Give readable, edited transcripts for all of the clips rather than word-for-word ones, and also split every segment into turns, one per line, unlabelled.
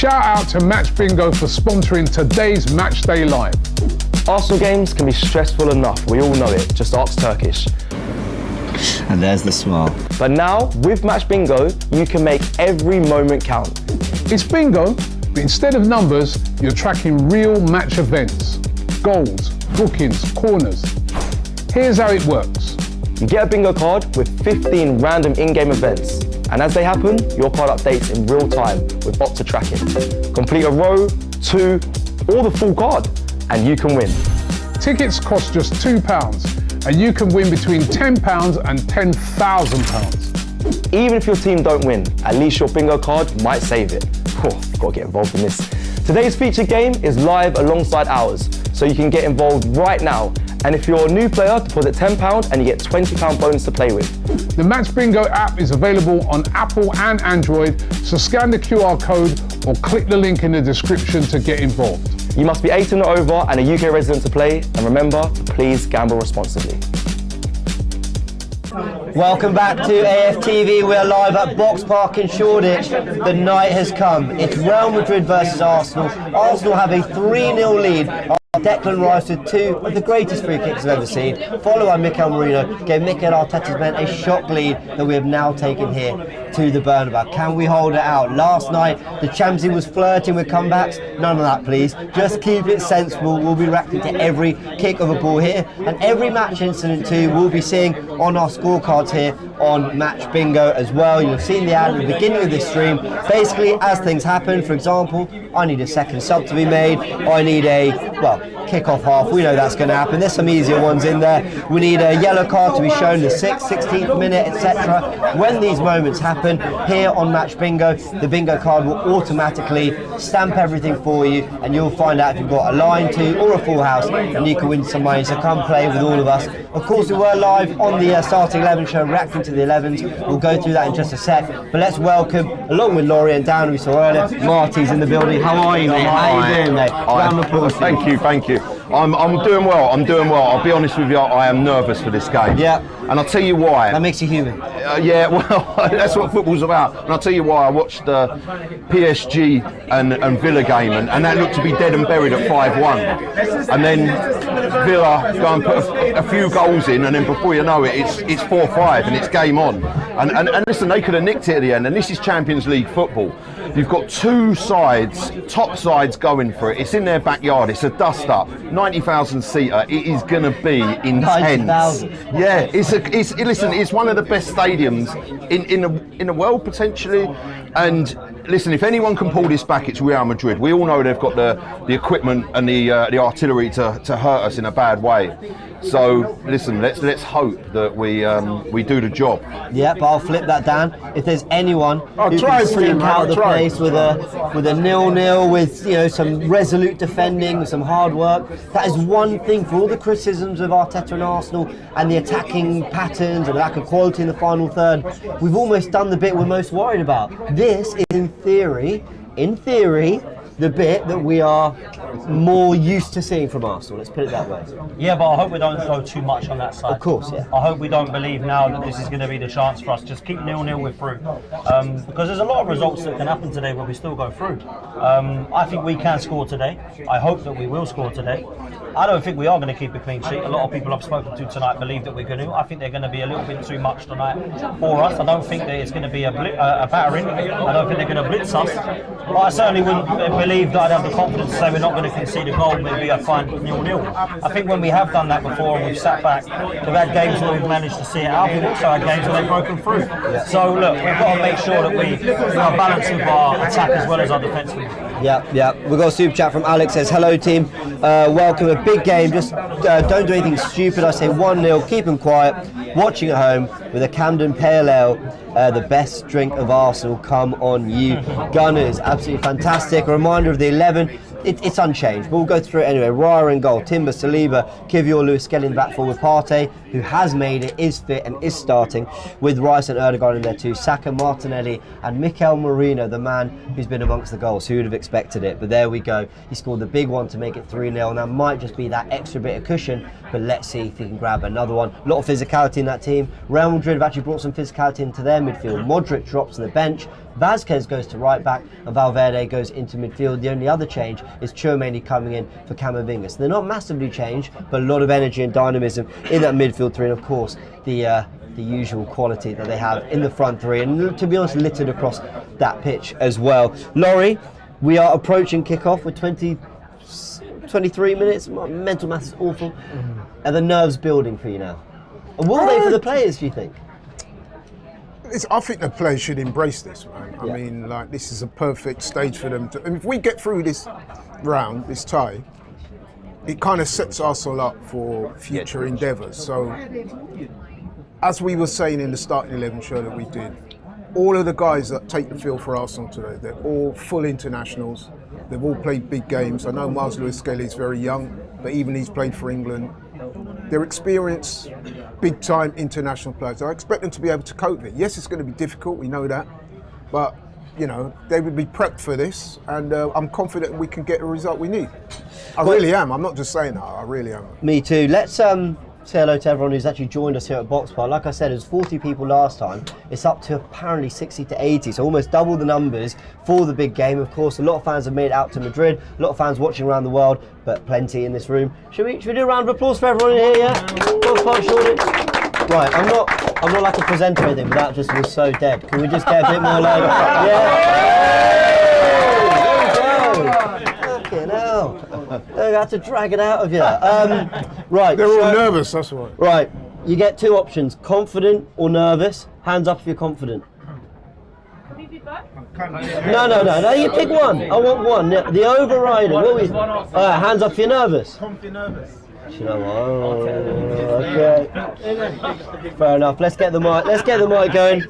shout out to Match Bingo for sponsoring today's Matchday Live.
Arsenal games can be stressful enough, we all know it, just ask Turkish.
And there's the smile.
But now, with Match Bingo, you can make every moment count.
It's bingo, but instead of numbers, you're tracking real match events. Goals, bookings, corners. Here's how it works.
You get a bingo card with 15 random in-game events. And as they happen, your card updates in real time with bots to track it. Complete a row, two, or the full card, and you can win.
Tickets cost just £2, and you can win between £10 and £10,000.
Even if your team don't win, at least your bingo card might save it. Oh, you've got to get involved in this. Today's featured game is live alongside ours, so you can get involved right now. And if you're a new player, deposit £10 and you get £20 bonus to play with.
The Match Bingo app is available on Apple and Android, so scan the QR code or click the link in the description to get involved.
You must be 18 or over and a UK resident to play, and remember, please gamble responsibly.
Welcome back to AFTV. We're live at Box Park in Shoreditch. The night has come. It's Real Madrid versus Arsenal. Arsenal have a 3-0 lead. Declan Rice with two of the greatest free kicks I've ever seen, followed by Mikel Merino, gave Mikel Arteta's men a shock lead that we have now taken here to the Bernabeu. Can we hold it out? Last night, the Champions League was flirting with comebacks. None of that, please. Just keep it sensible. We'll be reacting to every kick of a ball here, and every match incident too, we'll be seeing on our scorecards here on Match Bingo as well. You'll have seen the ad at the beginning of this stream. Basically, as things happen, for example, I need a second sub to be made. I need a, well, kick-off half. We know that's going to happen. There's some easier ones in there. We need a yellow card to be shown the 6th, 16th minute, etc. When these moments happen here on Match Bingo, the bingo card will automatically stamp everything for you, and you'll find out if you've got a line to or a full house, and you can win some money. So come play with all of us. Of course, we were live on the starting 11 show, reacting to the 11s. We'll go through that in just a sec. But let's welcome, along with Laurie and Dan, we saw earlier, Marty's in the building. How are you, mate? How are you doing, mate? Round of applause.
Thank you, thank you. I'm doing well, I'll be honest with you, I am nervous for this game.
Yeah.
And I'll tell you why.
That makes you human.
Yeah, well, that's what football's about. And I'll tell you why. I watched the PSG and Villa game, and that looked to be dead and buried at 5-1. And then Villa go and put a few goals in, and then before you know it, it's 4-5 and it's game on. And listen, they could have nicked it at the end, and this is Champions League football. You've got two sides, top sides going for it. It's in their backyard. It's a dust-up, 90,000 seater. It is going to be intense.
90,000.
Yeah, it's one of the best stadiums in the world potentially. And listen, if anyone can pull this back, it's Real Madrid. We all know they've got the equipment and the artillery to hurt us in a bad way. So listen, let's hope that we do the job.
Yeah, but I'll flip that, Dan. If there's anyone who
try
can
for you,
stink
man,
out of the
try.
place with a 0-0, with some resolute defending, with some hard work, that is one thing. For all the criticisms of Arteta and Arsenal and the attacking patterns and lack of quality in the final third, we've almost done the bit we're most worried about. This is in theory, the bit that we are more used to seeing from Arsenal, let's put it that way.
Yeah, but I hope we don't go too much on that side.
Of course, yeah.
I hope we don't believe now that this is going to be the chance for us. Just keep 0-0, we're through. Because there's a lot of results that can happen today where we still go through. I think we can score today. I hope that we will score today. I don't think we are going to keep a clean sheet. A lot of people I've spoken to tonight believe that we're going to. I think they're going to be a little bit too much tonight for us. I don't think that it's going to be a battering. I don't think they're going to blitz us. But I certainly wouldn't believe that I'd have the confidence to say we're not going to concede a goal, maybe a fine 0-0. I think when we have done that before and we've sat back, we've had games where we've managed to see it out. We've also had games where they've broken through. Yeah. So look, we've got to make sure that we are balancing our attack as well as our defence.
Yeah. We've got a super chat from Alex, says, hello team, welcome, a big game, just don't do anything stupid. I say 1-0, keep them quiet, watching at home with a Camden Pale Ale, the best drink of Arsenal, come on you Gunners, absolutely fantastic. A reminder of the 11, it's unchanged, but we'll go through it anyway. Raya in goal, Timber, Saliba, Kivior, Lewis Skelly back forward, Partey, who has made it, is fit and is starting, with Rice and Erdogan in there too, Saka, Martinelli and Mikel Merino, the man who's been amongst the goals. Who would have expected it? But there we go, he scored the big one to make it 3-0, and that might just be that extra bit of cushion, but let's see if he can grab another one. A lot of physicality in that team. Real Madrid have actually brought some physicality into their midfield. Modric drops to the bench, Vázquez goes to right back and Valverde goes into midfield. The only other change is Tchouaméni coming in for Camavinga. So they're not massively changed, but a lot of energy and dynamism in that midfield three, and of course the usual quality that they have in the front three, and to be honest, littered across that pitch as well. Laurie, we are approaching kickoff with 23 minutes. My mental math is awful. Are the nerves building for you now? And will they for the players, do you think?
I think the players should embrace this, man. I mean, like, this is a perfect stage for them to. And if we get through this round, this tie, it kind of sets Arsenal up for future endeavours. So, as we were saying in the starting 11 show that we did, all of the guys that take the field for Arsenal today, they're all full internationals. They've all played big games. I know Miles Lewis-Skelly is very young, but even he's played for England. They're experienced, big-time international players. I expect them to be able to cope with it. Yes, it's going to be difficult, we know that, but you know, they would be prepped for this, and I'm confident we can get a result we need. I really am. I'm not just saying that. I really am.
Me too. Let's say hello to everyone who's actually joined us here at Box Park. Like I said, it was 40 people last time. It's up to apparently 60 to 80, so almost double the numbers for the big game. Of course, a lot of fans have made it out to Madrid, a lot of fans watching around the world, but plenty in this room. Should we do a round of applause for everyone in here, yeah? Box Park, Shoreditch. Right, I'm not like a presenter or anything, but that just was so dead. Can we just get a bit more like, Fucking hell. I had to drag it out of you. Right.
They're all nervous, that's why.
Right. You get two options, confident or nervous. Hands up if you're confident.
Can we be both?
No, you pick one. I want one. The overrider. Hands up if you're nervous.
Confident nervous.
You know what? Okay. Fair enough. Let's get the mic going.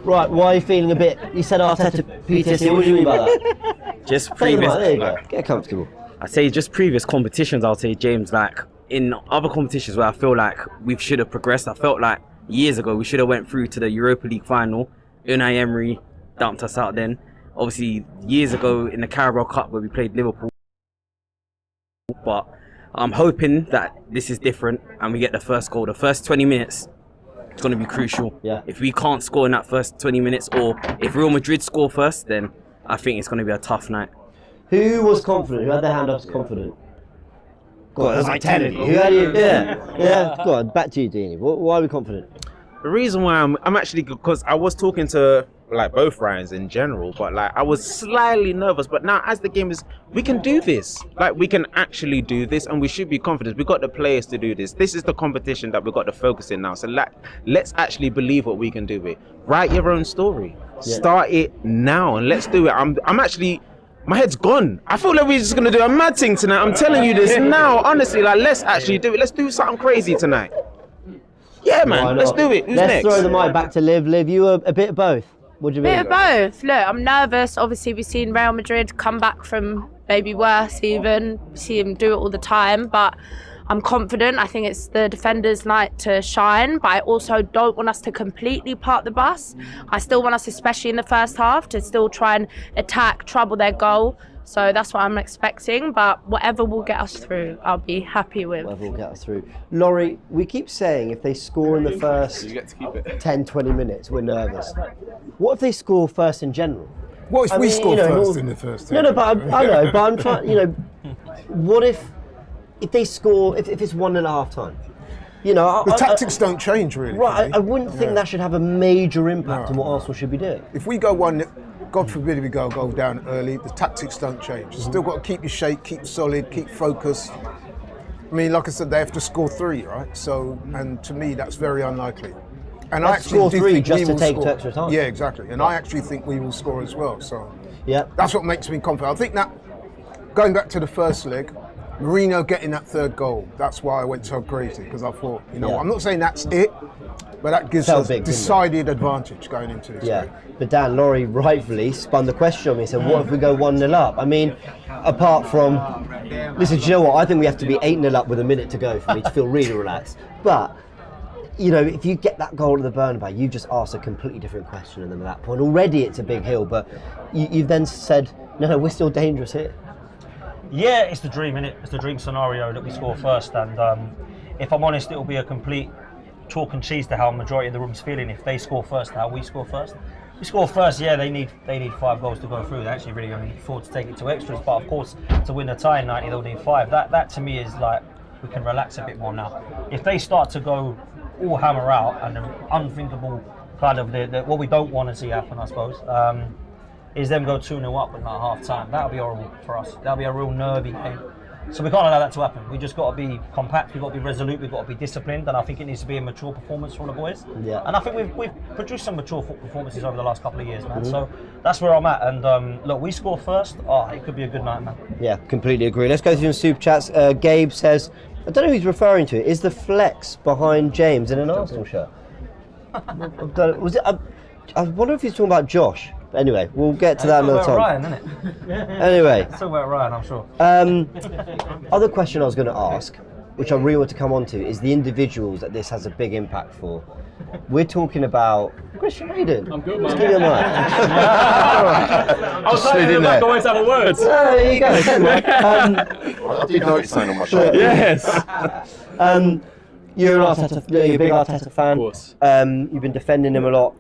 Right, why are you feeling a bit? You said Arteta PTSD. What do you mean by that?
Just previous.
There you go. Get comfortable.
I say just previous competitions. I'll say, James, like in other competitions where I feel like we should have progressed. I felt like years ago we should have went through to the Europa League final. Unai Emery dumped us out then. Obviously, years ago in the Carabao Cup where we played Liverpool. But I'm hoping that this is different and we get the first goal. The first 20 minutes is going to be crucial.
Yeah. If
we can't score in that first 20 minutes, or if Real Madrid score first, then I think it's going to be a tough night.
Who was confident? Who had their hand up as confident? God, there's like 10 of you. Who had you? Yeah. Go on, back to you, Deanie. Why are we confident?
The reason why I'm actually, because I was talking to like both Ryans in general, but like I was slightly nervous. But now as the game is, we can do this. Like we can actually do this, and we should be confident. We got the players to do this. This is the competition that we got to focus in now. So let's actually believe what we can do with. Write your own story. Yeah. Start it now, and let's do it. I'm actually. My head's gone. I feel like we're just gonna do a mad thing tonight. I'm telling you this now, honestly. Like, let's actually do it. Let's do something crazy tonight. Yeah, man. Let's do it. Who's next?
Let's throw the mic back to Liv. Liv, you were a bit of both. What do you mean?
Bit of both. Look, I'm nervous. Obviously, we've seen Real Madrid come back from maybe worse even. We see them do it all the time, but I'm confident. I think it's the defenders' night to shine, but I also don't want us to completely park the bus. I still want us, especially in the first half, to still try and attack, trouble their goal. So that's what I'm expecting, but whatever will get us through, I'll be happy with.
Whatever will get us through. Laurie, we keep saying if they score in the first 10, 20 minutes, we're nervous. What if they score first in general?
What if we score first in the first 10?
No, but I know, but I'm trying, what if they score, if it's 1-0 at half time?
The tactics don't change really.
Right, I wouldn't think that should have a major impact on what Arsenal should be doing.
If we go 1-0, God forbid we go down early, the tactics don't change. You've still got to keep your shape, keep solid, keep focused. I mean, like I said, they have to score 3, right? So, and to me, that's very unlikely. And I actually
score
do
3
think
just
we
to
will
take
score.
to extra time.
Yeah, exactly. And I actually think we will score as well. So,
yeah,
that's what makes me confident. I think that going back to the first leg, Mourinho getting that third goal, that's why I went so crazy, because I thought, I'm not saying that's it, but that gives us a decided advantage going into this game.
But Dan, Laurie rightfully spun the question on me and said, what if we go 1-0 up? I mean, apart from, listen, do you know what? I think we have to be 8-0 up with a minute to go for me to feel really relaxed. But, if you get that goal at the Bernabeu, you've just asked a completely different question to them at that point. Already it's a big hill, but you've then said, no, we're still dangerous here.
Yeah, it's the dream, innit? It's the dream scenario that we score first, and if I'm honest, it'll be a complete chalk and cheese to how a majority of the room's feeling if they score first, how we score first. We score first, yeah. They need 5 goals to go through. They actually really only afford to take it to extras, but of course, to win the tie in 90, they'll need 5. That to me is like we can relax a bit more now. If they start to go all hammer out and the unthinkable kind of what we don't want to see happen, I suppose, is them go 2-0 up at half time. That'll be horrible for us. That'll be a real nervy game. So we can't allow that to happen. We just got to be compact, we've got to be resolute, we've got to be disciplined, and I think it needs to be a mature performance from the boys.
Yeah.
And I think we've produced some mature performances over the last couple of years, man. So that's where I'm at. And look, we score first. It could be a good night, man.
Yeah, completely agree. Let's go through some super chats. Gabe says, I don't know who he's referring to. Is the flex behind James in an Arsenal shirt? I wonder if he's talking about Josh. Anyway, we'll get to that another time.
Ryan, isn't it?
Anyway.
It's all about Ryan, I'm sure.
Other question I was going to ask, which I really want to come on to, is the individuals that this has a big impact for. We're talking about Christian Hayden.
I'm good, man.
Just give me a mic.
I was trying to back away to have a word.
There you go.
I did notice something on my shirt.
Yes.
You're a big Arteta fan.
Of course.
You've been defending him a lot.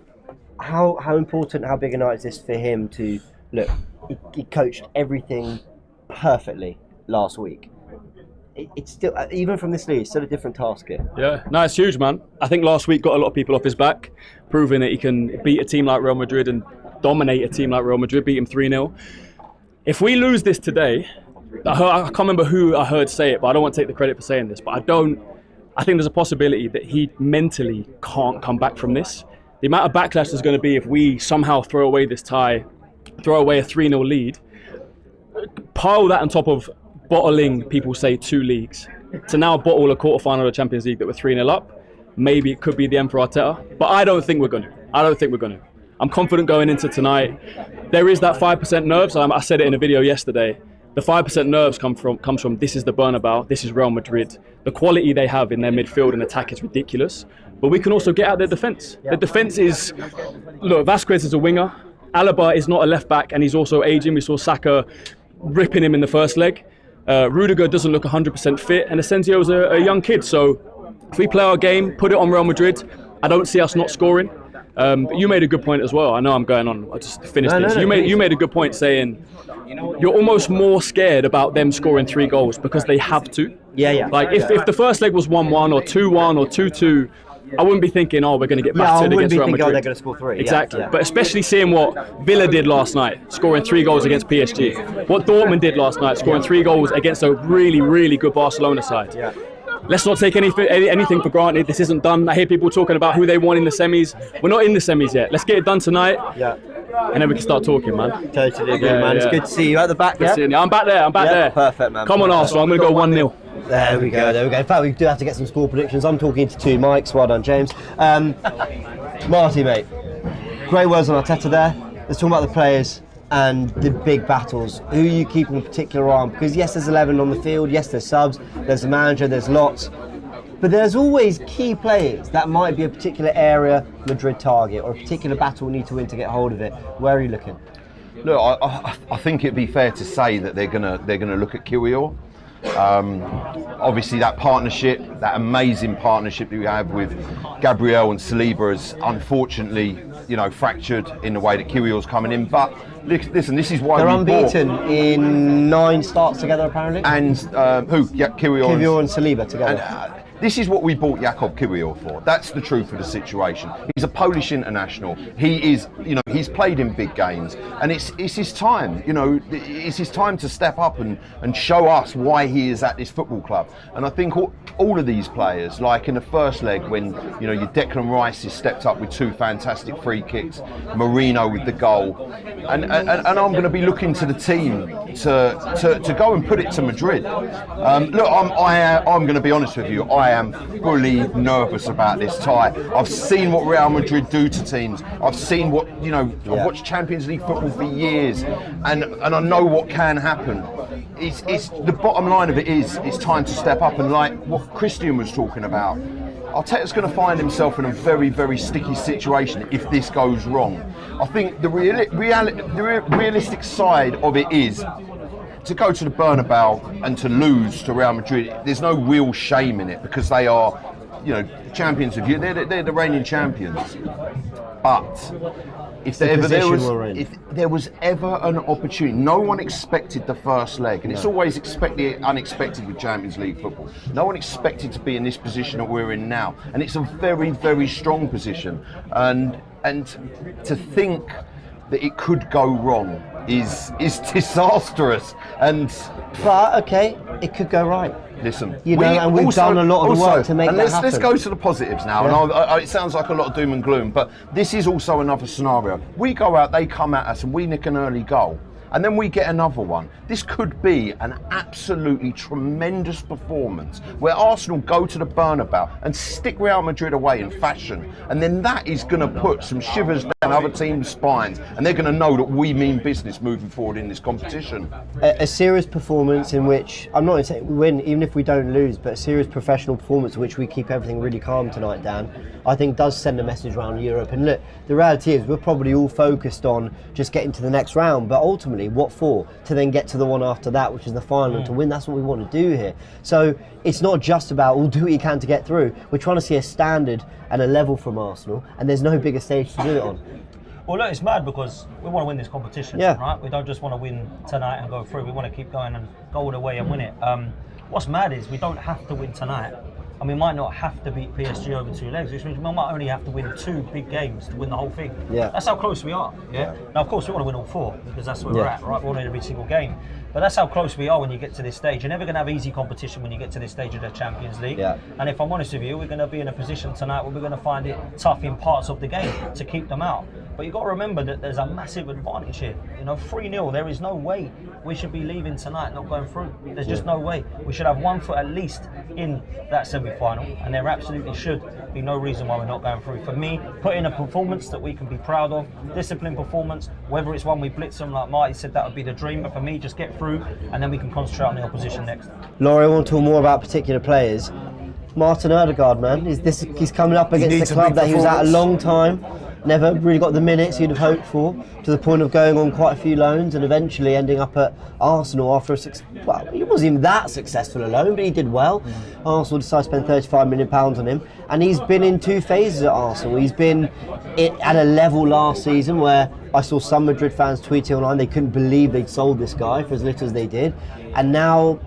How important, how big a night is this for him to look? He coached everything perfectly last week. It's still, even from this league, it's still a different task here.
Yeah, no, it's huge, man. I think last week got a lot of people off his back, proving that he can beat a team like Real Madrid and dominate a team like Real Madrid, beat him 3-0. If we lose this today, I can't remember who I heard say it, but I don't want to take the credit for saying this, but I think there's a possibility that he mentally can't come back from this. The amount of backlash there's going to be if we somehow throw away this tie, throw away a 3-0 lead, pile that on top of bottling, people say, 2 leagues, to now bottle a quarterfinal of the Champions League that we're 3-0 up. Maybe it could be the end for Arteta, but I don't think we're going to. I'm confident going into tonight. There is that 5% nerves. I said it in a video yesterday. The 5% nerves comes from this is the Bernabeu, this is Real Madrid. The quality they have in their midfield and attack is ridiculous. But we can also get out their defence. The defence is, look, Vasquez is a winger. Alaba is not a left back, and he's also aging. We saw Saka ripping him in the first leg. Rudiger doesn't look 100% fit, and Asensio's a young kid. So if we play our game, put it on Real Madrid, I don't see us not scoring. You made a good point as well. I know I'm going on. I just finished this. You made a good point saying you're almost more scared about them scoring 3 goals because they have to.
Yeah.
Like if the first leg was 1-1 or 2-1 or 2-2, I wouldn't be thinking, we're going to get battered against Real Madrid.
They're going to score 3.
Exactly.
Yeah.
But especially seeing what Villa did last night, scoring 3 goals against PSG. What Dortmund did last night, scoring 3 goals against a really, really good Barcelona side.
Yeah.
Let's not take anything for granted. This isn't done. I hear people talking about who they want in the semis. We're not in the semis yet. Let's get it done tonight.
Yeah.
And then we can start talking, man.
Totally agree, man. It's good to see you at the back. Yeah.
I'm back there.
Perfect, man.
Come on, Arsenal. I'm going to go 1-0.
There we go. In fact, we do have to get some score predictions. I'm talking to 2 mics. Well done, James. Marty, mate. Great words on Arteta there. Let's talk about the players and the big battles. Who are you keeping a particular eye on? Because yes, there's 11 on the field. Yes, there's subs. There's the manager. There's lots. But there's always key players that might be a particular area Madrid target or a particular battle we need to win to get hold of it. Where are you looking?
Look, I think it'd be fair to say that they're gonna look at Kiwior. Obviously, that partnership, that amazing partnership that we have with Gabriel and Saliba is unfortunately, fractured in the way that Kiwior's coming in. But listen, this is why
they're
we
unbeaten in 9 starts together, apparently.
And who? Yeah,
Kiwior and Saliba together.
And, this is what we bought Jakub Kiwior for. That's the truth of the situation. He's a Polish international. He is, he's played in big games, and it's his time. It's his time to step up and show us why he is at this football club. And I think all of these players, like in the first leg when your Declan Rice has stepped up with 2 fantastic free kicks, Marino with the goal, and I'm going to be looking to the team to go and put it to Madrid. Look, I'm going to be honest with you. I am fully nervous about this tie. I've seen what Real Madrid do to teams. I've seen what I've watched Champions League football for years, and I know what can happen. It's the bottom line of it is it's time to step up, and like what Christian was talking about, Arteta's going to find himself in a very, very sticky situation if this goes wrong. I think the realistic side of it is to go to the Bernabeu and to lose to Real Madrid. There's no real shame in it because they are, champions of Europe. They're the reigning champions. But if
the
there
position we're in.
if there was ever an opportunity, no one expected the first leg, and it's always unexpected with Champions League football. No one expected to be in this position that we're in now, and it's a very, very strong position. And to think that it could go wrong is disastrous.
But okay, it could go right.
Listen,
and we've done a lot of the work to make that happen.
Let's go to the positives now.
Yeah.
And it sounds like a lot of doom and gloom, but this is also another scenario. We go out, they come at us, and we nick an early goal. And then we get another one. This could be an absolutely tremendous performance where Arsenal go to the Bernabeu and stick Real Madrid away in fashion. And then that is going to put some shivers down other teams' spines, and they're going to know that we mean business moving forward in this competition.
A serious performance in which, I'm not saying we win, even if we don't lose, but a serious professional performance in which we keep everything really calm tonight, Dan, I think does send a message around Europe. And look, the reality is we're probably all focused on just getting to the next round, but ultimately, what for? To then get to the one after that, which is the final, and to win. That's what we want to do here. So it's not just about, we'll do what you can to get through. We're trying to see a standard and a level from Arsenal, and there's no bigger stage to do it on.
Well, look, it's mad because we want to win this competition, right? We don't just want to win tonight and go through. We want to keep going and go all the way and win it. What's mad is we don't have to win tonight. And we might not have to beat PSG over 2 legs, which means we might only have to win 2 big games to win the whole thing.
Yeah.
That's how close we are. Yeah. Now, of course, we want to win all 4 because that's where we're at, right? We want to win every single game. But that's how close we are when you get to this stage. You're never going to have easy competition when you get to this stage of the Champions League.
Yeah.
And if I'm honest with you, we're going to be in a position tonight where we're going to find it tough in parts of the game to keep them out. But you've got to remember that there's a massive advantage here. 3-0, there is no way we should be leaving tonight not going through. There's just no way. We should have 1 foot at least in that semi-final, and there absolutely should be no reason why we're not going through. For me, put in a performance that we can be proud of, disciplined performance, whether it's one we blitz them like Marty said, that would be the dream, but for me, just get through, and then we can concentrate on the opposition next.
Laurie, I want to talk more about particular players. Martin Ødegaard, man, he's coming up against the club that he was at a long time. Never really got the minutes you'd have hoped for, to the point of going on quite a few loans and eventually ending up at Arsenal after he wasn't even that successful a loan, but he did well. Arsenal decided to spend £35 million on him, and he's been in 2 phases at Arsenal. He's been at a level last season where I saw some Madrid fans tweeting online they couldn't believe they'd sold this guy for as little as they did, and now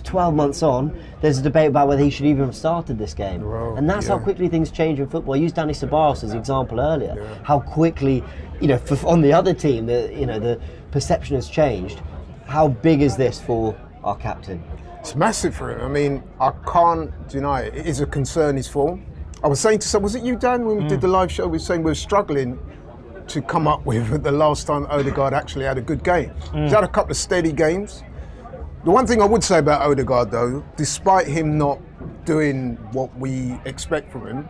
12 months on, there's a debate about whether he should even have started this game. And that's how quickly things change in football. I used Danny Ceballos as an example earlier. How quickly, on the other team, the perception has changed. How big is this for our captain?
It's massive for him. I mean, I can't deny it. It is a concern, his form. I was saying to someone, was it you, Dan, when we did the live show, we were saying we were struggling to come up with the last time Ødegaard actually had a good game. He's had a couple of steady games. The one thing I would say about Ødegaard, though, despite him not doing what we expect from him,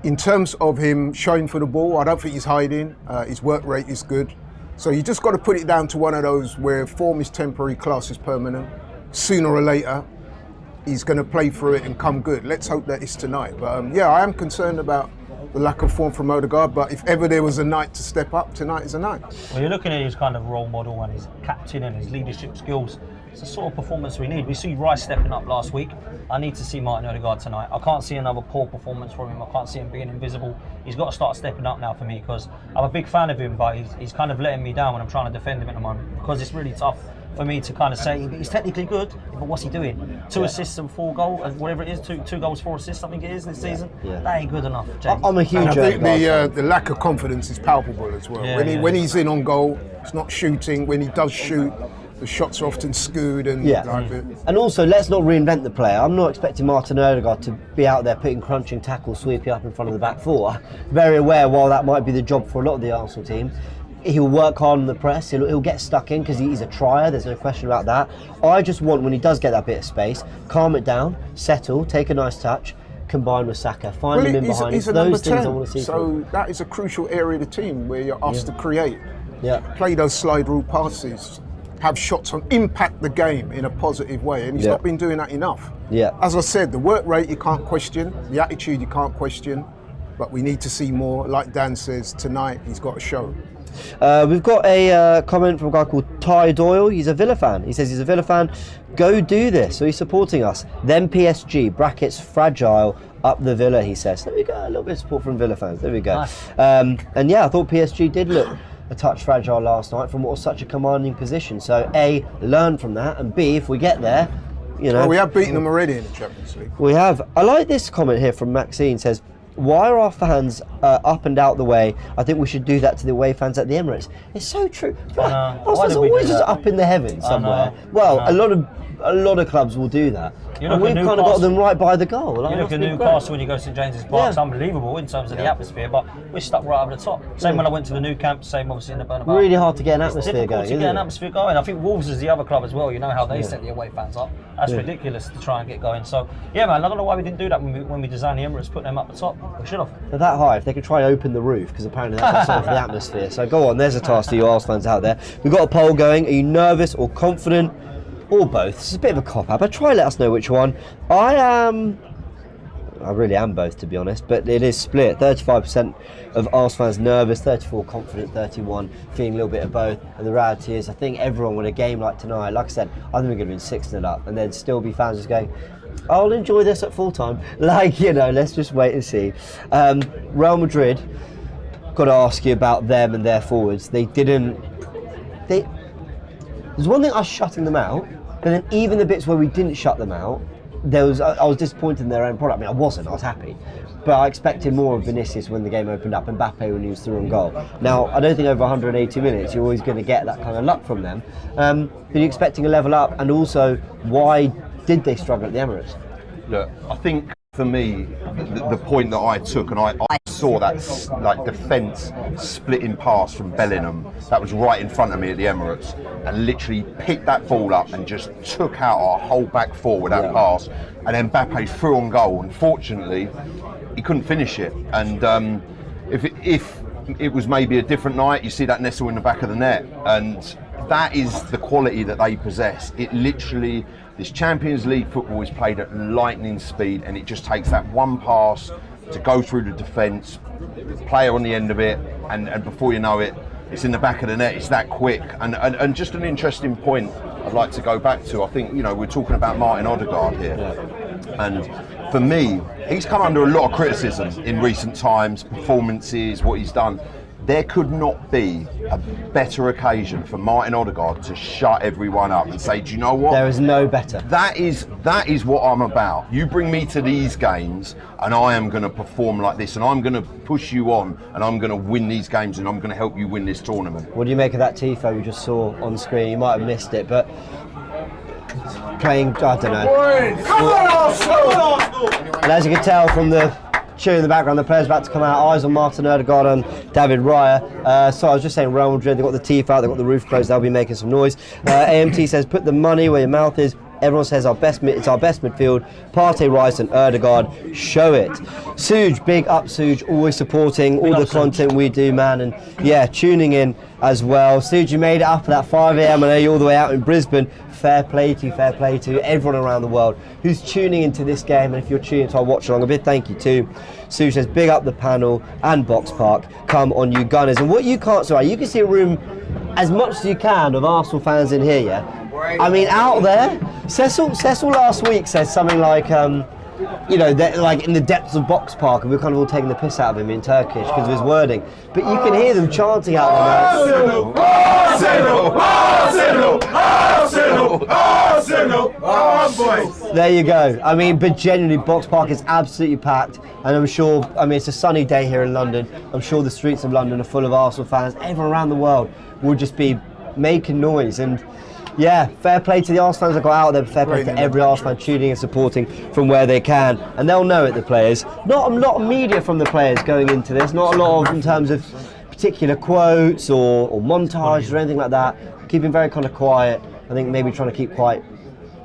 in terms of him showing for the ball, I don't think he's hiding. His work rate is good. So you just got to put it down to one of those where form is temporary, class is permanent. Sooner or later, he's going to play through it and come good. Let's hope that it's tonight. But I am concerned about the lack of form from Ødegaard, but if ever there was a night to step up, tonight is a night.
Well, you're looking at his kind of role model and his captain and his leadership skills. It's the sort of performance we need. We see Rice stepping up last week. I need to see Martin Ødegaard tonight. I can't see another poor performance from him. I can't see him being invisible. He's got to start stepping up now for me, because I'm a big fan of him, but he's kind of letting me down when I'm trying to defend him at the moment, because it's really tough for me to kind of say he's technically good, but what's he doing? 2 assists and 4 goals, and whatever it is, 2 goals, 4 assists, I think it is this season. That ain't good enough, James.
I'm a huge
I think the lack of confidence is palpable as well. When he's in on goal, he's not shooting. When he does shoot, the shots are often skewed and
And also, let's not reinvent the player. I'm not expecting Martin Ødegaard to be out there putting crunching tackles, sweeping up in front of the back 4. Very aware, while that might be the job for a lot of the Arsenal team, he'll work hard on the press, he'll get stuck in because he's a trier, there's no question about that. I just want, when he does get that bit of space, calm it down, settle, take a nice touch, combine with Saka, find him in behind.
He's
those things
10,
I want to see.
So that is a crucial area of the team where you're asked to create.
Yeah.
Play those slide rule passes, have shots on, impact the game in a positive way, and he's not been doing that enough.
Yeah.
As I said, the work rate you can't question, the attitude you can't question, but we need to see more. Like Dan says, tonight he's got to show.
We've got a comment from a guy called Ty Doyle. He's a Villa fan. He says he's a Villa fan. Go do this. So he's supporting us. Then PSG, brackets fragile, up the Villa, he says. There we go. A little bit of support from Villa fans. There we go.
Nice.
And yeah, I thought PSG did look a touch fragile last night from what was such a commanding position. So A, learn from that, and B, if we get there, you know.
Well, we have beaten them already in the Champions League.
We have. I like this comment here from Maxine. Says, why are our fans up and out the way? I think we should do that to the away fans at the Emirates. It's so true. Our fans are always just up in the heavens somewhere. Well, a lot of clubs will do that. And we've kind of got them right by the goal.
You look at Newcastle when you go to St James's Park, it's unbelievable in terms of the atmosphere, but we're stuck right up at the top. Same when I went to the new camp, same obviously in the Bernabeu.
Really hard to get an atmosphere going,
to get an atmosphere going. I think Wolves is the other club as well. You know how they set the away fans up. That's ridiculous to try and get going. So yeah, man, I don't know why we didn't do that when we designed the Emirates, put them up the top. We should have.
They're that high. If they could try open the roof, because apparently that's what's on for the atmosphere. So go on, there's a task to you Arsenal fans out there. We've got a poll going. Are you nervous or confident? Or both. It's a bit of a cop-out, but try let us know which one. I really am both, to be honest, but it is split. 35% of Arsenal fans nervous, 34 confident, 31 feeling a little bit of both. And the reality is, I think everyone with a game like tonight, like I said, I think we're going to win 6-0 up, and there'd still be fans just going, I'll enjoy this at full time. Like, you know, let's just wait and see. Real Madrid, got to ask you about them and their forwards. There's one thing, us shutting them out, but then even the bits where we didn't shut them out, I was disappointed in their own product. I mean, I was happy. But I expected more of Vinicius when the game opened up, and Mbappe when he was through on goal. Now, I don't think over 180 minutes you're always going to get that kind of luck from them. But you're expecting a level up, and also, why did they struggle at the Emirates?
Look, I think for me, the point that I took, and I saw that like defence splitting pass from Bellingham that was right in front of me at the Emirates, and literally picked that ball up and just took out our whole back four with that pass, and then Mbappe threw on goal. Unfortunately, he couldn't finish it, and if it was maybe a different night, you see that nestle in the back of the net, and that is the quality that they possess. It literally, this Champions League football is played at lightning speed, and it just takes that one pass to go through the defence, player on the end of it, and before you know it, it's in the back of the net. It's that quick. And just an interesting point I'd like to go back to. I think, you know, we're talking about Martin Odegaard here, and for me, he's come under a lot of criticism in recent times, performances, what he's done. There could not be a better occasion for Martin Odegaard to shut everyone up and say, do you know what?
There is no better.
That is what I'm about. You bring me to these games and I am going to perform like this, and I'm going to push you on, and I'm going to win these games, and I'm going to help you win this tournament.
What do you make of that tifo you just saw on screen? You might have missed it, but playing, I don't know.
Come on, Arsenal!
And as you can tell from the cheer in the background, the players about to come out, eyes on Martin Odegaard and David Raya. So I was just saying, Real Madrid, they've got the teeth out, they've got the roof closed, they'll be making some noise. AMT says, put the money where your mouth is. Everyone says it's our best midfield. Partey, Rice and Odegaard, show it. Suj, big up Suj, always supporting all the content we do, man, and yeah, tuning in as well. Suj, you made it up at that 5 a.m. I know you're all the way out in Brisbane. Fair play to everyone around the world who's tuning into this game, and if you're tuning into our watch along, a big thank you too. Suj says, big up the panel and Box Park. Come on, you Gunners. And what you can't see, you can see a room as much as you can of Arsenal fans in here, yeah? I mean, out there, Cecil last week said something like, you know, like in the depths of Box Park, and we were kind of all taking the piss out of him in Turkish because of his wording. But you can hear them chanting out there.
Arsenal! Arsenal! Arsenal! Arsenal! Arsenal! Oh,
there you go. I mean, but genuinely, Box Park is absolutely packed, and I'm sure, I mean, it's a sunny day here in London. I'm sure the streets of London are full of Arsenal fans. Everyone around the world will just be making noise, and yeah, fair play to the Arsenal fans that got out there, but fair play to every Arsenal fan tuning and supporting from where they can. And they'll know it, the players. Not a lot of media from the players going into this, not a lot of in terms of particular quotes or montages or anything like that. Keeping very kind of quiet. I think maybe trying to keep quite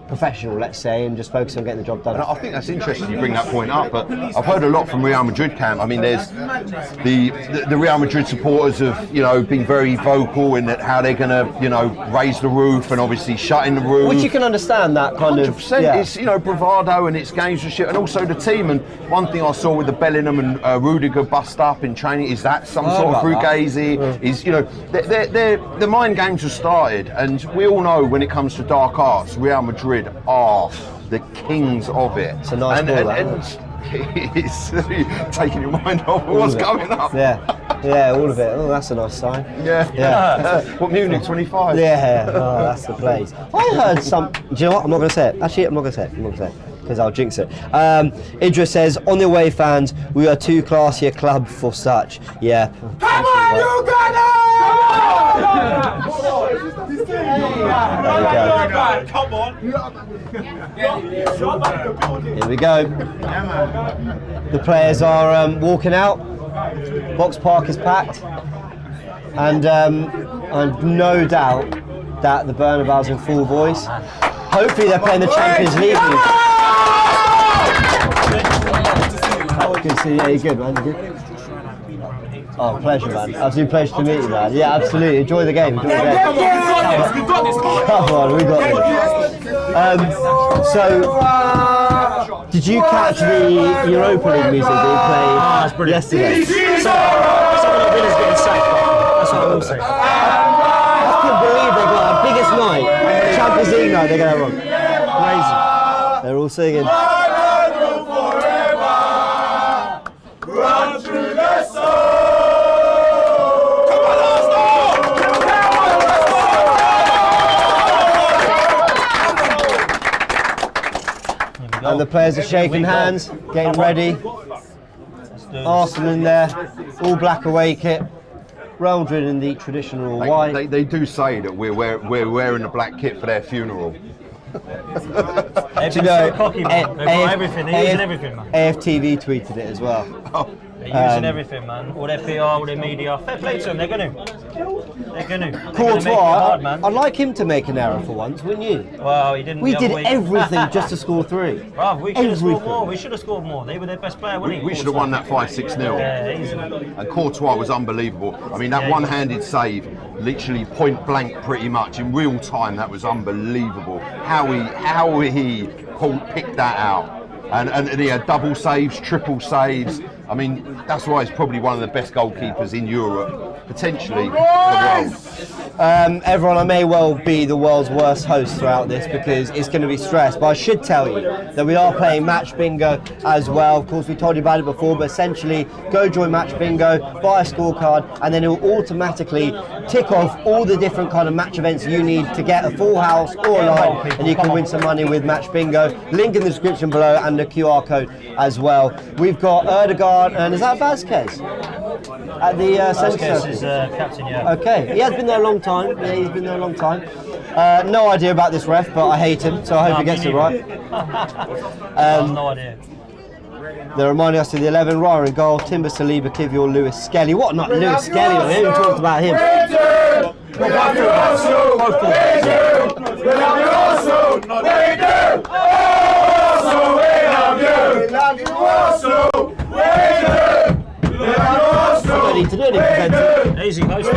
professional, let's say, and just focus on getting the job done.
And I think that's interesting you bring that point up, but I've heard a lot from Real Madrid camp. I mean, there's the Real Madrid supporters have, you know, been very vocal in that how they're going to, you know, raise the roof and obviously shutting the roof.
Which you can understand that kind
100%.
of. Yeah.
It's, you know, bravado and it's gamesmanship, and also the team. And one thing I saw with the Bellingham and Rudiger bust up in training is that some sort of fugazi. Is, you know, the mind games have started, and we all know when it comes to dark arts, Real Madrid are the kings of it.
It's a nice ball,
and it's taking your mind off what's coming up.
Yeah, all of it. Oh, that's a nice sign.
Yeah. What, Munich 25?
Yeah. Oh, that's the place. I heard some. Do you know what? I'm not going to say it. Actually, I'm not going to say it. Because I'll jinx it. Idris says, on the away fans, we are too classy a club for such. Yeah.
Come on, you got Come on.
Here we go. The players are walking out. Box Park is packed. And I've no doubt that the Bernabeu's in full voice. Hopefully they're playing the Champions League. Good to see you. Yeah, you're good, man. You're good. Oh, pleasure, man. Absolute pleasure to meet you, man. Yeah, absolutely. Enjoy the game. Enjoy the game.
We've got this.
Come on, we got this. So, did you catch the Europa League music that you played yesterday?
Someone like Villa's getting sacked. That's what I will say.
I couldn't believe they got our biggest night, Champions League night, they're going to run. Crazy. They're all singing.
Run through the soul.
And the players are shaking hands, getting ready. Arsenal in there, all black away kit. Real Madrid in the traditional white.
They do say that we're wearing the black kit for their funeral.
They've been so cocky, man. They've got everything. They're using everything, man.
AFTV tweeted it as well.
They're using everything, man. All their PR, all their media. Fair play to them. They're going to. They're going to.
Courtois, I'd like him to make an error for once, wouldn't you?
Well, he didn't.
We did everything just to score 3.
Bruv, we should have scored more. We should have scored more. They were their best player, weren't
We should have won that 5-6-0.
Yeah, easily.
And Courtois was unbelievable. I mean, that one-handed save, literally point blank, pretty much in real time. That was unbelievable. How he picked that out. And he had double saves, triple saves. I mean, that's why he's probably one of the best goalkeepers in Europe, potentially the world.
Everyone, I may well be the world's worst host throughout this because it's going to be stressed, but I should tell you that we are playing Match Bingo as well. Of course, we told you about it before, but essentially, go join Match Bingo, buy a scorecard, and then it will automatically tick off all the different kind of match events you need to get a full house or a line, and you can win some money with Match Bingo. Link in the description below and the QR code as well. We've got Erdogan, and is that Vasquez? At the centre
Vasquez
circle.
is captain, yeah.
Okay, he has been there a long time. Yeah, he's been there a long time. No idea about this ref, but I hate him, so I hope he gets it right.
I have no idea.
They're reminding us of the 11. Raya in goal, Timber, Saliba, Kivior, Lewis Skelly. What? Not Lewis Skelly, we haven't even talked about him. I don't need to do any presenting.
Easy, most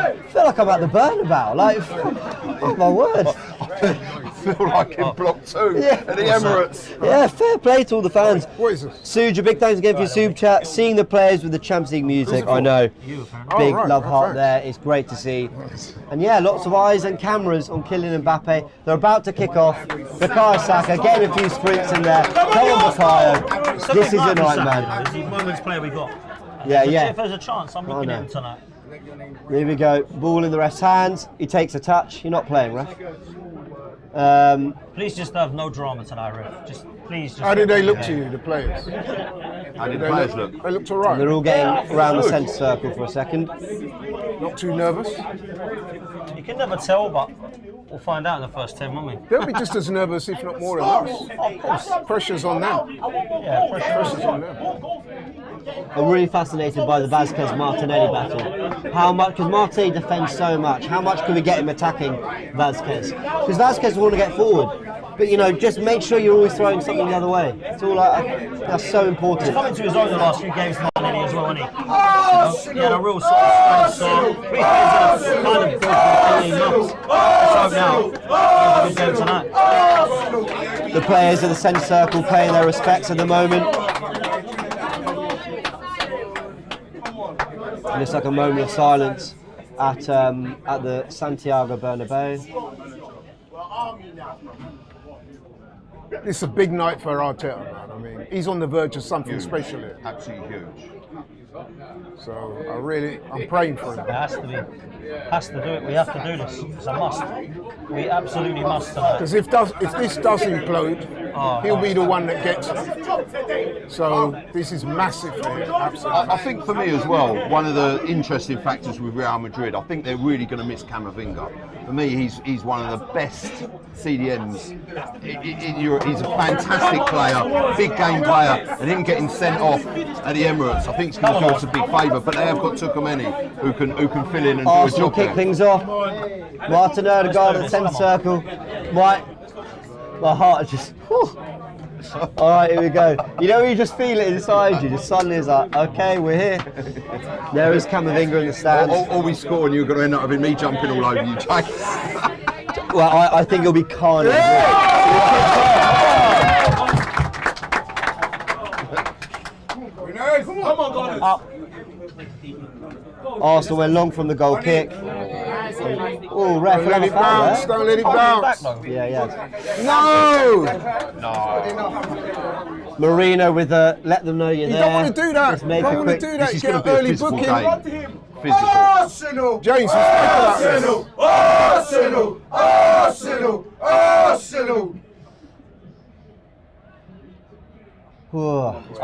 I feel like I'm at the Bernabeu, like, oh my word.
I feel like in Block 2 at the Emirates.
Yeah, fair play to all the fans.
What is this?
Suja, big thanks again for your super chat. Seeing the players with the Champions League music, I know. Big love heart there. It's great to see. And yeah, lots of eyes and cameras on Kylian Mbappe. They're about to kick off. Bukayo Saka getting a few sprints in there. Come on, Bukayo. This is a night, man.
He's the women's player we got.
Yeah.
If there's a chance, I'm looking at him tonight.
Here we go. Ball in the ref's hands. He takes a touch. You're not playing, ref.
Please just have no drama tonight, ref. Please.
How did they look to you, the players?
How did the players look?
They looked all right.
They're all getting around the centre circle for a second.
Not too nervous.
You can never tell, but We'll find out in the first 10, won't we?
They'll be just as nervous, if not more, than us.
Of course.
Pressure's on them.
Yeah,
Pressure's on them.
I'm really fascinated by the Vazquez-Martinelli battle. How much, because Martinelli defends so much, how much can we get him attacking Vazquez? Because Vazquez will want to get forward. But, you know, just make sure you're always throwing something the other way. It's all like, that's so important.
He's coming to his own the last few games, Martinelli, as well, hasn't he? He had a real sort of strong start. 3 players that kind of good for Let's hope now. Have a good game tonight.
The players of the centre circle paying their respects at the moment. It looks like a moment of silence at the Santiago Bernabeu.
It's a big night for Arteta, man. I mean, he's on the verge of something special here.
Absolutely huge.
So I'm praying for him.
It has to be. Has to do it. We have to do this. It's a must. We absolutely must tonight.
Because if this does implode, he'll be the one that gets it. So this is massive for him. Absolutely.
I think for me as well, one of the interesting factors with Real Madrid, I think they're really going to miss Camavinga. For me, he's one of the best CDMs in Europe. He's a fantastic player, big game player, and him getting sent off at the Emirates, I think it's going to do us a big favour. But they have got Tukumeni who can fill in and do a
Arsenal
job
kick
there.
things off. Martinelli, the guard at the centre circle. My heart just. Whew. All right, here we go. You know, you just feel it inside you. Just suddenly it's like, okay, we're here. There is Camavinga in the stands.
Or we score and you're going to end up having me jumping all over you, Jake.
Well, I think it'll be carnage.
Come on, Gunners.
Up. Arsenal went long from the goal kick. Oh, ref,
Don't let it bounce. Don't let it bounce.
Yeah.
No!
Marino with a let them know you're
You
there.
don't want to do that.
Just
You
make
don't
a
want to
quick.
do that.
This is
Get
going
an
to be a
early
physical
booking.
game. Physical.
Arsenal.
James, you speak about this.
Arsenal.
Whoa.
No,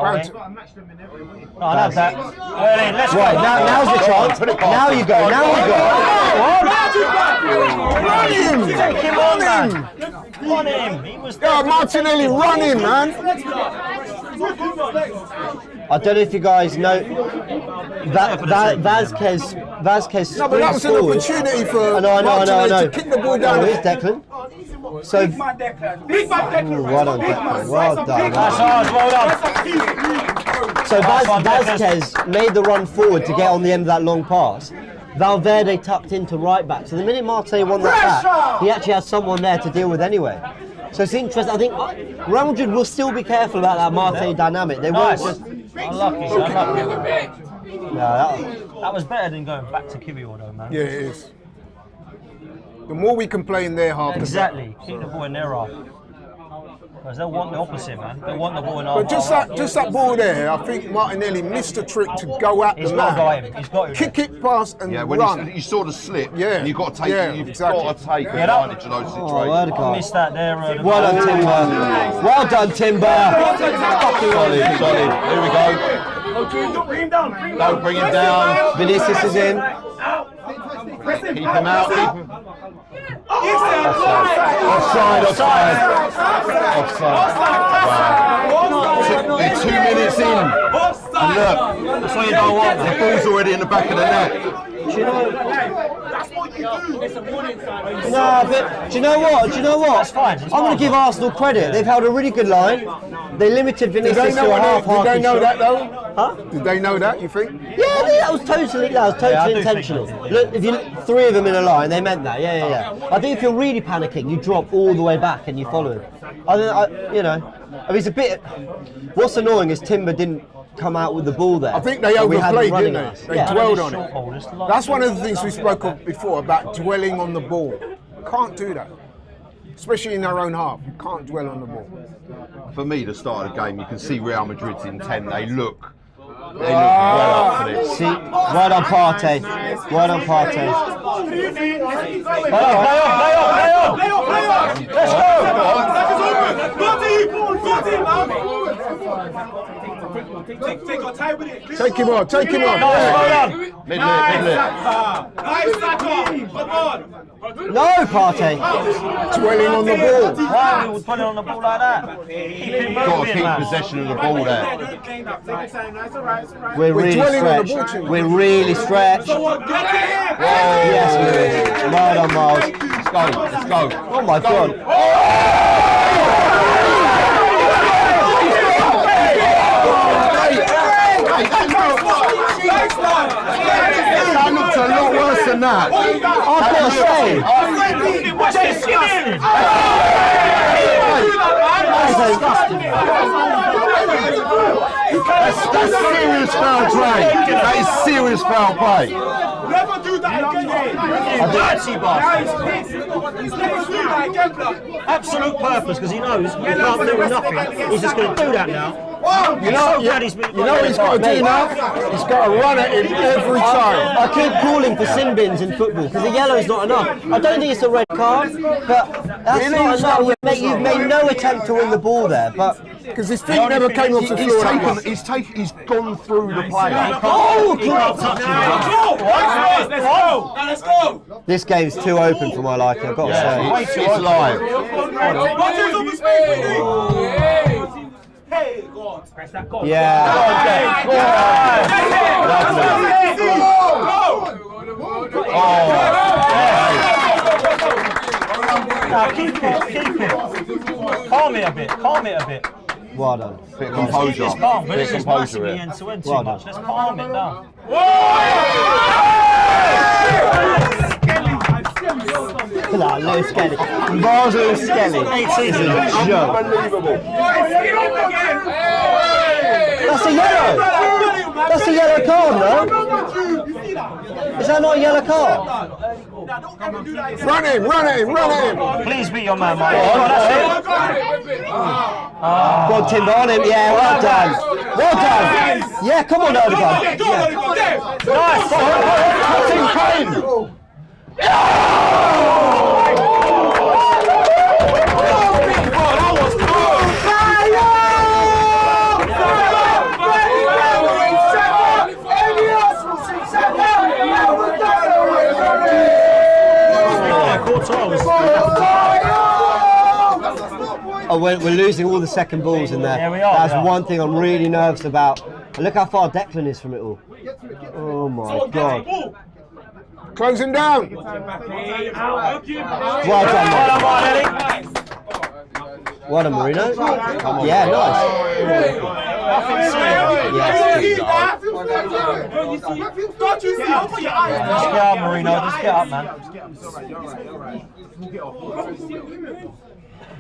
I love that. Well, then, let's
Right,
go.
now's the chance. Now you go.
Take him on, man. On him. He was there.
Yeah, Martinelli, run him, man.
I don't know if you guys know that Vazquez
No, but that was an
forward.
opportunity for
I know.
Martinelli to kick the ball down.
Oh, here's Declan. So,
Big man Declan.
well done, Declan. Well done.
That's hard. Well done.
So Vazquez made the run forward to get on the end of that long pass. Valverde tucked into right back. So the minute Martinelli won that back, he actually had someone there to deal with anyway. So it's interesting. I think Real Madrid will still be careful about that Martinelli dynamic. They won't just.
Unlucky.
No,
That was better than going back to Kiwior, though, man.
Yeah, it is. The more we can play in their half,
Exactly. Keep the ball in their half. Because they'll want the opposite, man. They want the ball in our
But just that ball there, I think Martinelli missed a trick to go at
He's
the
got to
man.
go him. He's got to.
Kick it past and
Yeah, when
run.
you saw the slip,
Yeah.
and you've got to take,
Yeah,
you've
exactly.
got to take
Yeah, that-
advantage of those
well
situations.
done, guys.
Missed that there.
Well done, Timber. Well done, Timber.
Solid. Here we go. Don't bring him down.
Vinicius is in.
Keep him out.
Offside.
Offside. Wow. They're 2 minutes in. And look,
That's what you don't want.
the ball's already in the back of the net.
No, but do you know what?
That's fine. It's
I'm going
fine.
to give Arsenal credit. They've held a really good line. They limited
Did they
Vinicius
know,
to a half.
did they know that though?
Huh?
Did they know that, you think?
Yeah, that was totally
I do think
intentional.
they did.
Look, if you 3 of them in a line, they meant that. Yeah. I think if you're really panicking, you drop all the way back and you follow him. I mean, it's a bit. What's annoying is Timber didn't come out with the ball there.
I think they
And we had them
overplayed,
running
didn't
at us.
they? They
Yeah.
dwelled on
Short
it.
ball, just like-
That's one of the things we spoke of before about dwelling on the ball. Can't do that, especially in their own half. You can't dwell on the ball.
For me, the start of the game, you can see Real Madrid's intent. They look well up for this.
See, well done, Partey. Well done, Partey.
Play on. Let's
Take your time with it.
Take him on.
go.
Mid-lit.
Nice, Saka. Come on.
No, Partey.
Dwelling on the ball.
Why are we putting on the ball like that? Keep it
Got to
moving,
keep
man.
possession of the ball there.
We're really
dwelling on the ball
stretched.
too much.
We're really stretched. Yes, we are. Well done, Miles.
Let's go. Let's go.
Oh my God.
That looked a lot worse than that.
I've got to say,
That's serious foul play. That is serious foul play.
Never do that again.
Dirty bastard. Absolute purpose, because he knows he can't do nothing. He's just going to do that now.
You know what he's got to do now? He's got to run at him every time.
I keep calling for sin bins in football because the yellow is not enough. I don't think it's a red card, but that's not enough. You've made no attempt to win the ball there, but
because his feet never came off the floor.
He's gone through the player.
oh,
He can't touch him.
Let's go.
this game's too open for my liking. I've got to say.
It's live.
Hey, God.
Yeah.
Keep it. Calm it a bit.
Well done.
Bit of composure.
It's calm, but
Bit
it's
of
just
composure
massively
here.
end-to-end too
Well
much. Let's calm it down.
Look at that, Lewis Skelly. Mars Lewis Skelly.
18.
Unbelievable.
That's a yellow. That's a yellow card, no? Is that not a yellow card?
Run him.
Please beat your man, Mike.
Go on, Timber, on him. Yeah, well done. Yeah, come on, Odegaard. Oh, we're losing all the second balls in there.
Yeah, we are,
That's
we are.
one thing I'm really nervous about. And look how far Declan is from it all. Oh my God.
Close him down.
Well done, mate. Well done, Marino. Yeah, nice. Yes.
Just get up, Marino. Just get up, man.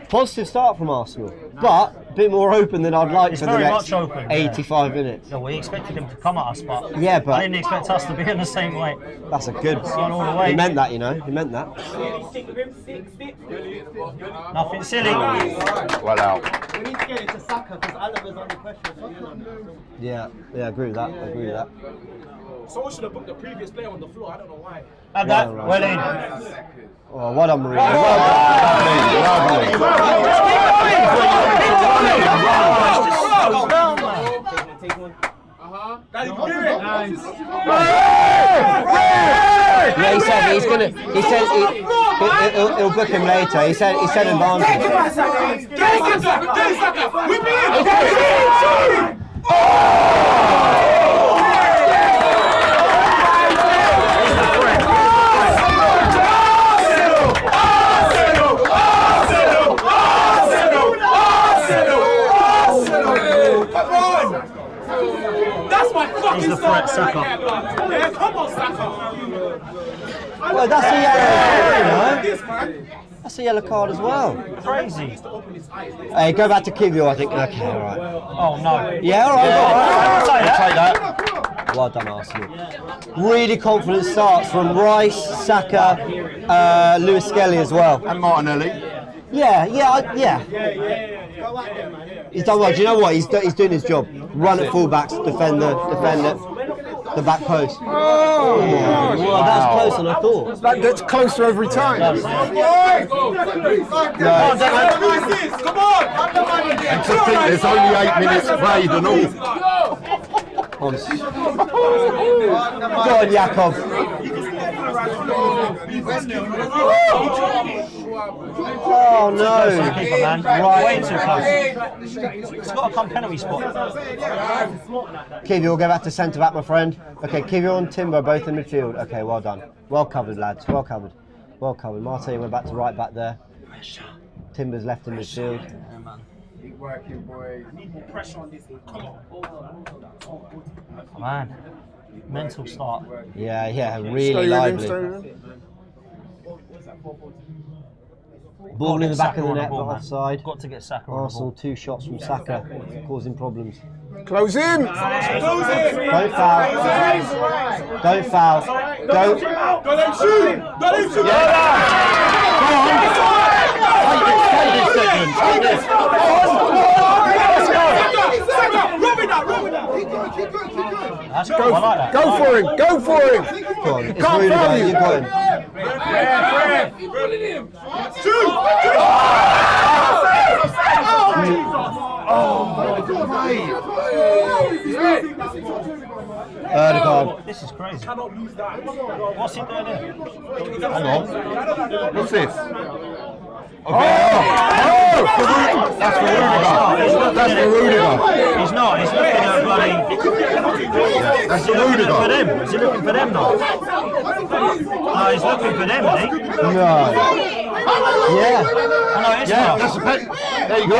Positive start from Arsenal, but a bit more open than I'd like
It's
for the
very
next
much open,
85 minutes.
No, we expected him to come at us, but
Yeah, but-
I didn't expect us to be in the same way.
That's a good.
Gone all the way.
He meant that, you know. He meant that.
Nothing silly.
Well out.
We need to get it to Saka because Alaba's under pressure.
Yeah, I agree with that.
Someone should have booked the previous player on the floor. I don't know why.
And that,
right.
well in.
Oh, well done, Marino.
Lovely.
Daddy, do it.
Yeah, he said he's gonna. He said he'll book him later. He said advantage.
That's my fucking
He's the threat, Saka.
Yeah, come on, Saka.
Well, that's a yellow card, you know. That's a yellow card as well.
Crazy.
Hey, go back to Kivio, I think. Okay, all right.
Oh no.
Yeah, all right.
I'll say that.
Take that.
Well done, Arsenal. Really confident starts from Rice, Saka, Lewis Skelly as well.
And Martinelli.
Yeah. He's done well. Do you know what? He's doing his job. Run at fullbacks, defend the back post. Well, that's closer than I thought.
That gets closer every time.
Come on.
And to think there's only 8 minutes played and all.
Go on, Jakov. Oh no!
Keeper, man.
Right.
Way too close. It's got to come penalty spot.
Kiwi, we'll go back to centre back, my friend. Okay, Kiwi and Timber both in midfield. Okay, well done. Well covered, lads. Well covered. Well covered. Martin went back to right back there. Timber's left in midfield.
Keep working, boys. Need more pressure on this. Come on.
Man, mental start.
Yeah, really lively. Ball in the back of the net, but offside.
Got to get Saka on
Arsenal,
the ball.
2 shots from Saka, causing problems.
Close in!
Don't foul. Don't foul. Don't.
Go let him shoot! Go let him shoot!
That's good. I like that.
Go for him! Go for him!
Go on, it's
Can't
Rudiger,
foul you.
you got him. Odegaard.
This is crazy. What's he doing here?
Hang on. What's this? That's for Rudiger. That's for Rudiger.
He's not. He's looking at bloody.
That's
Is
for
he looking
Rudiger.
for them? Is he looking for them now? No, he's looking for them, isn't he?
No. Yeah.
Oh, no, it's
Yeah,
not.
that's a pen. There you go.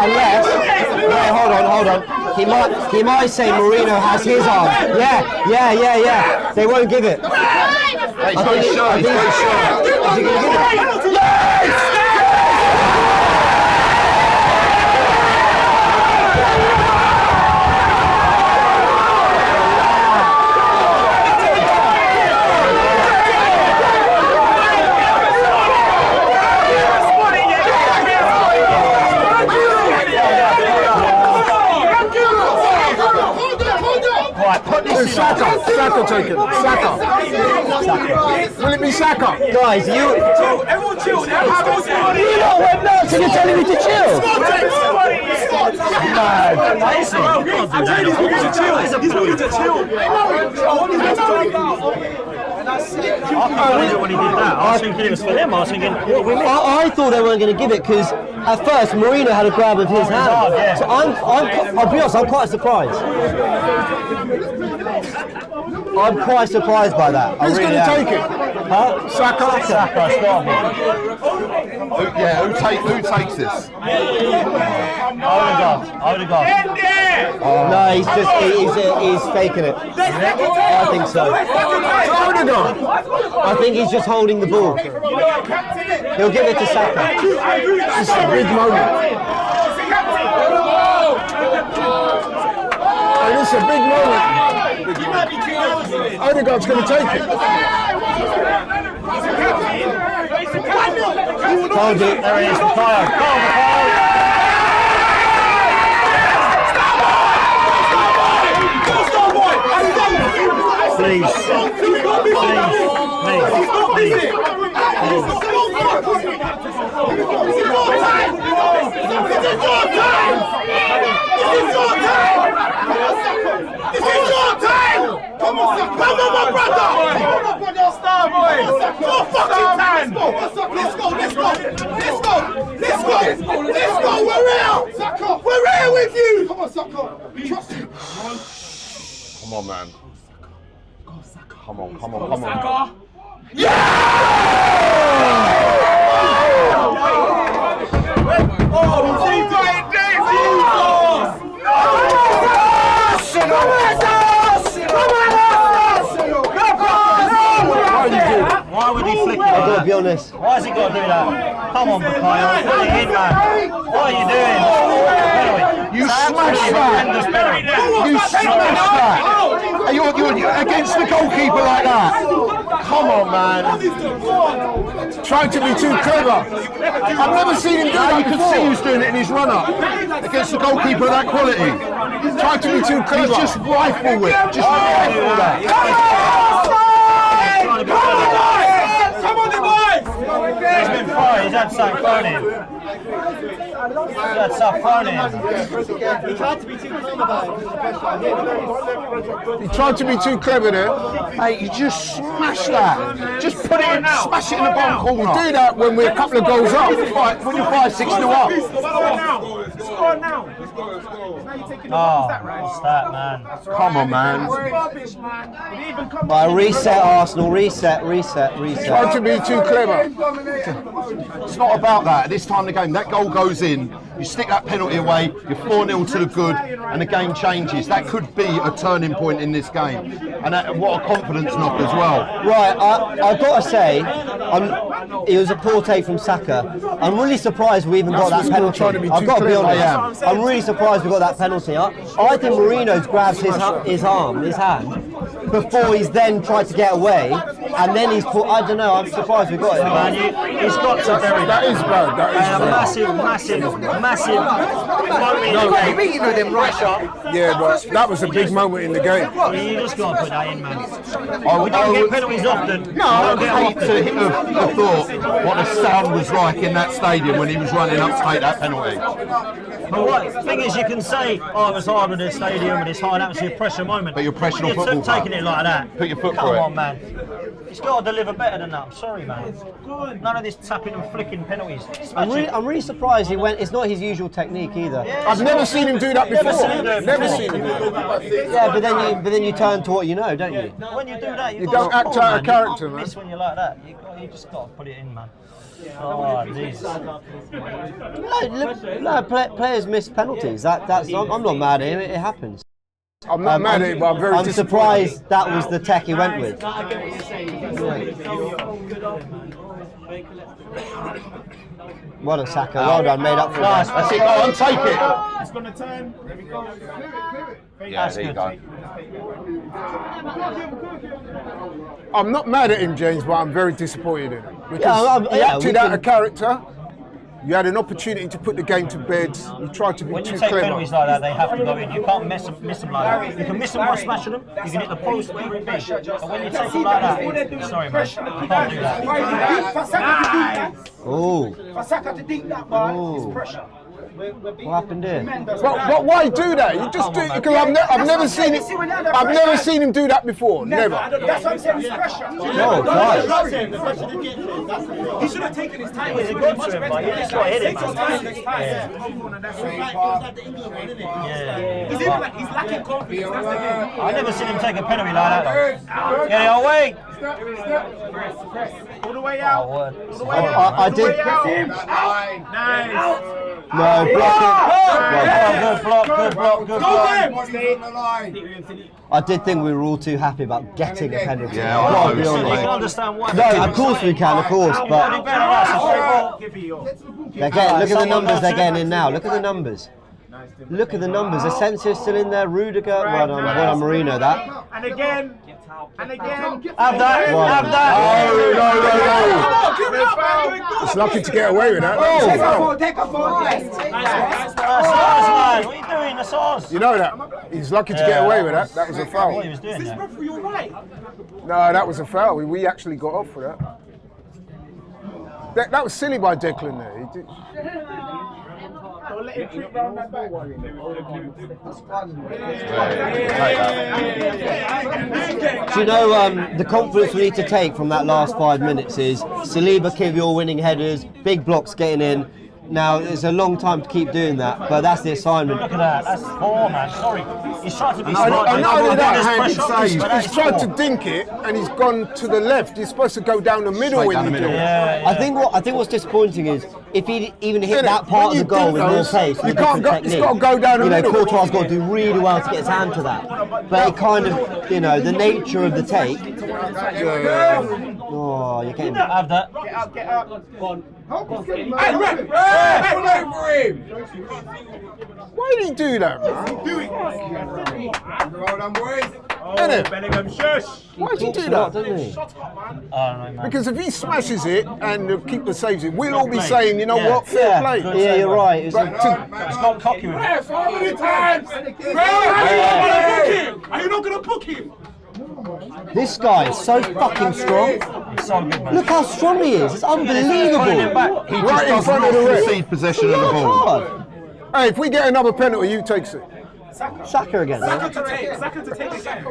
Unless, wait, hold on. He might say Mourinho has his arm. Yeah. They won't give it.
Hey, he's got his shirt. He's got his shirt.
Is he going to give it?
Saka take it. Saka. Will it be Saka?
Guys, you.
Everyone chill.
You lot went nuts and you're telling me to chill.
When he did that, I was thinking it was for them. I was thinking, what we missed?
I thought they weren't going to give it because at first Mourinho had a grab of his hand.
yeah.
So I'll be honest, I'm quite surprised. I'm quite surprised by that.
Who's going to take it?
Huh?
Saka.
Saka, start me.
Who takes this?
Odegaard.
No, he's faking it. I think so.
Odegaard.
I think he's just holding the ball. He'll give it to Saka.
This is a big moment. And it's a big moment. Odegaard's going to take it.
Hold it.
There he is, Mackay. Go on, Mackay. Please.
Come on, my brother! Star boy! Your fucking time! Let's go! We're here! We're here with you! Come on, Saka! Trust him!
Come on, man. Come on.
Why would he flick it?
I've got to be honest.
Why has he got to do that? Come on, Mackay. Put it in, man. What are you doing?
You smashed that! You smashed that! And you're against the goalkeeper like that! Come on, man!
Trying to be too clever. I've never seen him do that
You could see he was doing it in his run-up against the goalkeeper of that quality.
Trying to be too clever.
He's just rifle whip. Just rifle that.
Come on, the boys!
He's been fired. He's had something thrown in. That's tough running.
He tried to be too clever about it.
He tried to be too clever there.
Hey, you just smash that. Just put it in, smash it in the bottom corner.
We do that when we're a couple of goals up.
When you're 5-6-0 up.
Score now.
Oh, what's that, man?
Come on, man.
Right, reset Arsenal, reset.
Tried to be too clever.
It's not about that. At this time of the game, that goal goes in, you stick that penalty away, you're 4-0 to the good, and the game changes. That could be a turning point in this game. And what a confidence knock as well.
Right, I've got to say, it was a poor take from Saka. I'm really surprised we even got that penalty. I've got to be honest. I'm really surprised we got that penalty. I think Marino's grabbed his hand, before he's then tried to get away, and then he's put. I don't know. I'm surprised we got it.
Man, he's got to bury
That is bad. That is
massive.
Yeah, but that was a big moment in the game.
You just got to put that in, man. We don't get penalties often.
No, I hate to hit the thought what the sound was like in that stadium when he was running up to take that penalty.
But what the thing is, you can say, oh, it was hard with the stadium and it's high atmosphere pressure moment.
But you're pressing
when
on football,
taking it like that.
Put your foot
Come
through it.
on, man. He's got to deliver better than that. I'm sorry, man. None of this tapping and flicking penalties.
I'm really surprised he went. It's not his usual technique either.
Yeah,
I've never seen him do that before.
Never seen him.
Yeah, but then you turn to what you know, don't you?
When you do that,
You don't act out of character,
man.
man.
Miss when you're like that. You just got to put it in, man. Oh, Jesus.
No, players miss penalties. I'm not mad at him. It happens.
I'm not mad at it, but I'm very disappointed.
Surprised that was the tech he went with. Well done, Saka. Well done, made up for that.
That's it, go on, take it.
It's going to turn.
Yeah, there you go.
I'm not mad at him, James, but I'm very disappointed in him.
Yeah,
Because he acted out of character. You had an opportunity to put the game to bed. You tried to be
When
too
you take
clever.
penalties like that, they have to go in. You can't miss them like that. You can miss them by smashing them. You can hit the post, but when you take them like that, sorry, man, you can't do that.
Oh.
For Saka to think that far, it's pressure.
What happened here?
But why do that? You just do it because I've never seen it. I've never seen him do that before. Never.
That's what I'm saying, it's pressure.
Oh, God.
He should have taken his time.
He's a good to him, but you just got to hit it, man.
He's lacking confidence.
I've never seen him take a penalty like that. Get it away.
All the way out.
All the way
I did.
Nice.
No, block
Good block.
I did think we were all too happy about getting a penalty.
Yeah,
I've got to be
You can
honest.
understand why.
No, of course we can, of course, but look at the numbers they're getting in now. Look at the numbers. Look at the numbers. Asensio's still in there. Rudiger. Well done, Marino. That.
And again.
Have that.
No. It's lucky to get away with that.
Take a phone.
That's man. What are you doing? That's ours.
You know that. He's lucky to get away with that. That was a foul.
What he was doing there.
No, that was a foul. We actually got off for that. That was silly by Declan there. He did.
Don't let him trip round that back.
Do you know the confidence we need to take from that last 5 minutes is Saliba, Kivior winning headers, big blocks getting in. Now, it's a long time to keep doing that, but that's the assignment.
Look at that. That's poor, man. Sorry. He's trying to be
I
smart.
know that
He's
he's tried to dink it and he's gone to the left. He's supposed to go down the middle in the middle.
Yeah.
I think what's disappointing is if he even hit that part of the goal with more pace,
you can't go. It's got to go down the middle.
Courtois got to do really well to get his hand to that. But it kind of, the nature of the take. Oh, you can't
Have that.
Get up. Go on.
Why did he do that, man?
Bellingham, shush.
Why did he do
that?
that?
Doesn't he?
Oh, no, man.
Because if he smashes it and the keeper saves it, we'll all be saying, you know what, fair play.
Yeah, you're right.
It's not cocky with him.
How many times? Are you not going to book him?
This guy is so fucking strong.
so good, man.
Look how strong he is. It's unbelievable.
He just does not concede possession of the ball.
God.
Hey, if we get another penalty, you takes it.
Saka again.
Saka to take again.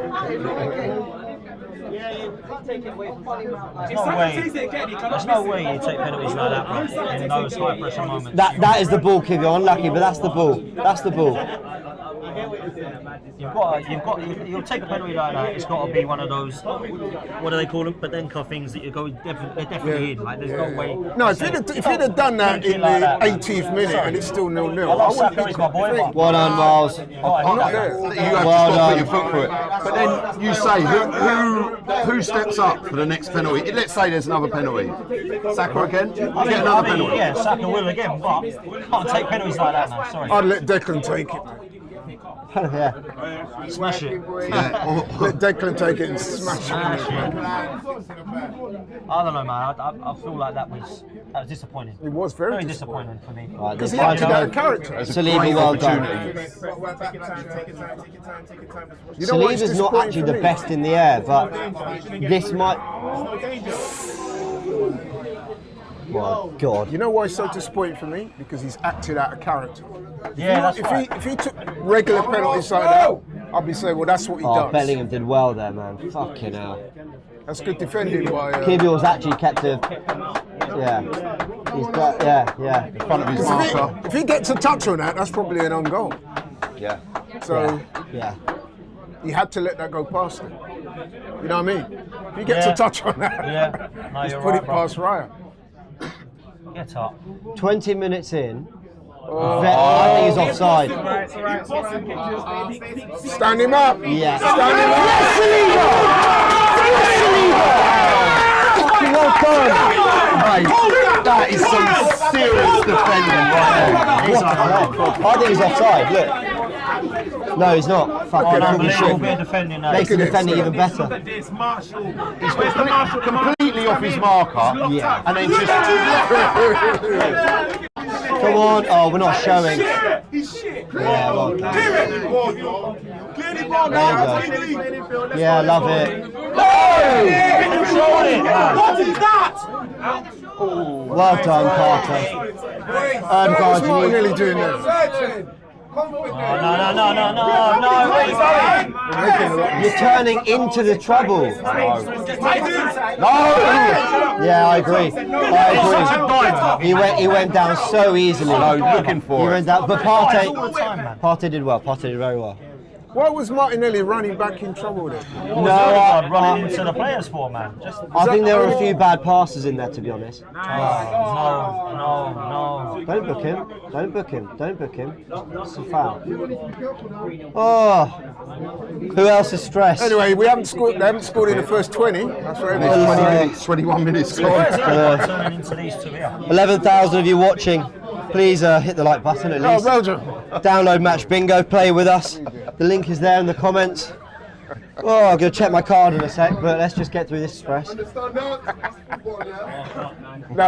There's no way you take penalties like that, bro. In those high pressure moments.
That is the ball, Kiv. You're unlucky, but that's the ball. That's the ball.
You'll take a penalty like that. It's got to be one of those, what do they call them? Padenka things that you go, they're definitely in. Like there's no way.
No, if you'd have done that in the 80th minute and it's still 0-0, I wouldn't be
my boy.
Well done, Miles.
I'm not there.
You have to stop put your foot through it. But then you say, who steps up for the next penalty? Let's say there's another penalty. Saka again? Get another penalty.
Yeah, Saka will again, but can't take penalties like that, man. Sorry.
I'd let Declan take it.
Yeah.
Smash it.
Yeah.
Let Declan take it and smash it.
I don't know, man. I feel like that was disappointing.
It was very
disappointing for me.
Right,
Because he
time
acted
to
out
go.
of character.
Saliba, well done.
You know what, it's
Saliba's not actually the
disappointing for me?
best in the air, but this might. My God.
You know why it's so disappointing for me? Because he's acted out of character.
Yeah, that's right.
If he took regular penalties like that, I'd be saying, well, that's what he
Oh,
does.
Bellingham did well there, man. Fucking hell.
That's good defending by.
Kivior's actually kept a. Yeah. He's got. Yeah.
In front of his marker.
If he gets a touch on that, that's probably an own goal.
Yeah.
So
Yeah.
he had to let that go past him. You know what I mean? If he gets a touch on that,
No,
he's
you're
put
right,
it
bro.
past Raya.
Get up.
20 minutes in. I think he's offside.
Stand him up.
Yeah.
Stand him up.
Fucking well done.
Mate, that is some serious defending right there.
I think he's offside. Look. No, he's not. Fucking
Unbelievable bit of defending now.
Makes the defending even better.
He's completely off his marker.
Yeah.
And then just.
Come on. Oh, we're not showing.
He's shit.
Yeah, well done.
Clearly ball now.
Yeah, I love it.
What is that?
Well done, Carter.
What's
Guys,
Martinelli doing there?
No.
you're turning into the trouble. Yeah, I agree. He went down so easily.
Looking
He
for it.
went down, but Partey did well. Partey did very well.
Why was Martinelli running back in trouble there?
No, running into the players for, man. Just
I think there were a few bad passes in there, to be honest.
no.
Don't book him. Don't book him. Don't book him. It's a foul. Oh, who else is stressed?
Anyway, they haven't scored in the first 20. That's right.
20 minutes, 21 minutes gone.
Turning into these two here.
11,000 of you watching. Please hit the like button at
Oh,
least.
Belgium.
Download Match Bingo, play with us. The link is there in the comments. Oh, I'm going to check my card in a sec, but let's just get through this express.
No,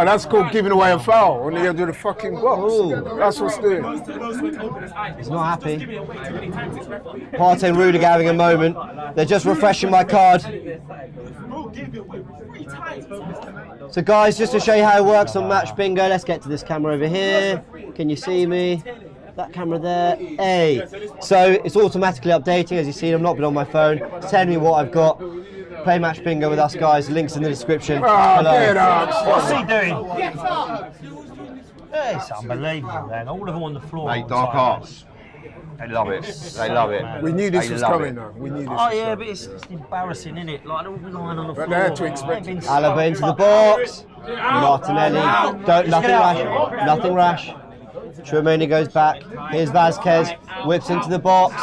that's called giving away a foul on the edge of the fucking box.
Ooh.
That's what's doing.
He's not happy. Partey and Rudiger having a moment. They're just refreshing my card. So guys, just to show you how it works on Match Bingo, let's get to this camera over here. Can you see me? That camera there. Hey. So it's automatically updating, as you see. I've not been on my phone. It's telling me what I've got. Play Match Bingo with us, guys. Links in the description.
Get up.
What's he doing? It's unbelievable, man. All of them on the floor.
Mate, dark arts. They love it. They love it.
We knew this
They
was
love
coming
it.
now. We knew this
Oh
was
yeah,
coming.
but it's embarrassing, isn't it? Like they're all lying on the floor.
But they had to expect it.
Alaba into the box. Martinelli. Nothing rash. Nothing rash. Chouameni goes back. Here's Vasquez. Whips into the box.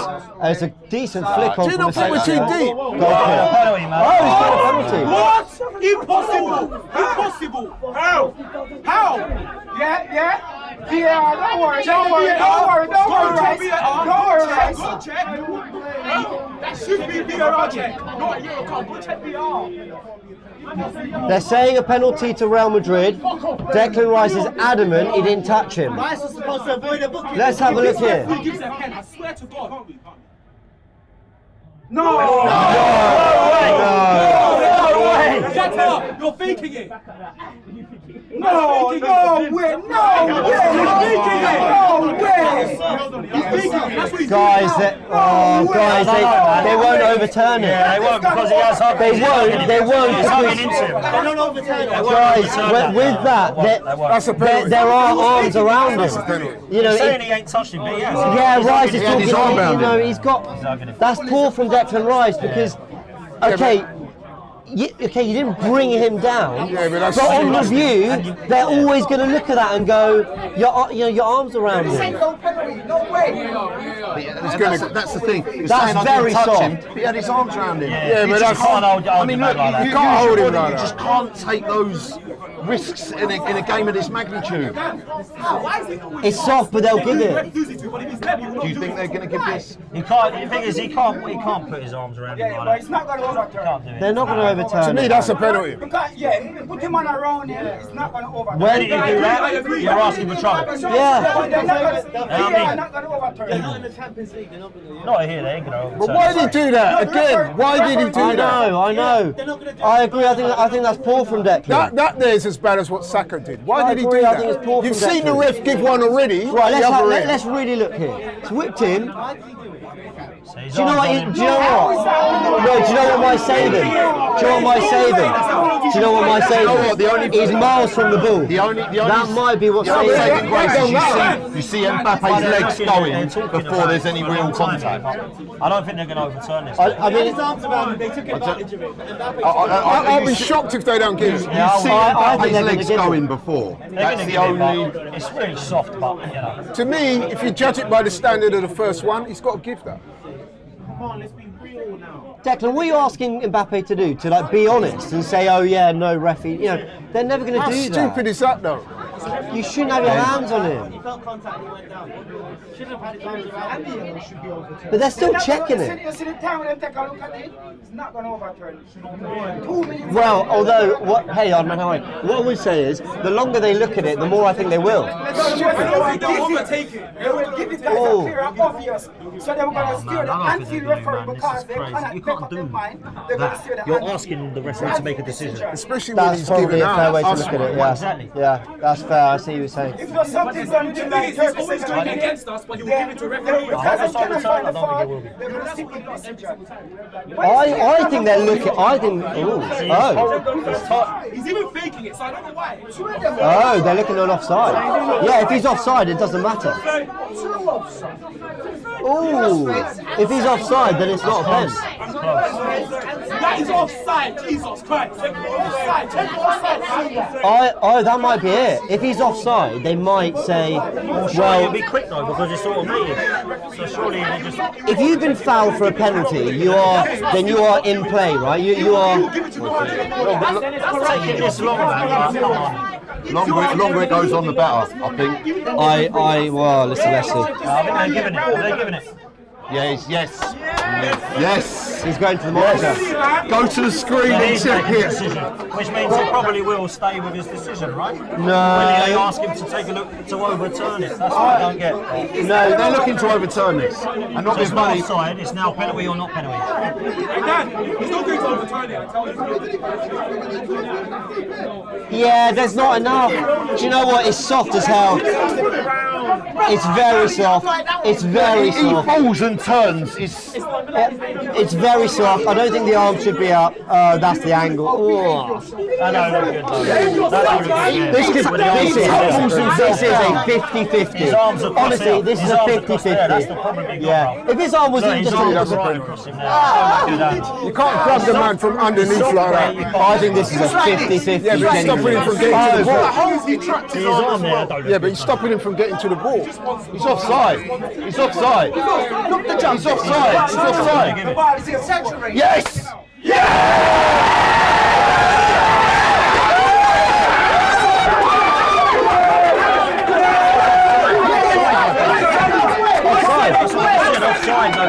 And it's a decent flick on
Do you
from
not
the
think we're
centre.
too deep?
Goal kick.
Penalty, man.
Oh, he's got a penalty.
What? Impossible! Impossible! How? How? Yeah. Don't worry. That should be VAR check. Not you. Go check VAR.
They're saying a penalty to Real Madrid. Declan Rice is adamant he didn't touch him. Let's have a look here.
Who gives a pen? I swear to God. No!
No way!
Shut up! You're faking it. No way.
Guys, they won't overturn it.
Yeah, they won't because he has hugged.
They won't.
He's hugging into him. They're not overturning it.
Guys, with that, there are arms around him. You know,
He's saying he ain't touched him, but he has.
yeah, Rice is
He had his
talking.
arm around
You know,
him.
he's got. That's poor from Declan Rice because, okay. You didn't bring him down,
Yeah, but
but on review, they're always going to look at that and go, your arms around him.
That's the thing. You're
That's
saying I
very
didn't touch
soft.
him. He had his arms around him.
Yeah, but that's.
I mean, look,
like that.
you
can't hold him like
You
that.
just can't take those risks in a game of this magnitude.
It's soft, but they'll give it.
Do you think they're going to give this?
He can't. The thing is, he can't put his arms around him like that.
not going to overturn.
He can't do it.
They're not going to overturn
To me,
it.
that's a penalty.
Put him on around him. It's not going to overturn.
When
Did you do that? You're asking for trouble.
Yeah.
They're not going to overturn.
Not here, they ain't gonna overturn.
But why did he do that again? Why did he do
I
that?
know. I agree. I think that's poor from Declan.
That there is as bad as what Saka did. Why
I
did he
agree,
do
I
that?
think it's poor
You've
from
seen the
Declan.
ref give one already.
Right,
the other end.
let's really look here. It's whipped him.
So his
Do you know
arms
what?
on him.
Do you know what? No, do you know what might save him? Do you know what might save him? Do you know what might save him?
The only
He's miles from the ball.
that
might be what
saves
saves
saving
him.
grace is you see Mbappe's legs going before there's any real contact.
I don't think they're going to overturn this.
I mean,
I'll be shocked if they don't give it.
You see
I think
Mbappe's
they're gonna
legs
give it.
going before.
They're
That's
going to
the
give it,
only.
but it's really soft, but you know.
To me, if you judge it by the standard of the first one, he's got to give that.
Declan, what are you asking Mbappe to do? To like be honest and say, oh yeah, no referee. You know, they're never going to
How
do
stupid
that.
is that though?
You shouldn't have your hands on him. But they're still checking it.
You see the time when they take a look at it, it's not going to overturn. 2 minutes.
Well, although, hey, man, how are you? What I would say is, the longer they look at it, the more I think they will.
They will give it as
Oh.
clear and obvious. So they were going to steer the anti referee because they cannot
You
make
can't
up
do
their mind. They're going to steer the
You're asking the referee to make a decision.
Especially when
That's
he's
probably
giving
a fair
out.
way to look at it, yeah.
Exactly.
Yeah, that's fair, I see what you're saying.
If there's something going to like 30 seconds
against us, but you will give it to a referee.
because they
I
cannot find the
don't think
fault,
it will be.
they're going to stick with procedure.
I think they're looking,
He's even faking it, so I don't know why.
Oh, they're looking on offside. Yeah, if he's offside, it doesn't matter. Oh, if he's offside, then it's not a pen.
That is offside, Jesus Christ. Offside, check offside.
That might be it. If he's offside, they might say,
Well,
well,
it'll be quick though because it's automated. So surely they just.
if you've been fouled for a penalty, you are in play, right? You are.
Taking this long, man. Come on.
Longer it goes on, the better, I think.
Well, let's see.
I think they're giving it. They're giving it.
Yes.
He's going to the monitor.
Go to the screen
So
and
he's
check
making a
it.
decision, which means he probably will stay with his decision, right?
No.
When they ask him to take a look to overturn it, that's what I don't get.
No,
They're looking to overturn this and not
So
be
it's not
funny.
offside, it's now penalty or not penalty.
Hey, Dan, he's not going to overturn it, I tell you.
Yeah, there's not enough. Do you know what? It's soft as hell. It's very soft. It's very
He
soft.
falls and turns.
It's very soft. I don't think the arm should be up. That's the angle. Oh.
I know, that's good. That's good.
This is a 50-50.
His arms are crossed
Honestly,
out.
this is
His
a
arms are crossed there. That's
50-50.
the problem he got,
Yeah.
bro.
If his arm was
Look,
in
his
just a
arm
little
was right
bit.
across him there. Don't do that.
You can't grab the man from underneath like that.
I think this is a 50-50.
Yeah, but he's stopping him from getting to the ball.
His arm there, don't
Yeah, but he's stopping him from getting to the ball.
He's offside. He's offside. He's offside. He's offside.
give it.
Yes.
Offside, no.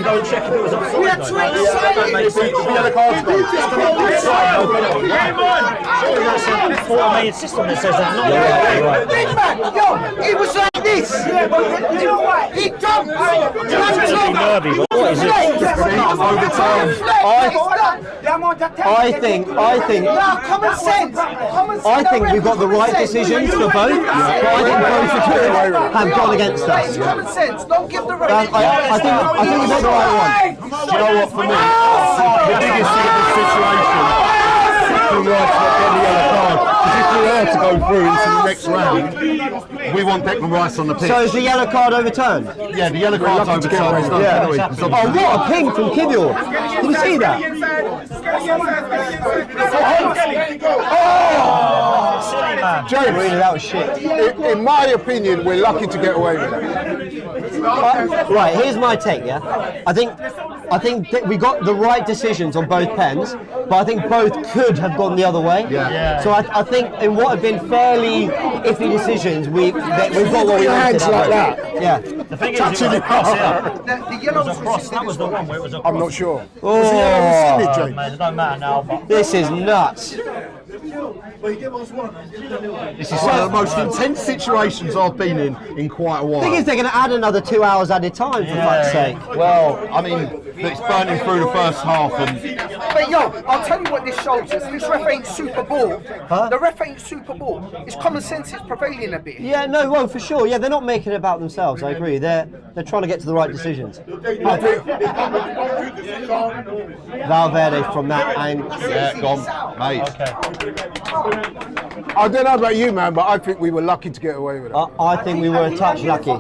Go check if it was offside. That makes sense. Surely that's an automated system that says that, not
Big man, yo, it was like this. You know what? He
What is it?
I think we've got the right decisions for both, but I think both have gone against us.
Common sense, don't give the right.
I think we've got the right one.
Do you know what, for me, the biggest thing in this situation, Declan Rice not getting the yellow card, because if we are to go through into the next round, we want Declan Rice on the pitch.
So is the yellow card overturned?
Yeah, the yellow card's overturned.
Yeah. Oh, what a ping from Kivior. Did you see that?
Silly man.
James,
Really, that was shit.
in my opinion, we're lucky to get away with it.
Right, here's my take, yeah? I think that we got the right decisions on both pens, but I think both could have gone the other way.
Yeah.
So I think in what have been fairly iffy decisions, we've got what we wanted.
Like that.
Yeah.
The thing is, it was a cross, it was a cross. That was the one where it was a cross.
I'm not sure.
Oh,
Man, it don't matter now, but
this is nuts.
This is one of the most intense situations I've been in quite a while.
The thing is, they're going to add another 2 hours added time, for fuck's sake.
Well, I mean, it's burning through the first half and...
But yo, I'll tell you what this shows us. This ref ain't Super Bowl.
Huh?
The ref ain't Super Bowl. It's common sense is prevailing a bit.
Yeah, no, well, for sure. Yeah, they're not making it about themselves. I agree. They're trying to get to the right decisions. Valverde from that angle.
Yeah, gone, mate.
okay.
I don't know about you, man, but I think we were lucky to get away with it.
I think we were a touch lucky.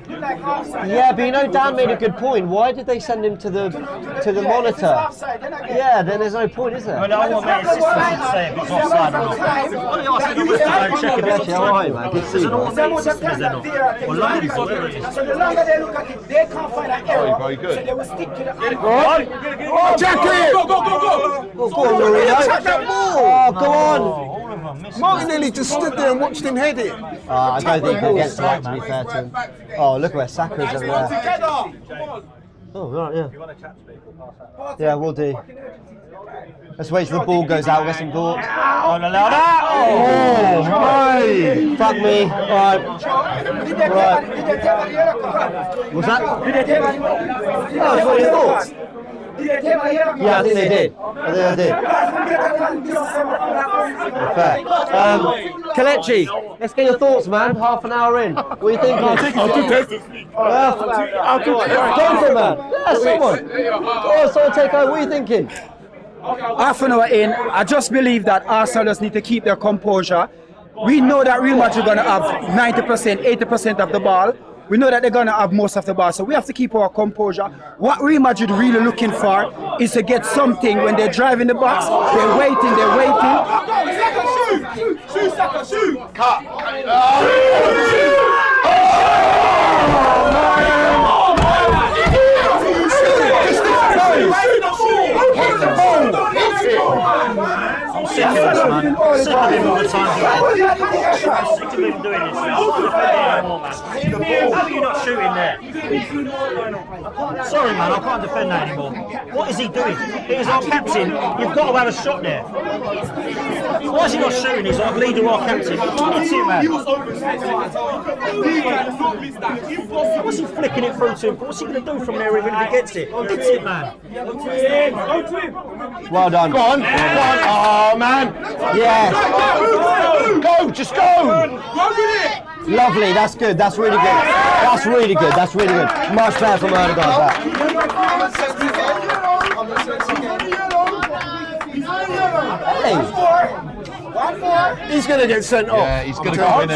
Yeah, but you know, Dan made a good point. Why did they send him to the monitor? Yeah, then there's no point, is there?
Well, I want my assistant to say if it's offside or not. Check if it's
Yeah, all right, man. Good to see you.
Well, line is where it is.
So the longer they look at it, they can't find an error.
Very good.
So they will stick to the
Jackie!
Go on, Marino. Oh, go on.
All of them missing.
Martinelli just stood there and watched him head it.
I don't think he'll get to that, to be fair to him. Oh, look where Saka is over there. Oh, right, yeah. Yeah, we'll do. Let's wait till the ball goes out, get some thoughts.
Don't allow that!
Oh, right. Fuck me. Alright. Right. What's that? Oh, that's what you thought. Yeah, I think they did. Fair. Kelechi, let's get your thoughts, man. Half an hour in. What are you thinking? I'll do tests. Go for it, man. Yeah, someone. Someone take over. What are you thinking?
Half an hour in, I just believe that Arsenal just need to keep their composure. We know that Real Madrid are going to have 90%, 80% of the ball. We know that they're going to have most of the ball, so we have to keep our composure. What Real Madrid really looking for is to get something when they're driving the box. They're waiting.
Shoot, Saka, shoot!
Cut!
I'm sick of this, man. Sick of him all the time. Sick of him doing this. I can't defend it anymore, man. How are you not shooting there? Sorry, man, I can't defend that anymore. What is he doing? He is our captain. You've got to have a shot there. Why is he not shooting? He's our leader, our captain. Hit it, man. What's he flicking it through to him? What's he going to do from there even if he gets it? Hit it, man.
Well done.
Go on. Oh, man.
Yes.
Go, just go.
Lovely. That's good. That's really good. Much better from Erdogan. That. Hey.
He's going to get sent off.
Yeah, he's going to go in.
No,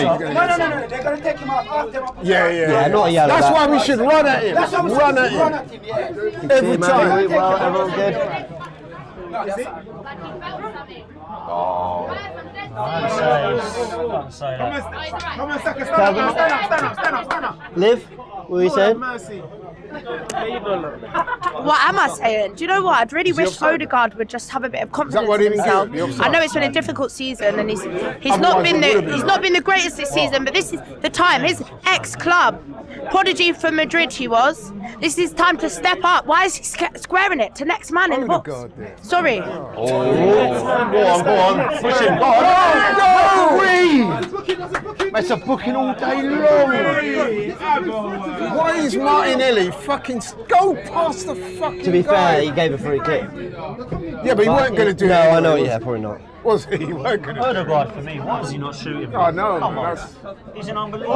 they're going to take him out after.
Yeah.
Not a yellow.
That's why we should run at him. Run at him. Every time.
Well, everyone good.
Don't say that.
Come on, Saka, stand up.
Liv, what were you saying?
What am I saying? Do you know what? I'd really wish Odegaard would just have a bit of confidence
what
in
he
himself.
did? The offside?
I know it's been a difficult season, and he's not been the greatest this season. But this is the time. His ex-club, prodigy for Madrid, he was, This is time to step up. Why is he squaring it to next man in the box? Sorry.
Go on. Push him. Go on. It's a booking all day long.
Why is Martinelli fucking go past the fucking
To be
guy?
fair, he gave a free kick.
Yeah, but he weren't going to do
No,
it.
I know.
anyway,
Yeah, probably not.
Was he? He weren't going to.
Odegaard for me. Why is he not shooting?
Oh no,
Come
man,
on.
that's
He's an unbelievable.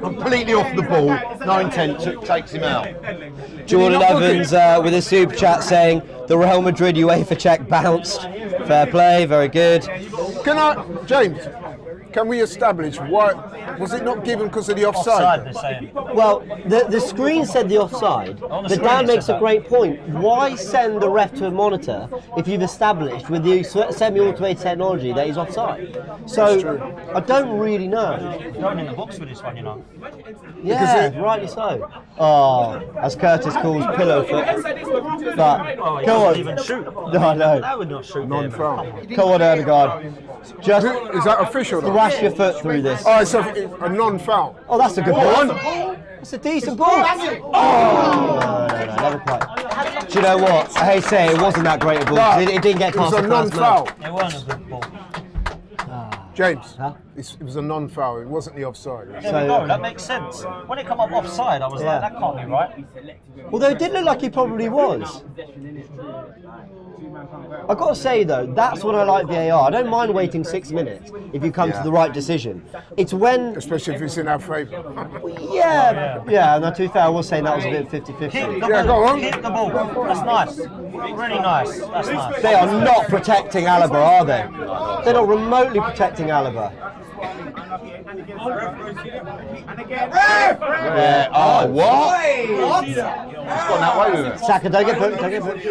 Completely off the ball. No intent. Takes him out.
Jordan Evans with a super chat saying the Real Madrid UEFA check bounced. Fair play, very good.
James, can we establish why was it not given because of the offside?
Offside, they're saying.
Well, the screen said the offside,
On the
but
screen
Dan
it
makes
said
a
that.
great point. Why send the ref to a monitor if you've established with the semi-automated technology that he's offside? So, I don't really know.
Going in the box with this one, you know.
Yeah, rightly so. Oh, as Curtis calls pillow foot. But,
Oh, he
go
doesn't
on.
even shoot.
No, no.
That would not shoot.
Non-foul.
Come on, Odegaard. Just
Is that official? though?
thrash your foot through this.
Oh, it's a non-foul.
Oh, that's a good ball. It's a decent ball. Oh, no, never quite. Do you know what? I hate to say it wasn't that great a ball.
No,
It didn't get
it was
past
a
the first
non-foul.
man.
It wasn't a good ball.
James,
Huh?
it was a non-foul. It wasn't the offside.
There we go. That makes sense. When it come up offside, I was
Yeah.
like, that can't be right.
Although it did look like he probably was. I've got to say though, that's when I like VAR. I don't mind waiting 6 minutes if you come to the right decision. It's when,
Especially if it's in our favour.
yeah, and to be fair, I was saying that was a bit 50-50.
Hit the
Yeah,
ball.
go on.
Hit the ball. That's nice. Really nice. That's nice.
They are not protecting Alaba, are they? They're not remotely protecting Alaba.
Yeah. Oh, what? He's gone that way with it.
Saka, don't get booked, don't get booked.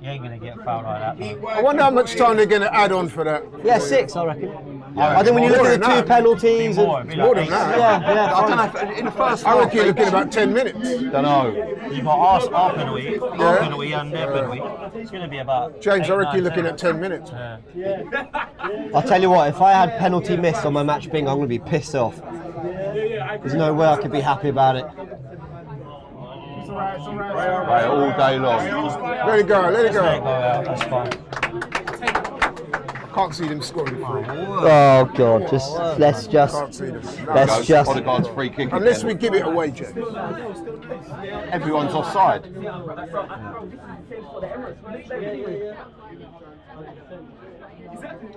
You ain't going to get fouled like that, man.
I wonder how much time they're going to add on for that.
Yeah, 6, I reckon. I think when you look at the two penalties,
More,
and,
it'd be like
More than
eight.
that.
yeah,
I don't know if in the first
I
half.
reckon you're looking about 10 minutes.
Don't know.
You've got our penalty, our penalty and their penalty. It's going to be about
James, I
8,
reckon you're
9,
looking
10.
at 10 minutes.
I'll tell you what, if I had penalty missed on my match bingo, I'm going to be pissed off. There's no way I could be happy about it.
Right, all day long.
Let it go, let it
Let it go
go.
out, that's fine.
Can't see them scoring free.
Oh God, let's just
Can't see them. No.
let's just.
Odegaard's free kick.
Unless
again.
we give it away, James.
Everyone's offside.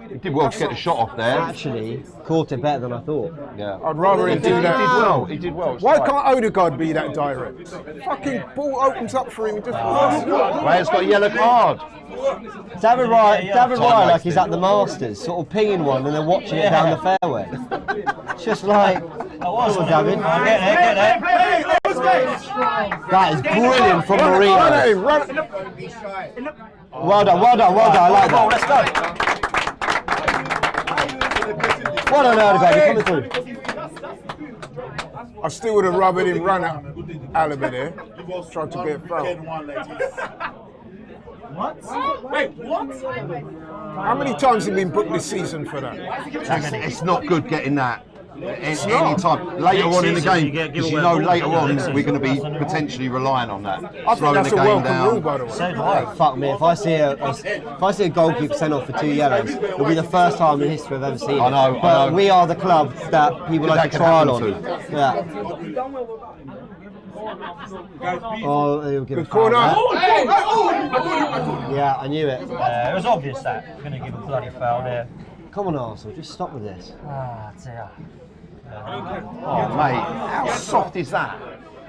He did well to get the shot off there.
Actually, caught it better than I thought.
Yeah.
I'd rather
He
him
did,
do
he did
that.
well. He did well. It's
Why
right.
can't Odegaard be that direct? Fucking ball opens up for him. He just
Ray's got a yellow card.
David Ryan,
Time
like
wasted.
he's at the Masters, sort of pinging one and then watching it down the fairway. It's just like,
That was
come on, David.
Get there.
That is brilliant from Marino.
run at him, run.
Well done, I like
Oh,
that.
let's go.
Well done, Odegaard, you're coming through.
I still would have rubbed him, run at Alaba there. Tried to get a foul. How many times have you been booked this season for that?
It's not good getting that. Any
not.
time later on in the
Season,
game,
you get
because you
giveaway
know
balls,
later
don't you?
on
Next
we're going to be
season.
potentially relying on that.
I think
Slowing
that's
the
a
game
welcome
down.
rule, by the way.
So do I.
Fuck me, if I see a goalkeeper sent off for 2 yellows, it'll be the first time in history I've ever seen it.
I know.
But we are the club that people like
That
to
can
trial on.
happen
Yeah. Oh, he'll give a
Good
foul.
corner.
Yeah, I knew it.
It was obvious that you're going to give a bloody foul there.
Come on, Arsenal, just stop with this.
Ah, dear.
Oh mate, how soft is that?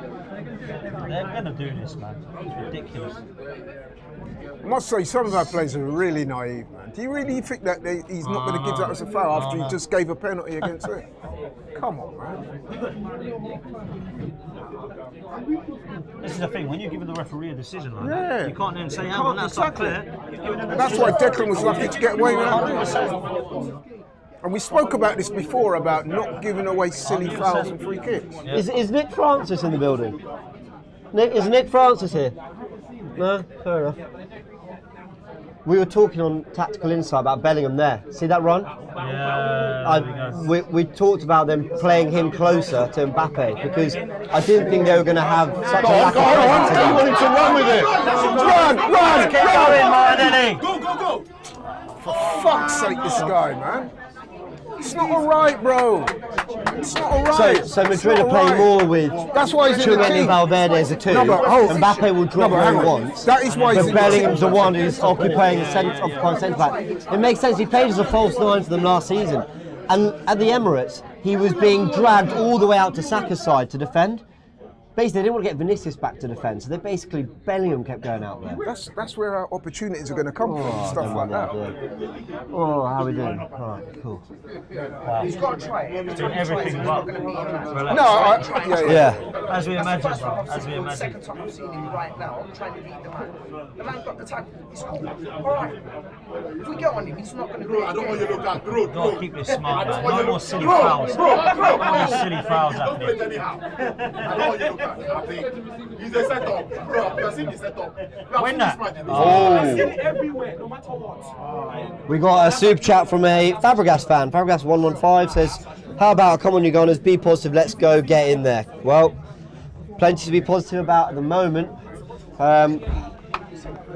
They're going to do this, man. It's ridiculous.
I must say, some of our players are really naive, man. Do you really think that he's not going to give that as a foul after he just gave a penalty against it? Come on, man.
This is the thing, when you're giving the referee a decision like
Yeah.
that, you can't then say, hang on, that's not clear. You've given him a
That's why
decision.
Declan was lucky to get away with that.
100%.
And we spoke about this before, about not giving away silly fouls and free kicks.
Is Nick Francis in the building? Is Nick Francis here? No? Fair enough. We were talking on Tactical Insight about Bellingham there. See that run?
Yeah.
We talked about them playing him closer to Mbappe because I didn't think they were going to have such a lack of presence
He
again.
wanted to run with it. Run!
Get going, Martinelli.
Go!
For fuck's sake, this guy, man. It's not alright, bro. It's not alright.
So Madrid are playing more with
That's why he's in the
Chouameni
team.
Valverde as a 2.
No, but hold-
Mbappe will drop
No, but
where
hang
he
on.
wants.
That is why he's
But
in the
Bellingham's the
team.
one who's occupying the centre back. It makes sense. He played as a false 9 for them last season. And at the Emirates, he was being dragged all the way out to Saka's side to defend. Basically, they didn't want to get Vinicius back to defend, so they basically Bellingham kept going out there.
That's where our opportunities are going to come from, stuff like that.
Oh, how are we doing? All right, cool.
Wow. Doing everything but relax.
No, yeah.
As we imagine, bro. As we imagine.
Right now, trying to beat the man. The man got the tag. It's cool. All right. If we get on him, he's not going to do it. I don't want you to look at
You've got to keep this smart, man. No more silly fouls. No more silly fouls happening.
I don't want you to look at I think he's a setup. Bro, you're seeing the setup.
Win that.
Everywhere, no matter what.
We got a super chat from a Fabregas fan. Fabregas115 says, "How about come on, you Gunners, be positive. Let's go, get in there." Well, plenty to be positive about at the moment.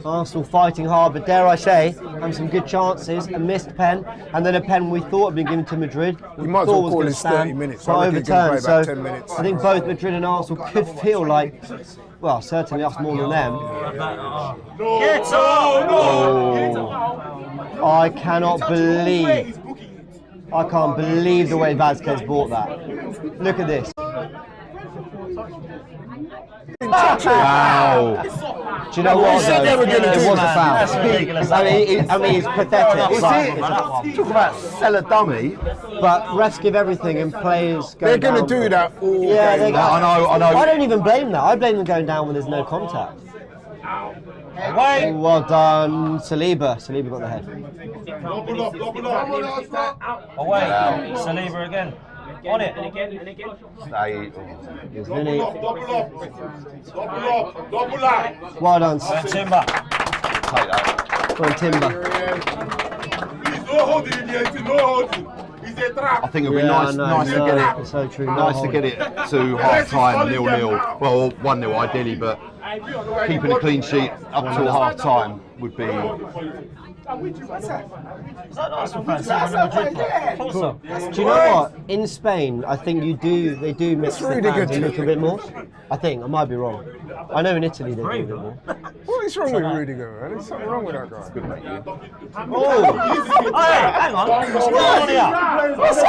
Arsenal fighting hard, but dare I say, having some good chances, a missed pen, and then a pen we thought had been given to Madrid.
We might as well call this 30 minutes.
Got
I reckon he can
overturned.
play about
So
10 minutes.
I think both Madrid and Arsenal could feel like, well, certainly us more than them.
Get
I cannot believe. I can't believe the way Vazquez bought that. Look at this.
Wow.
Do you know what?
said they were gonna
It
do
was a
that.
foul.
That's ridiculous.
I mean, it's pathetic.
Is
But,
it? Talk about sell a dummy.
but refs give everything and players go
They're going to
down.
do that all
Yeah,
game.
they
I know.
I don't even blame that. I blame them going down when there's no contact.
Wait.
Well done, Saliba. Saliba got the head.
Away. Saliba again. On it.
Stay.
Here's Vinny.
Double up.
Well done,
Timber.
Take that.
well, Timber.
He's no holding in here. He's no holding. He's a trap.
I think it'd be
Yeah,
nice,
no,
nice to
no,
get it.
it's so true.
Nice to get it to half time, 0-0. Well, 1-0 ideally, but keeping a clean sheet up till half time would be.
Is that Arsenal fans? Closer.
Do you know what? In Spain, I think they do mix the
really
fans
good
a little bit more. I think, I might be wrong. I know in Italy they do a bit more.
What is wrong with Rudiger, man? There's something wrong with that guy.
Oh, hey, hang on. What's going on here? What's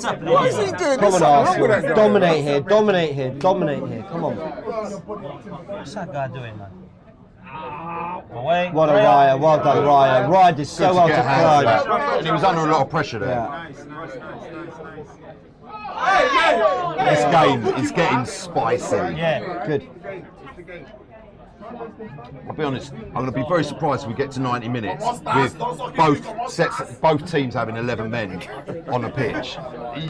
happening?
What is he doing?
Come
There's
on,
something wrong with that
Arsenal.
guy.
Dominate here, dominate here, dominate here. Come on.
What's that guy doing, man? Away.
What a Raya, well done, Raya. Raya did so
Good
well
to
to
get hands on
climb.
that. And he was under a lot of pressure there.
Yeah.
This game is getting spicy.
Yeah.
Good.
I'll be honest, I'm going to be very surprised if we get to 90 minutes with both teams having 11 men on the pitch.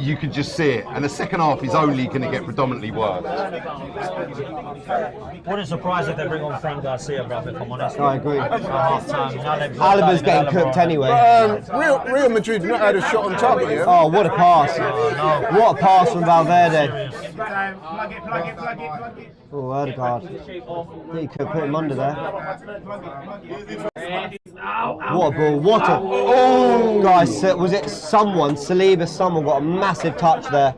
You can just see it, and the second half is only going to get predominantly worse.
Wouldn't surprise if they bring on Frank Garcia, bro, if I'm honest.
I agree.
Half time.
Alaba's getting cooked anyway.
Real Madrid not had a shot on target, yeah?
Oh, what a pass. What a pass from Valverde. Oh, Odegaard. He could put him under there. What a ball, what a... Oh! Guys, was it someone, Saliba, someone got a massive touch there.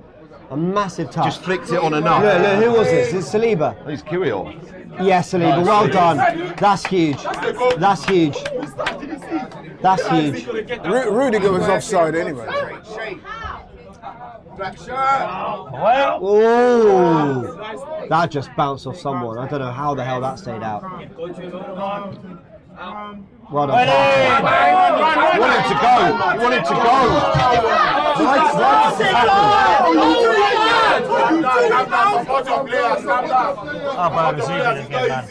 A massive touch.
Just flicked it on enough.
Look, who was this? It's Saliba.
It's Kirill.
Yes, Saliba, well done. That's huge. That's huge. That's huge.
Rudiger was offside anyway.
Oh, that just bounced off someone. I don't know how the hell that stayed out. Well done.
You want it to go. You want it to go.
Oh, bro, again, man.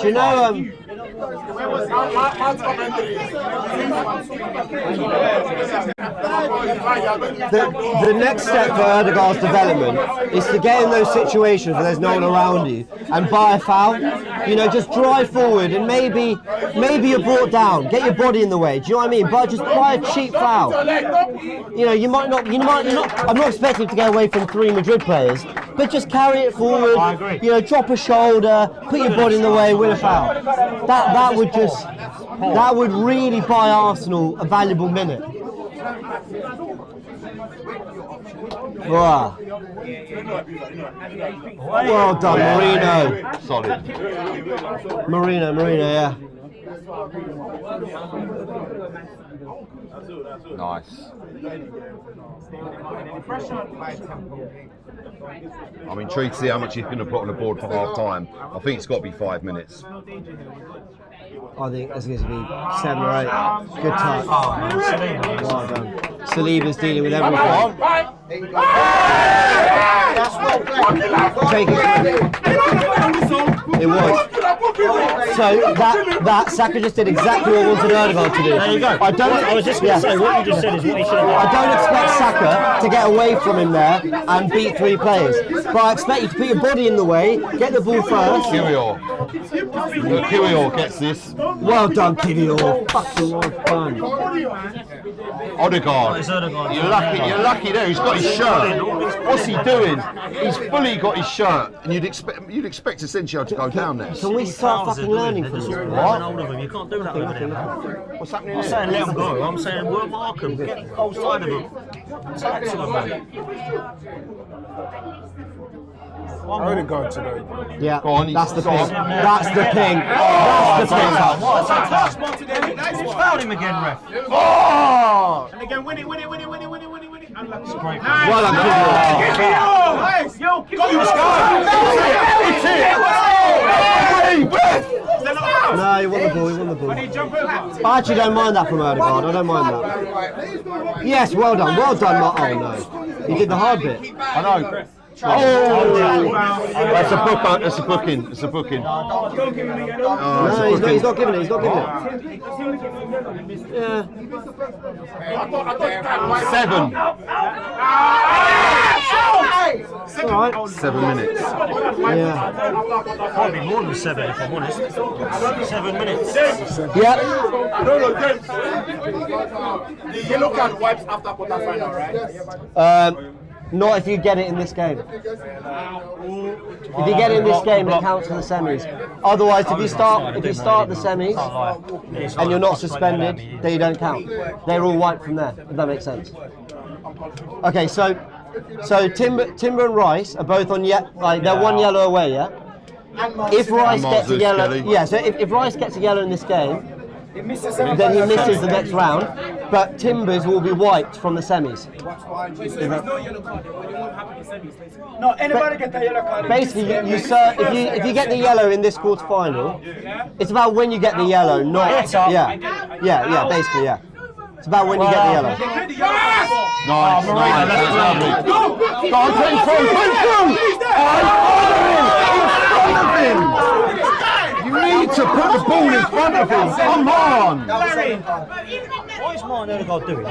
Do you know, The next step for Erdegaard's development is to get in those situations where there's no one around you and buy a foul. You know, just drive forward and maybe you're brought down. Get your body in the way. Do you know what I mean? But just buy a cheap foul. You know, you might not. I'm not expecting to get away from 3 Madrid players, but just carry it forward.
I agree.
You know, drop a shoulder, put your body in the way, win a foul. That would really buy Arsenal a valuable minute. Wow. Well done, Marino.
Solid.
Marino, yeah.
Nice. I'm intrigued to see how much he's going to put on the board for half time. I think it's got to be 5 minutes.
I think it's going to be 7 or 8. Good touch. Well done. Saliba's dealing with everything. It was. So that Saka just did exactly what wanted Erdegaard to do.
There you go. I was just going to say, what you just said is what he should have done.
I don't expect Saka to get away from him there and beat 3 players. But I expect you to put your body in the way, get the ball first.
Kiwior gets this.
Well done, Kiwior. Fucking well done.
Odegaard. You're lucky there. He's got his shirt. What's he doing? He's fully got his shirt, and you'd expect Asensio to go down there.
Can we start fucking learning from this?
You can't do that over there.
What's happening
I'm saying let him go. I'm saying we'll mark him. Get outside of him. Talk to him, man.
Odegaard today.
Yeah,
Go on,
that's the ping.
on.
That's the ping. That's the ping.
He's fouled him again, ref.
Oh!
And again, win it.
Well done, Kiwior.
Yo, keep
No, he won the ball. I actually don't mind that from Erdegaard. I don't mind that. Yes, well done. Oh no, he did the hard bit.
I know. Oh! That's a booking.
No, he's not giving it. Yeah.
7.
All right.
7 minutes.
Yeah.
Probably more than 7 if I'm honest. 7 minutes.
Yeah.
The yellow card wipes after quarterfinal, right?
Not if you get it in this game. If you get it in this game, it counts for the semis. Otherwise, if you start the semis and you're not suspended, then you don't count. They're all wiped from there. If that makes sense. Okay, so Timber and Rice are both on they're 1 yellow away, yeah. If Rice gets a yellow, so if Rice gets a yellow in this game, then he misses the next round. But Timbers will be wiped from the semis.
No, anybody get the yellow card.
Basically, if you get the yellow in this quarter final, it's about when you get the yellow, not basically, yeah. It's about when you get the yellow.
Nice. That's lovely. Go on, put him through. You need to put the ball in front of him. Come on.
What is Martin Odegaard doing?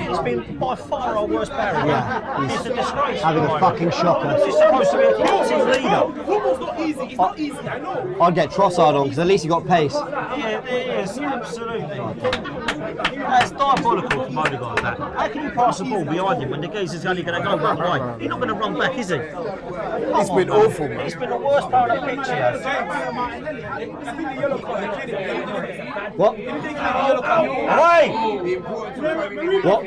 He's been by far our worst player.
Yeah,
It's a disgrace.
having a fucking shocker.
He's supposed to be a captain leader.
Football's not easy. It's not easy. I know.
I'd get Trossard on because at least he got pace.
Yeah, it is, absolutely. That's diabolical from Odegaard, that. How can you pass the ball behind him when the geezer's only going to go one way? He's not going to run back, is he?
He's been awful, man.
He's been the worst player on the pitch here.
What?
Away!
What?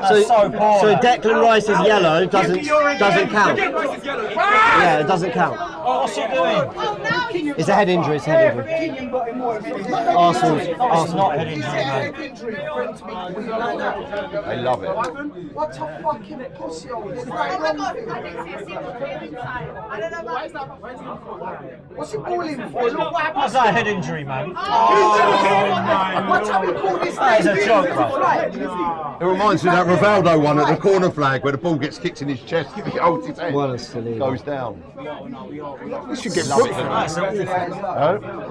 That's so poor.
So Declan Rice's yellow doesn't count. Yeah, it doesn't count.
What's he doing?
It's a head injury. Arsenal's.
It's not head injury, mate.
I love it.
What a fucking pussy. What's he balling for? Look what happened.
How's that a head injury, mate? man.
What time we call this?
That is a joke, bro.
It reminds me of that Rivaldo one at the corner flag where the ball gets kicked in his chest, he holds his head,
What a silly.
goes down.
You should get booked for that.
That's awful.
You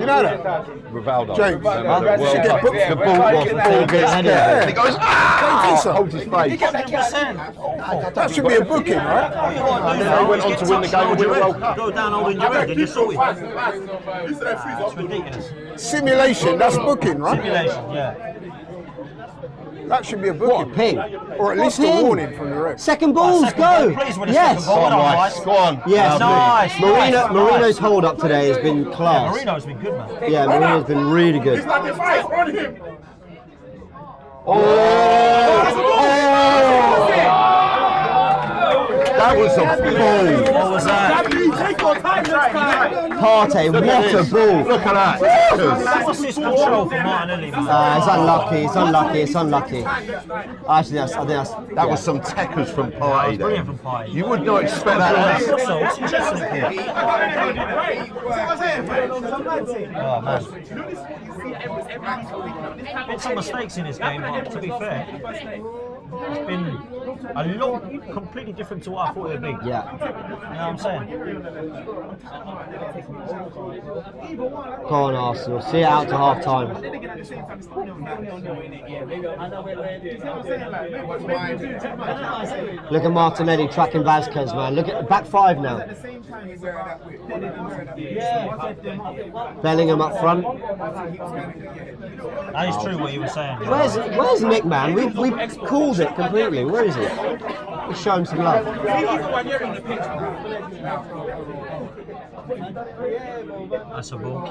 know that?
Rivaldo.
James,
The
you should get booked
the
for
ball,
that.
the ball gets
Yeah.
there. And he goes, ah! Holds his face.
100%.
That should be a booking, right?
And then they went on to win the game and win the World Cup.
Go down holding your head and you're sorted. It's ridiculous.
Simulation, that's booking, right?
Simulation, yeah.
That should be a
What a
booking.
ping.
Or at
What
least
a
a
ping.
warning from the ref.
Second balls,
Second
go.
ball, please win a
Yes.
second ball. Well done,
Nice.
guys.
Go on.
Yes.
Nice, nice.
Marino's hold up today has been class.
Marino's been good, man.
Yeah, Marino's been really good.
It's like the fight on him.
That was a ball.
What was that?
Take your time next time.
Partey, what a ball.
Look at that.
What's this control for Martinelli, man?
It's unlucky, it's unlucky, it's unlucky. Actually, I think that's
That was some techers from Partey there.
Brilliant from Partey.
You would not expect that.
Also, what's interesting here? Oh, man. Been some mistakes in this game, but to be fair, it's been a lot completely different to what I thought it would be.
Yeah.
You know what I'm saying?
Go on, Arsenal. See it out to half time. Look at Martinelli tracking Vazquez, man. Look at back five now. Bellingham up front.
That is true what you were saying.
Where's Nick, man? We called it completely. Where is he? Let's show him some love.
That's a ball.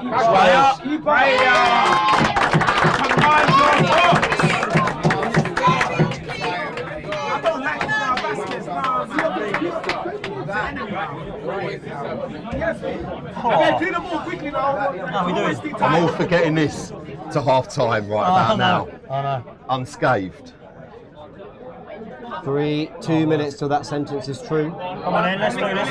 No, we do it.
I'm all forgetting this to half time right about now.
I know.
Unscathed.
2 minutes till that sentence is true.
Come on in, let's do this.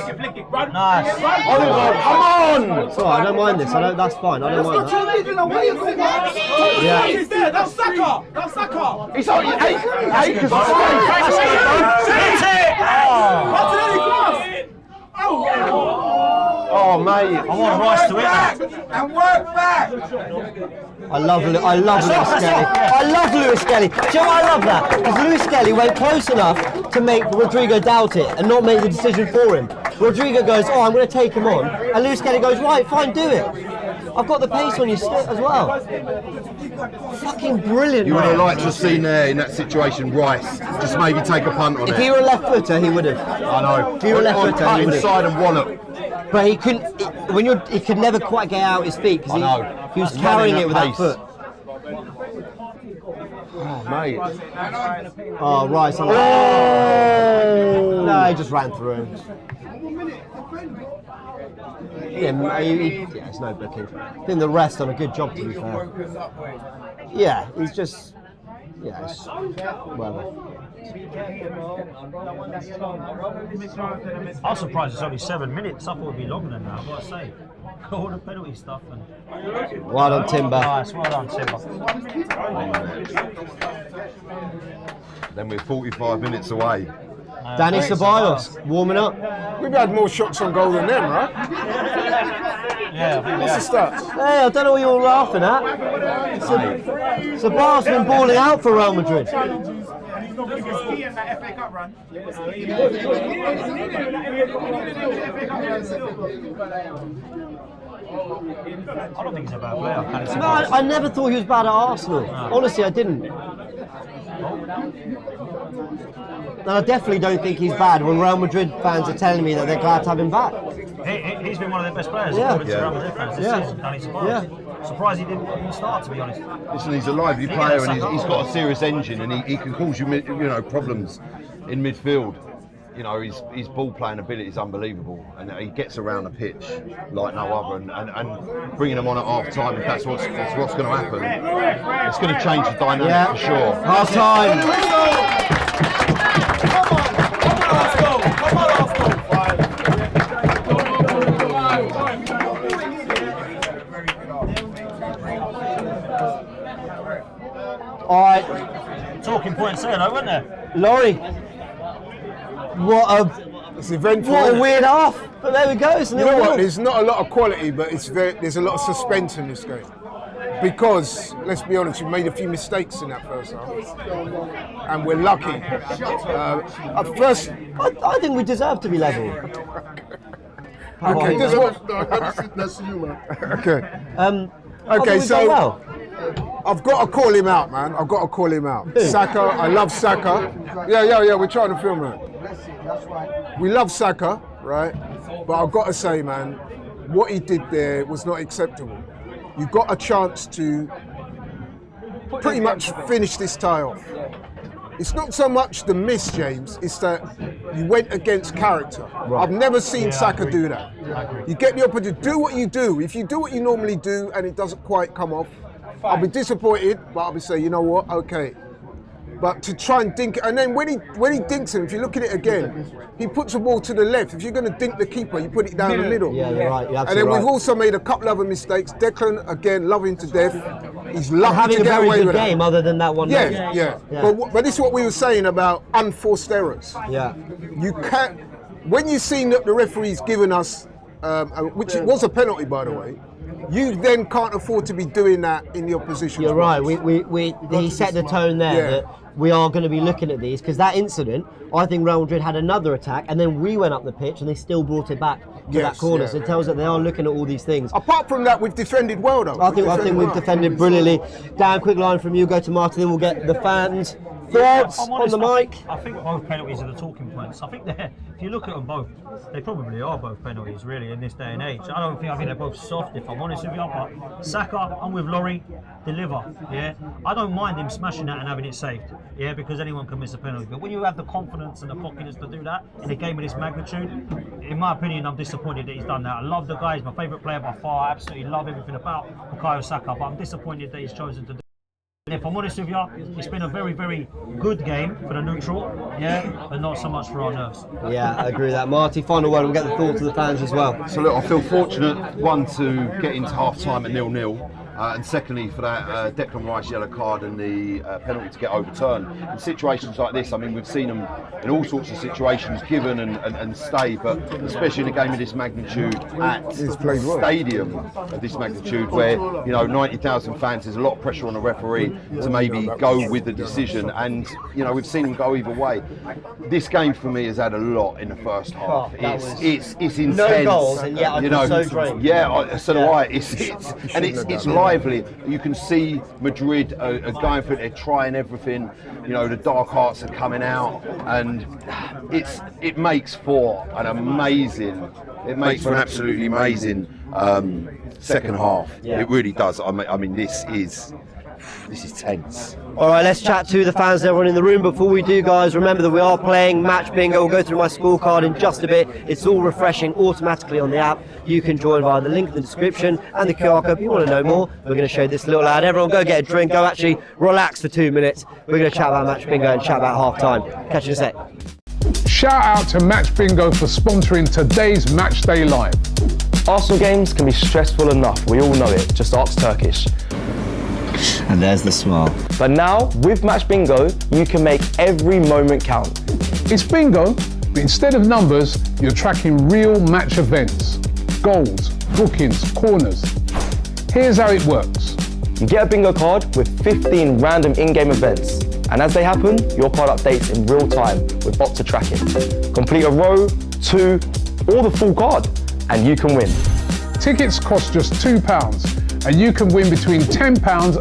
Nice.
Oliver, come on!
It's all right, I don't mind this. That's fine. I don't mind that. Yeah.
He's there. That's Saka. That's Saka.
He's on 8 because
Martinelli, cross.
Oh, mate.
I want Rice to hit that.
And work back.
I love Lewis Skelly. I love Lewis Skelly. Do you know why I love that? Because Lewis Skelly went close enough to make Rodrigo doubt it and not make the decision for him. Rodrigo goes, oh, I'm going to take him on. And Lewis Skelly goes, right, fine, do it. I've got the pace on your stick as well. Fucking brilliant,
You would have
man.
liked to have seen there in that situation Rice just maybe take a punt on
If
it.
he were a left footer, he would have.
I know.
If he were a left
On
footer,
cut
he would
inside
have.
and wallop.
But he couldn't. He could never quite get out his feet because
I know.
he was
He's
carrying
running
it with
at
that
pace.
foot.
Oh, mate.
Oh, Rice. No, he just ran through him. Yeah, it's no booking. I think the rest done a good job, to be fair. Yeah, he's just. Yeah, it's, whatever.
I was surprised it's only 7 minutes. I thought it would be longer than that, I've got to say. All the penalty stuff. And...
Well done, Timber.
Nice, well done, Timber.
Then we're 45 minutes away.
Danny Ceballos, warming up.
We've had more shots on goal than them, right?
Yeah,
What's the stats?
Hey, I don't know what you're laughing at. Ceballos been balling out for Real Madrid.
I don't think he's a bad player.
No, I never thought he was bad at Arsenal. Honestly, I didn't. And I definitely don't think he's bad when Real Madrid fans are telling me that they're glad to have him back.
He's been one of their best players.
Yeah.
According to Real Madrid fans this season, Danny Ceballos. Surprised he didn't start, to be honest.
Listen, he's a lively player and he's got a serious engine and he can cause you problems in midfield. You know, his ball playing ability is unbelievable and he gets around the pitch like no other and bringing him on at half time, if that's what's going to happen, it's going to change the dynamic for sure.
Half time. All right,
Talking points there, though, wasn't there?
Laurie.
It's eventful.
What
isn't
a
it?
weird half. But there we go. It's
You know
0-0.
what? There's not a lot of quality, but there's a lot of suspense in this game. Because, let's be honest, we made a few mistakes in that first half. And we're lucky. At first,
I think we deserve to be level.
okay, this what? Okay. Okay, so
well.
I've got to call him out, man. I've got to call him out. Saka, I love Saka. Yeah, we're trying to film it. We love Saka, right? But I've got to say, man, what he did there was not acceptable. You got a chance to pretty much finish this tie off. It's not so much the miss, James, it's that you went against character. Right. I've never seen Saka do that. You get the opportunity, do what you do. If you do what you normally do and it doesn't quite come off, I'll be disappointed, but I'll be saying, you know what, okay. But to try and dink it, and then when he dinks him, if you look at it again, he puts the ball to the left. If you're going to dink the keeper, you put it down the middle.
Yeah, you're right. You're
and then we've also made a couple other mistakes. Declan, again, love him to death. He's lucky
having
to
a
get
very
away
good
with
game
that.
other than that one.
Yeah. But this is what we were saying about unforced errors.
Yeah.
You can't, when you've seen that the referee's given us, which it was a penalty, by the way, you then can't afford to be doing that in the opposition.
You're right. He set the tone there that we are going to be looking at these, because that incident, I think Real Madrid had another attack and then we went up the pitch and they still brought it back to that corner. So it tells that they are looking at all these things.
Apart from that, we've defended well, though.
I think we've defended brilliantly. Dan, quick line from you. Go to Martin, then we'll get the fans. Thoughts on the mic?
I think both penalties are the talking points. I think if you look at them both, they probably are both penalties, really, in this day and age. I think they're both soft, if I'm honest with you. But Saka, I'm with Laurie, deliver. Yeah, I don't mind him smashing that and having it saved. Yeah, because anyone can miss a penalty. But when you have the confidence and the cockiness to do that in a game of this magnitude, in my opinion, I'm disappointed that he's done that. I love the guy; he's my favourite player by far. I absolutely love everything about Bukayo Saka, but I'm disappointed that he's chosen to do. And if I'm honest with you, it's been a very, very good game for the neutral, but not so much for our nerves.
Yeah, I agree with that. Marty, final word, we'll get the thoughts of the fans as well.
So look, I feel fortunate, one, to get into half-time at 0-0. And secondly, for that Declan Rice yellow card and the penalty to get overturned. In situations like this, I mean, we've seen them in all sorts of situations, given and stay, but especially in a game of this magnitude at a stadium of this magnitude, where 90,000 fans, there's a lot of pressure on the referee to maybe go with the decision, and we've seen them go either way. This game for me has had a lot in the first half. It's intense.
No goals, and yet I feel so drained.
Yeah, so do I. It's lively. You can see Madrid are going for it. They're trying everything. The dark arts are coming out, and it makes for an amazing. It makes for an absolutely amazing second half. It really does. I mean, this is tense.
All right, let's chat to the fans, everyone in the room. Before we do, guys, remember that we are playing Match Bingo. We'll go through my scorecard in just a bit. It's all refreshing automatically on the app. You can join via the link in the description and the QR code. If you want to know more, we're going to show this little ad. Everyone go get a drink, go actually relax for 2 minutes. We're going to chat about Match Bingo and chat about half-time. Catch you in a sec.
Shout out to Match Bingo for sponsoring today's Matchday Live.
Arsenal games can be stressful enough, we all know it, just ask Turkish.
And there's the smile.
But now, with Match Bingo, you can make every moment count.
It's bingo, but instead of numbers, you're tracking real match events. Goals, bookings, corners. Here's how it works.
You get a bingo card with 15 random in-game events. And as they happen, your card updates in real time with bots to track it. Complete a row, 2, or the full card, and you can win.
Tickets cost just £2, and you can win between £10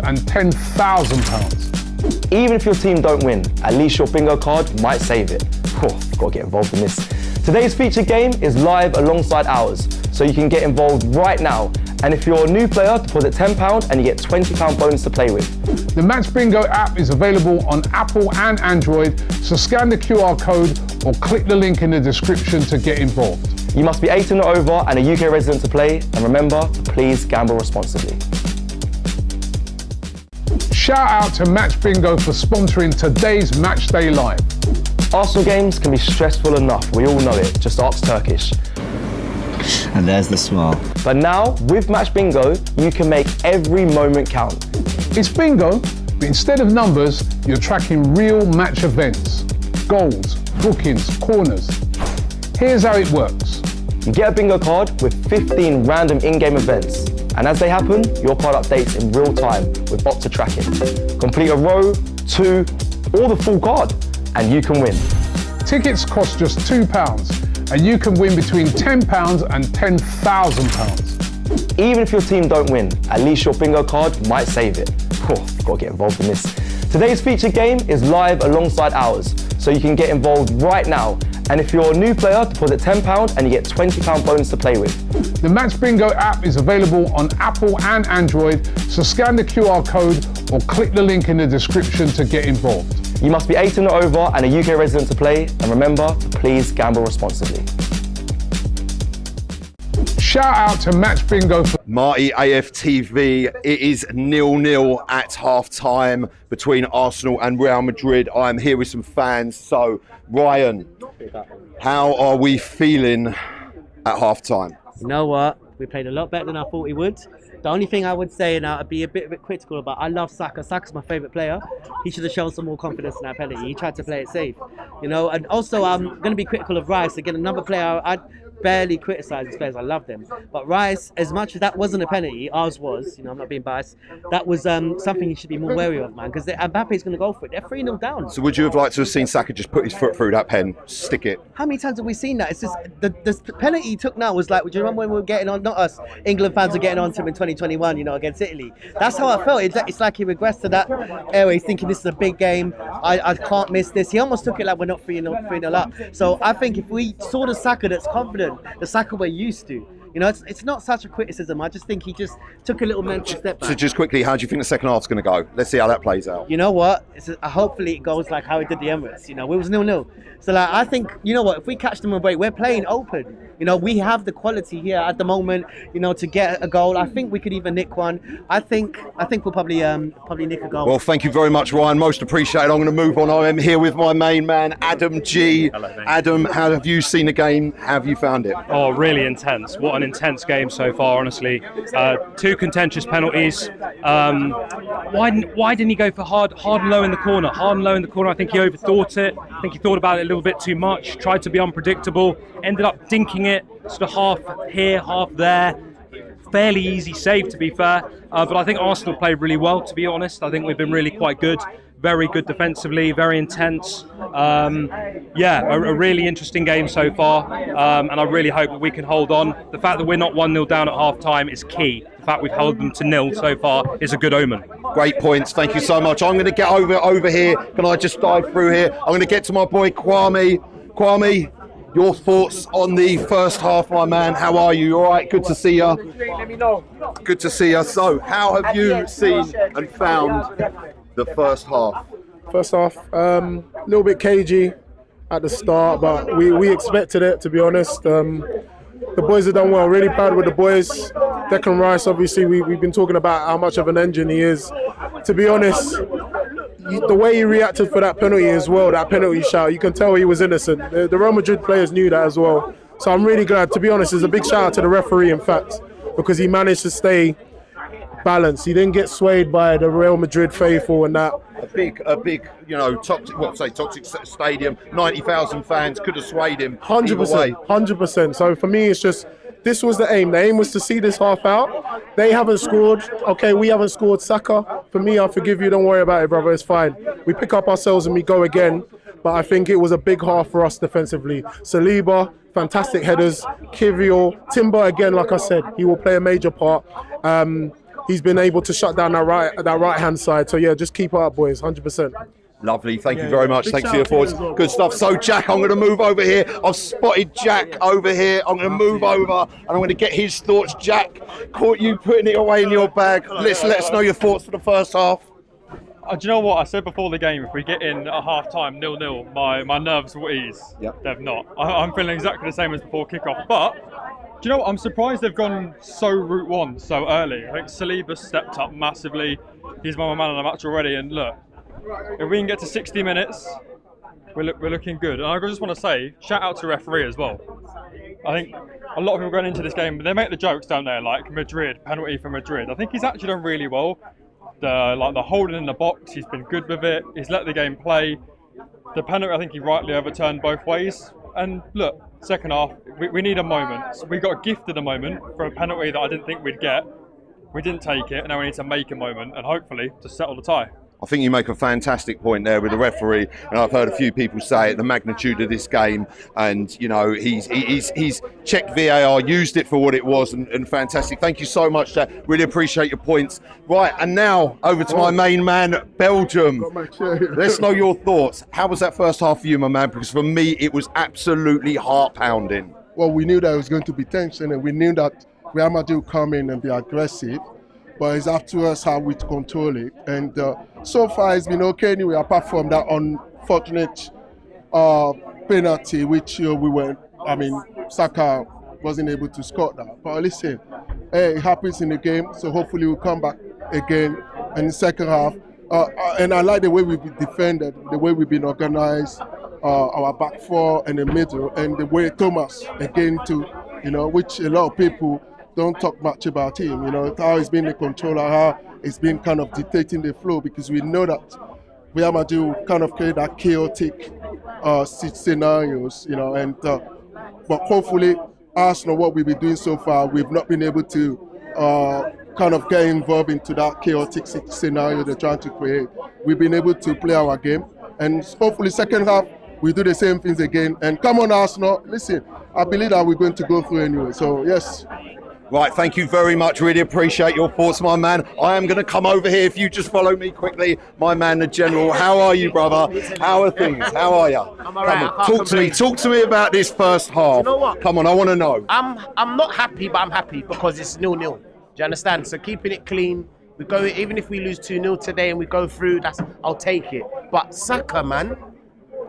and £10,000.
Even if your team don't win, at least your bingo card might save it. Gotta get involved in this. Today's featured game is live alongside ours, so you can get involved right now. And if you're a new player, deposit £10 and you get £20 bonus to play with.
The Match Bingo app is available on Apple and Android, so scan the QR code or click the link in the description to get involved.
You must be 18 or over and a UK resident to play, and remember to please gamble responsibly.
Shout out to Match Bingo for sponsoring today's Matchday Live.
Arsenal games can be stressful enough, we all know it, just ask Turkish.
And there's the smile.
But now, with Match Bingo, you can make every moment count.
It's bingo, but instead of numbers, you're tracking real match events. Goals, bookings, corners. Here's how it works.
You get a bingo card with 15 random in-game events, and as they happen, your card updates in real time with bots to track it. Complete a row, two, or the full card, and you can win.
Tickets cost just £2, and you can win between £10 and £10,000.
Even if your team don't win, at least your bingo card might save it. Oh, gotta get involved in this. Today's featured game is live alongside ours, so you can get involved right now. And if you're a new player, deposit £10 and you get £20 bonus to play with.
The Match Bingo app is available on Apple and Android, so scan the QR code or click the link in the description to get involved.
You must be 18 or over and a UK resident to play, and remember to please gamble responsibly.
Shout out to Match Bingo for
Marty, AFTV. It is 0-0 at half-time between Arsenal and Real Madrid. I'm here with some fans. So, Ryan, how are we feeling at half-time?
You know what? We played a lot better than I thought we would. The only thing I would say, and I'd be a bit critical about, I love Saka. Saka's my favourite player. He should have shown some more confidence in that penalty. He tried to play it safe, you know. And also, I'm going to be critical of Rice. Again, another player I'd barely criticise his players. I love them. But Rice, as much as that wasn't a penalty, ours was, you know, I'm not being biased, that was something you should be more wary of, man, because Mbappe's going to go for it. They're 3-0 down.
So would you have liked to have seen Saka just put his foot through that pen, stick it?
How many times have we seen that? It's just, the penalty he took now was like, do you remember when we were getting on, not us, England fans were getting on to him in 2021, you know, against Italy? That's how I felt. It's like he regressed to that area. He's thinking this is a big game. I can't miss this. He almost took it like we're not 3-0 up. So I think if we saw the Saka that's confident, the Saka we're used to, you know, it's not such a criticism. I just think he just took a little mental step back.
So just quickly, how do you think the second half's going to go? Let's see how that plays out.
You know what? Hopefully it goes like how it did the Emirates. You know, it was 0-0. So like, I think, you know what? If we catch them on break, we're playing open. You know, we have the quality here at the moment, you know, to get a goal. I think we could even nick one. I think we'll probably nick a goal.
Well, thank you very much, Ryan. Most appreciated. I'm going to move on. I'm here with my main man, Adam G.
Hello, mate.
Adam, how have you seen the game? How have you found it?
Oh, really intense. What an intense game so far, honestly. Two contentious penalties. Why didn't he go for hard and low in the corner? Hard and low in the corner. I think he overthought it. I think he thought about it a little bit too much. Tried to be unpredictable. Ended up dinking it. Sort of half here, half there. Fairly easy save, to be fair. But I think Arsenal played really well, to be honest. I think we've been really quite good. Very good defensively, very intense. A really interesting game so far. And I really hope that we can hold on. The fact that we're not 1-0 down at half-time is key. The fact we've held them to 0 so far is a good omen.
Great points. Thank you so much. I'm going to get over here. Can I just dive through here? I'm going to get to my boy Kwame. Kwame, your thoughts on the first half, my man. How are you? All right? Good to see you.
Let me know.
Good to see you. So, how have you seen and found the first half?
First half, a little bit cagey at the start, but we expected it, to be honest. The boys have done well. Really proud with the boys. Declan Rice, obviously, we've been talking about how much of an engine he is. To be honest, the way he reacted for that penalty as well, that penalty shout, you can tell he was innocent. The Real Madrid players knew that as well. So I'm really glad. To be honest, there's a big shout out to the referee, in fact, because he managed to stay balanced. He didn't get swayed by the Real Madrid faithful and that.
A big, you know, toxic stadium. 90,000 fans could have swayed him.
100%. 100%. So for me, it's just, this was the aim. The aim was to see this half out. They haven't scored. Okay, we haven't scored. Saka, for me, I forgive you. Don't worry about it, brother. It's fine. We pick up ourselves and we go again. But I think it was a big half for us defensively. Saliba, fantastic headers. Kivior, Timber again, like I said, he will play a major part. He's been able to shut down that right-hand side. So yeah, just keep it up, boys. 100%.
Lovely, thank you very much. Thanks for your thoughts. Good stuff. So, Jack, I'm going to move over here. I've spotted Jack over here. I'm going to move over and I'm going to get his thoughts. Jack, caught you putting it away in your bag. Let us know your thoughts for the first half.
Do you know what? I said before the game, if we get in at half-time 0-0, my nerves will ease.
Yep.
They've not. I'm feeling exactly the same as before kick-off. But, do you know what? I'm surprised they've gone so route one so early. I think Saliba stepped up massively. He's my man of the match already. And look, if we can get to 60 minutes, we're looking good. And I just want to say, shout out to referee as well. I think a lot of people going into this game, they make the jokes down there, like Madrid, penalty for Madrid. I think he's actually done really well. the holding in the box, he's been good with it. He's let the game play. The penalty, I think he rightly overturned both ways. And look, second half, we need a moment. So we got gifted a moment for a penalty that I didn't think we'd get. We didn't take it, and now we need to make a moment and hopefully to settle the tie.
I think you make a fantastic point there with the referee, and I've heard a few people say it, the magnitude of this game, and you know he's checked VAR, used it for what it was, and fantastic. Thank you so much, Jack. Really appreciate your points. Right, and now over to my main man, Belgium. Let's know your thoughts. How was that first half for you, my man? Because for me, it was absolutely heart pounding.
Well, we knew that it was going to be tension, and we knew that Real Madrid would come in and be aggressive. But it's up to us how we control it. And so far it's been okay anyway, apart from that unfortunate penalty, which Saka wasn't able to score that. But listen, it happens in the game, so hopefully we'll come back again in the second half. And I like the way we've defended, the way we've been organized, our back four and the middle, and the way Thomas again too, which a lot of people don't talk much about him, how he's been the controller, how he's been kind of dictating the flow, because we know that Real Madrid will kind of create that chaotic scenarios, but hopefully Arsenal, what we've been doing so far, we've not been able to kind of get involved into that chaotic scenario they're trying to create. We've been able to play our game, and hopefully second half we do the same things again. And come on Arsenal, listen, I believe that we're going to go through anyway, so yes.
Right, thank you very much. Really appreciate your thoughts, my man. I am going to come over here if you just follow me quickly. My man, the General. How are you, brother? How are things? How are you?
I'm all right.
Talk to me. Talk to me about this first half.
You know what?
Come on, I want to know.
I'm not happy, but I'm happy because it's 0-0. Do you understand? So keeping it clean. We go, even if we lose 2-0 today and we go through, I'll take it. But Saka, man,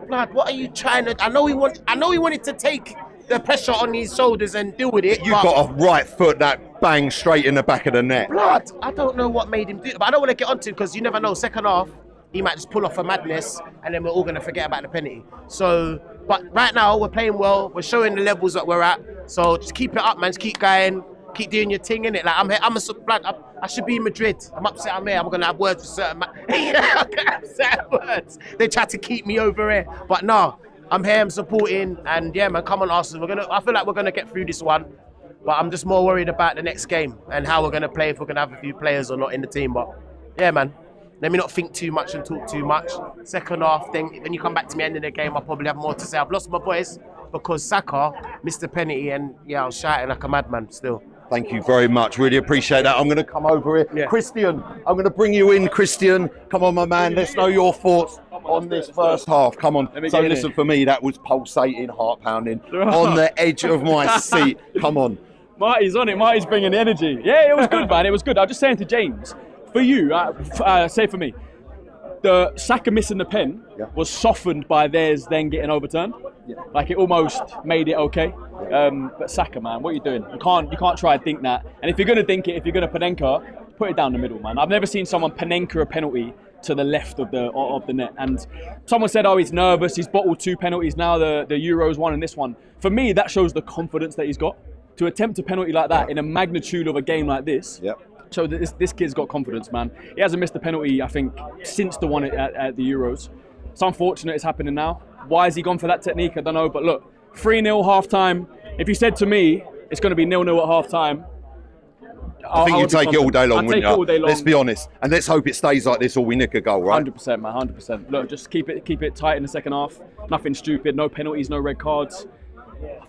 blood, what are you trying to? I know he wanted to take the pressure on his shoulders and deal with it.
You've got a right foot that bang straight in the back of the net.
Blood, I don't know what made him do it, but I don't want to get onto it because you never know. Second half, he might just pull off a madness and then we're all going to forget about the penalty. So, but right now, we're playing well. We're showing the levels that we're at. So just keep it up, man. Just keep going. Keep doing your thing, innit? Like, I'm here. I should be in Madrid. I'm upset I'm here. I'm going to have words with certain I'm going to have certain words. They try to keep me over here. But no. I'm here, I'm supporting, and yeah, man, come on, Arsenal. I feel like we're gonna get through this one, but I'm just more worried about the next game and how we're gonna play, if we're gonna have a few players or not in the team. But yeah, man, let me not think too much and talk too much. Second half thing, when you come back to me end of the game, I'll probably have more to say. I've lost my voice because Saka missed the penalty, and yeah, I was shouting like a madman still.
Thank you very much. Really appreciate that. I'm going to come over here. Yeah. Christian, I'm going to bring you in, Christian. Come on, my man. Let's know your thoughts on this first half. Come on. So listen, for me, that was pulsating, heart pounding, on the edge of my seat. Come on.
Marty's on it. Marty's bringing the energy. Yeah, it was good, man. It was good. I was just saying to James, for you, say for me, the Saka missing the pen was softened by theirs then getting overturned. Like it almost made it okay. But Saka, man, what are you doing? You can't try and think that. And if you're gonna think it, if you're gonna Panenka, put it down the middle, man. I've never seen someone Panenka a penalty to the left of the net. And someone said, oh, he's nervous. He's bottled 2 penalties now. The Euros one and this one. For me, that shows the confidence that he's got to attempt a penalty like that in a magnitude of a game like this.
Yep.
So this kid's got confidence, man. He hasn't missed a penalty, I think, since the one at the Euros. It's unfortunate it's happening now. Why has he gone for that technique? I don't know. But look, 3-0 half-time. If you said to me it's going to be 0-0 at half-time,
I think you take it all day long, wouldn't you?
All day long.
Let's be honest. And let's hope it stays like this or we nick a goal, right?
100%, man, 100%. Look, just keep it tight in the second half. Nothing stupid, no penalties, no red cards.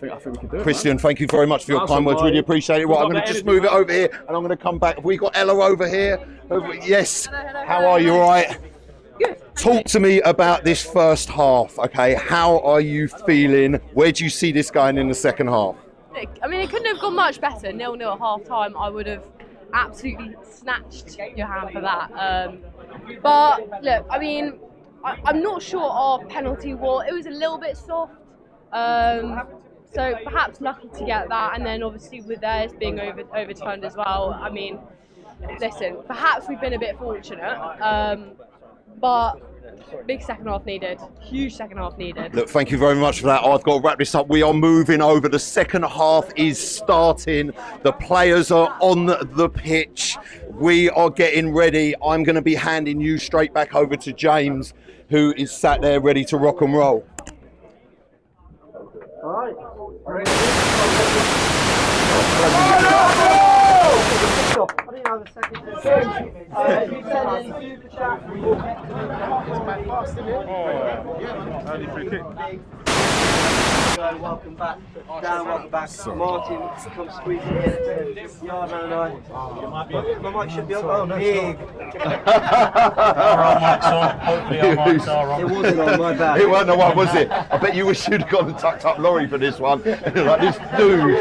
I think we can do it.
Christian, thank you very much for your kind words. Really appreciate it. Right, I'm going to just move it over here and I'm going to come back. Have we got Ella over here? Yes. How are you? All right?
Good.
Talk to me about this first half, okay? How are you feeling? Where do you see this going in the second half?
I mean, it couldn't have gone much better. 0-0 at half time, I would have absolutely snatched your hand for that. But look, I mean, I'm not sure our penalty was. It was a little bit soft. So perhaps lucky to get that, and then obviously with theirs being overturned as well. I mean, listen, perhaps we've been a bit fortunate, but Big second half needed. Huge second half needed.
Look, thank you very much for that. I've got to wrap this up. We are moving over. The second half is starting. The players are on the pitch. We are getting ready. I'm going to be handing you straight back over to James, who is sat there ready to rock and roll.
All right. Welcome back. Dan, welcome back. Martin, come squeeze in here. Yardman and I. My mic should be on. Oh, no, big.
Hopefully our mics are on.
It wasn't on, my bad.
It wasn't the one, was it? I bet you wish you'd gone and tucked up Laurie for this one. Like, this dude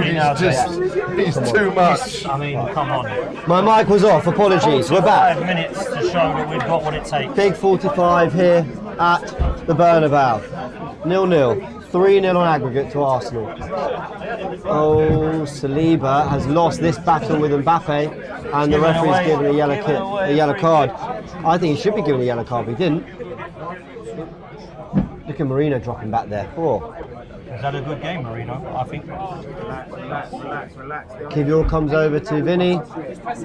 is just, he's too much.
I mean, come on.
My mic was off, apologies. We're back.
5 minutes to show that we've got what it takes.
Big 45 here at the Bernabeu. 0-0. 3-0 on aggregate to Arsenal. Oh, Saliba has lost this battle with Mbappe, and the referee's given a yellow card. I think he should be given a yellow card, but he didn't. Look at Marino dropping back there. Oh.
Is that a good game, Marino? I think.
Kivior comes over to Vinny.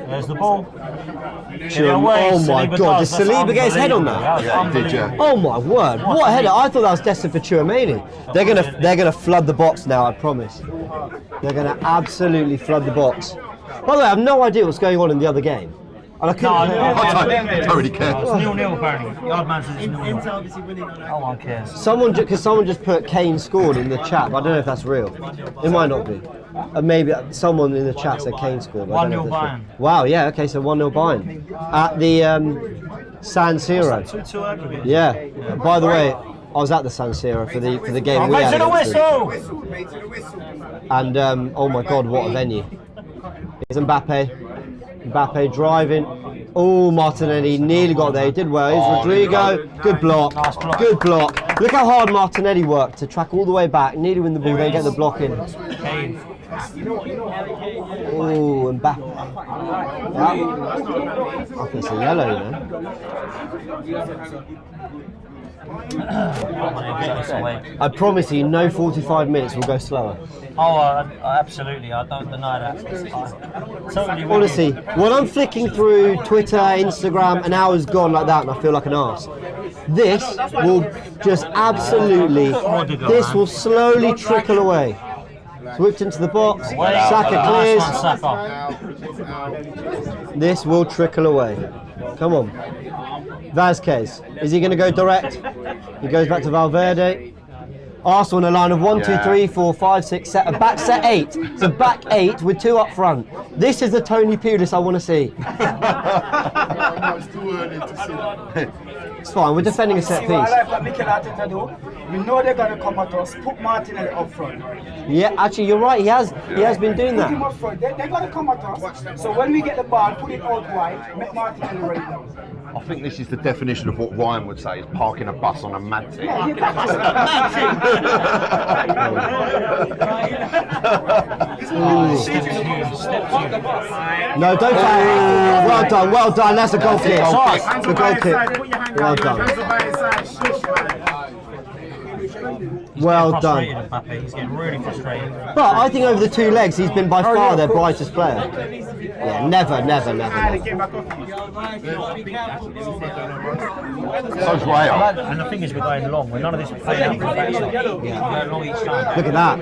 There's the ball.
Oh my God! Did Saliba get his head on that?
Yeah, he did, yeah.
Oh my word! What a header! I thought that was destined for Tchouaméni. They're gonna flood the box now. I promise. They're gonna absolutely flood the box. By the way, I have no idea what's going on in the other game. And I couldn't.
I don't really care.
It's 0-0 apparently. Yardman says it's 0-0. No one cares.
Someone just put Kane scored in the chat, but I don't know if that's real. It might not be. Maybe someone in the chat said Kane scored.
1-0 Bayern.
Wow, yeah, okay, so 1-0 Bayern. At the San Siro.
2-2 aggregate.
Yeah. By the way, I was at the San Siro for the game we had.
To the whistle!
And oh my God, what a venue. Here's Mbappe. Mbappe driving. Oh, Martinelli nearly got there. He did well. Here's Rodrigo. Good block. Good block. Look how hard Martinelli worked to track all the way back. Nearly win the ball, then get the block in. Oh, Mbappe. I think it's a yellow, you know. I promise you, no 45 minutes will go slower.
Oh, absolutely. I don't deny that. Totally.
Honestly, when I'm flicking through Twitter, Instagram, an hour's gone like that and I feel like an arse. This will just absolutely, this will slowly trickle away. It's whipped into the box, Saka clears. This will trickle away. Come on. Vazquez, is he going to go direct? He goes back to Valverde. Arsenal in a line of 1, 2, 3, 4, 5, 6, set, a back set 8. It's a back 8 with 2 up front. This is the Tony Pulis I want to see.
It's too early to see.
It's fine, we're defending a set piece.
I like what Mikel Arteta do. We know they're going to come at us. Put Martinelli up front.
Yeah, actually, you're right. He has been doing
Put him
that.
up front. They're going to come at us. So when we get the ball, put it out wide. Make Martinelli ready down.
I think this is the definition of what Ryan would say is parking a bus on a Madrid.
No, don't foul. Well done. That's a goal kick. That's a goal kick. Well done. Well done.
He's getting really frustrated.
But I think over the 2 legs, he's been by far their brightest player. Yeah, never.
So's Rayo.
And the thing is, we're going long. We're none of this playing out. Yeah. Long each time.
Look at that.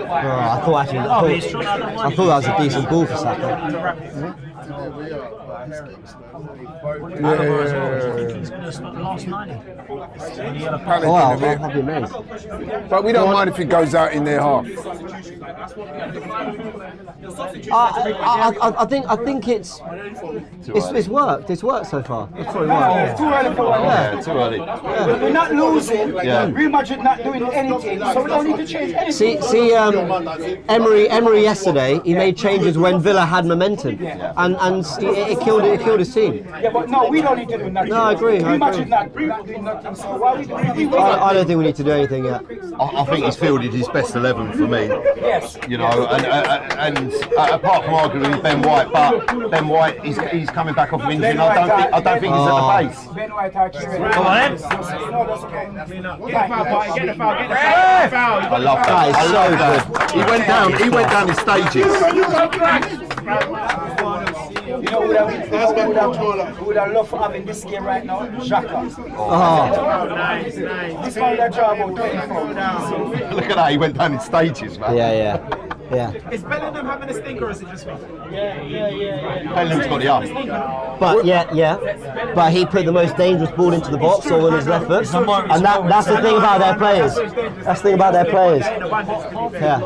Oh, I thought that was a decent ball for Saka.
Last 90.
Oh, I'll be amazed.
But we don't mind if it goes out in their half.
I think it's worked. It's worked so far. It's probably worked.
It's too early for one.
Yeah, too early.
We're not losing.
Yeah.
Real Madrid not doing anything, so we don't need to change anything.
See, Emery yesterday, he made changes when Villa had momentum, and it killed killed his team.
Yeah, but no, we don't need to do nothing.
No, I agree.
Not doing nothing. So why we doing
I don't think we need to do anything yet.
I think he's fielded his best 11 for me.
Yes.
You know, and apart from arguing Ben White, but Ben White he's coming back off injury. And I don't think he's at the pace.
Ben White,
Come on in.
No, that's okay.
Get the foul.
I love that.
That is so good.
He went down in stages.
You know who would have loved for having this game right now? Xhaka. This man would have job about 24.
Look at that, he went down in stages, man.
Yeah.
Is Bellingham having a stinker or is it just me?
Bellingham's got the up.
But but he put the most dangerous ball into the box all on his left foot, and that's the thing about their players. That's the thing about their players. Yeah.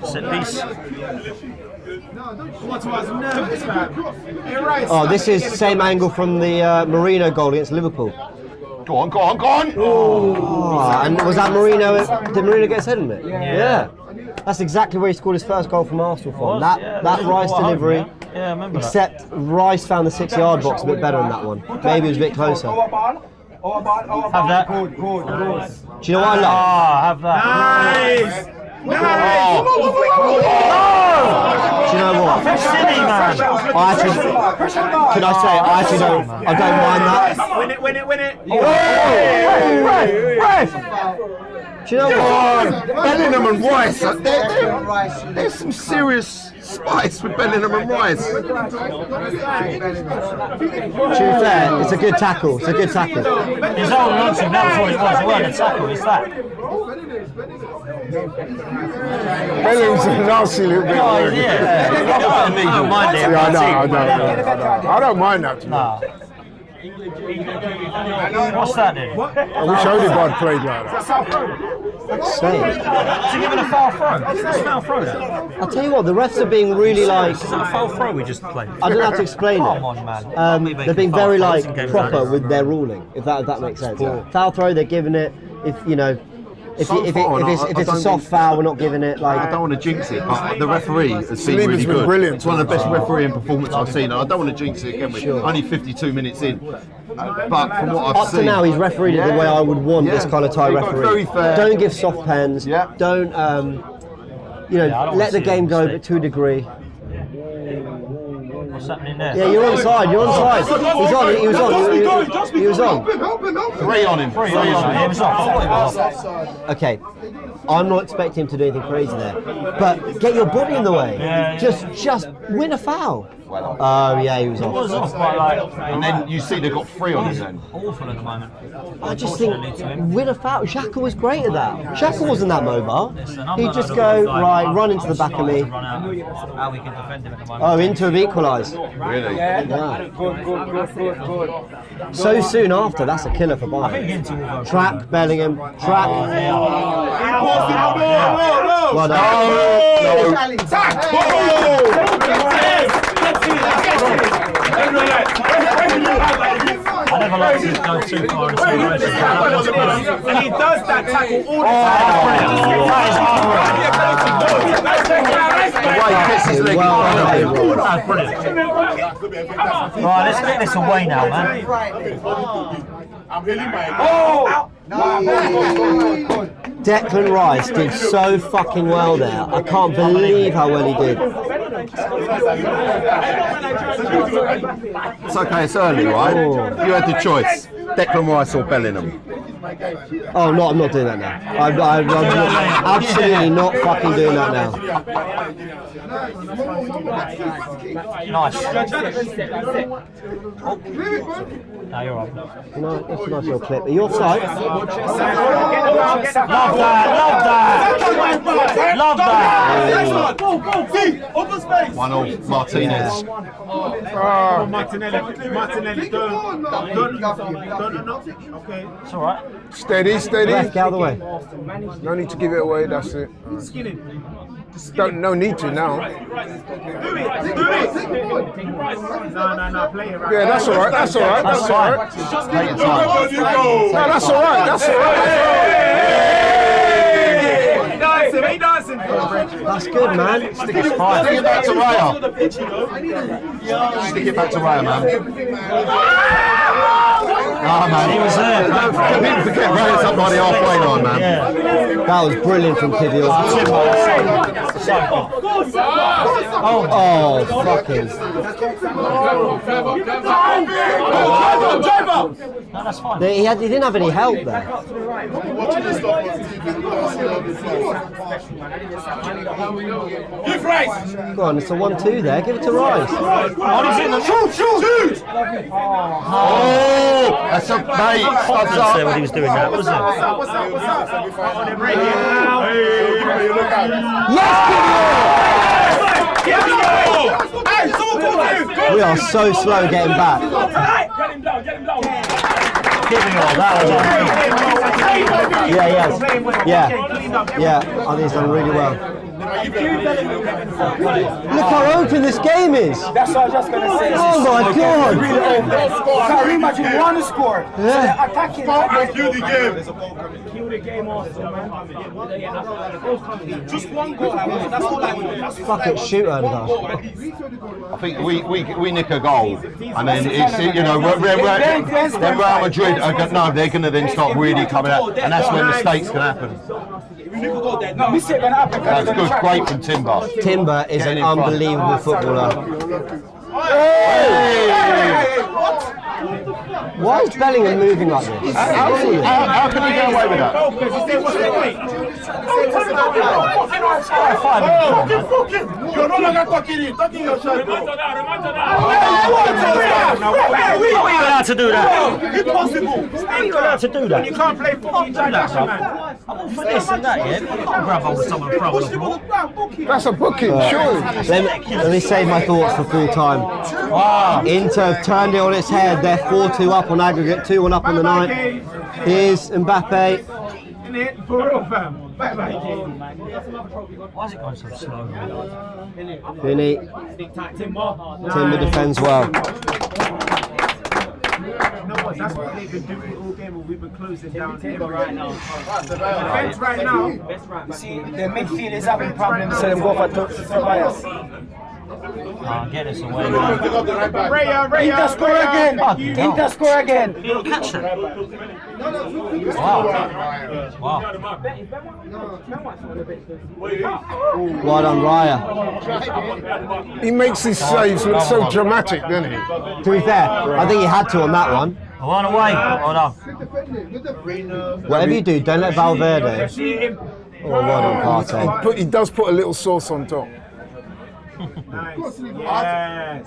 Set piece.
Oh, this is same angle from the Marino goal against Liverpool.
Go on.
Oh, and was that Marino? Did Marino get his head in it? Yeah. That's exactly where he scored his first goal from Arsenal from. That Rice delivery.
Yeah, I remember
Except Rice found the 6-yard box a bit better than that one. Maybe it was a bit closer.
Have that.
Do you know what I love?
Have that.
Do you know what?
Silly, man.
I don't mind that.
Win it.
Do you know what?
Bellingham and Rice. There's some serious spice with Bellingham and Rice.
To be fair, it's a good tackle. It's a good tackle.
He's holding on to him, that was what it was. It wasn't a tackle, it's that.
Bellingham's a nasty little bit.
Oh, yeah. I don't mind it.
I don't mind that.
What's that then?
I wish Odegaard played like that.
To give it a foul throw. It's a foul throw then.
I'll tell you what, the refs are being really like.
Is it a foul throw we just played?
I don't have to explain it.
Come on, man.
They're being very proper with their ruling, if that makes sense. Foul throw, they're giving it. If you know. If it's a soft foul, we're not giving it. Like
I don't want to jinx it, but the referee has been really good.
Brilliant.
It's one of the best refereeing performances I've seen, and I don't want to jinx it again. We're only 52 minutes in, but from what I've seen,
up to now, he's refereed it the way I would want this kind of tie referee.
Very fair.
Don't give soft pens. Don't let the game go to a degree.
What's happening there?
Yeah, you're on side. He was on.
3 on him. 3 on him.
Okay, I'm not expecting him to do anything crazy there, but get your body in the way. Just win a foul. Oh yeah, he was off.
It was off, but
and then you see they've got 3 on him then.
Awful at the moment.
I just think win a foul. Xhaka was great at that. Xhaka wasn't that mobile. He'd just go run into the back of me.
How we can defend him at the moment.
Oh, Inter have equalised.
Really?
Yeah. Good. So soon after, that's a killer for Bayern. Track Bellingham. Track. Well done.
I never like to go too far in celebration.
And he does that tackle all the
time. Right, let's get this away now, man.
Declan Rice did so fucking well there. I can't believe how well he did.
It's okay, it's early, right? You had the choice, Declan Rice or Bellingham.
Oh no, I'm not doing that now. I'm absolutely not fucking doing that now.
Nice. No, you're right.
No, that's a nice little clip. Are you offside?
Love that.
1-0, Martinez.
Martinelli, don't. Okay.
It's all right.
Steady.
Left, get out of the way.
No need to give it away, that's it. No need to now.
Do it. No, play it right.
Yeah, that's all right. That's all right.
Take your time.
No, that's all right.
He dancing.
That's good, man.
Stick it back to Raya. Stick it back to Raya, man. Ah, man.
He was there.
Don't forget Raya's up by the halfway line, man.
That was brilliant from Kivior. Oh, fucking.
No, that's fine.
He didn't have any help there. Go on, it's a 1-2 there. Give it to Rice.
Shoot! Oh, that's a mate.
I didn't say what he was doing now, was it?
We are so slow getting back. Yeah, I think he's done really well. Look how open this game is.
That's what I was just going to say.
Oh my God.
Can you imagine one score?
Yeah.
So they're attacking.
Kill the game also, man.
Just one goal. That's all I want.
Fuck it, shoot her, guys.
I think we nick a goal, and then it's, you know, then Real Madrid no, they're going to then start really coming out, and that's when mistakes can happen. That's good, great from Timber.
Timber is an unbelievable footballer. Why is Bellingham moving like this?
How can he get away with that?
You're no longer talking yourself.
How are you allowed to do that?
Impossible.
How are you allowed to do that?
You can't play football.
I'm all for this and that, yeah? You can't grab hold of someone and throw on the floor.
That's a booking, surely.
Let me save my thoughts for full time. Wow. Inter have turned it on its head. They're 4-2 up on aggregate, 2-1 up on the night. Here's Mbappe.
For real, fam.
Why is it going so slow?
Vinny. Timber defends well.
That's what they've been doing all game, and we've been closing down right now. Defense right now.
See, the midfield is having problems, so they go for Tobias.
Get us away.
Inter score again. Inter score again.
Catch that. Wow.
Well done, Raya.
He makes his saves look so dramatic, doesn't he?
To be fair, I think he had to on that one.
One away. Hold on.
Whatever you do, don't let Valverde. Oh, well done, Partey.
He does put a little sauce on top.
Yes.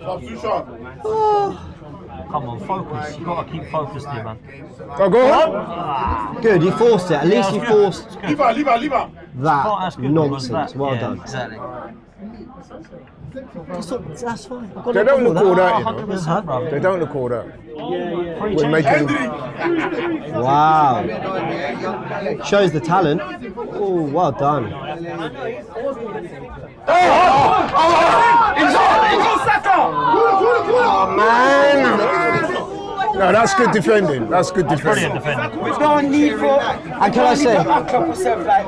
Substitution.
Come on, focus. You've got to keep focused here, man.
Go on.
Good, you forced it. At least you forced
Leave her.
that nonsense. Well done.
Exactly.
That's fine.
They don't look all that, you know. They don't look all that. We're making.
Wow. Shows the talent. Oh, well done.
Oh, man. No, that's good defending. That's good defending.
We don't need for.
And can I say,
like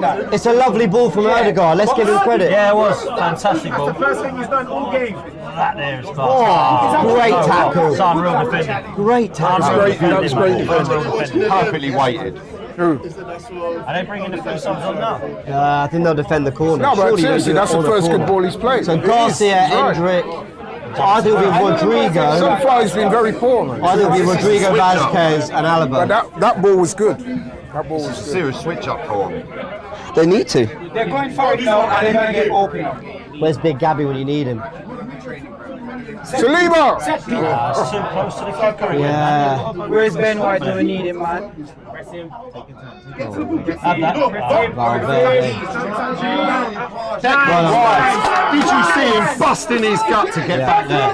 that.
it's a lovely ball from Odegaard. Let's give him credit.
Yeah, it was. Fantastic ball.
The first thing he's done all game.
That there is class.
Oh, great tackle.
It's unreal defending.
Great tackle.
That was great defending.
Perfectly weighted.
Are they bringing the first subs on now?
I think they'll defend the corner.
No, but
Surely
seriously,
they'll
that's
do
the
it on
first
corner.
good ball he's played.
So
It is.
Garcia,
He's right.
Endrick. I think it'll be Rodrigo.
So far, he's been very poor, man.
I think it'll be Rodrigo, Vazquez, and Alaba.
But that ball was good. That ball was good.
Serious switch up for him.
They need to.
They're going for it now, and they're going to get open.
Where's Big Gabby when you need him?
Saliba!
It's too close to the kicker again.
Yeah.
Where's Ben White when we need him, man?
Have that.
Valverde.
Did you see him busting his gut to get back there?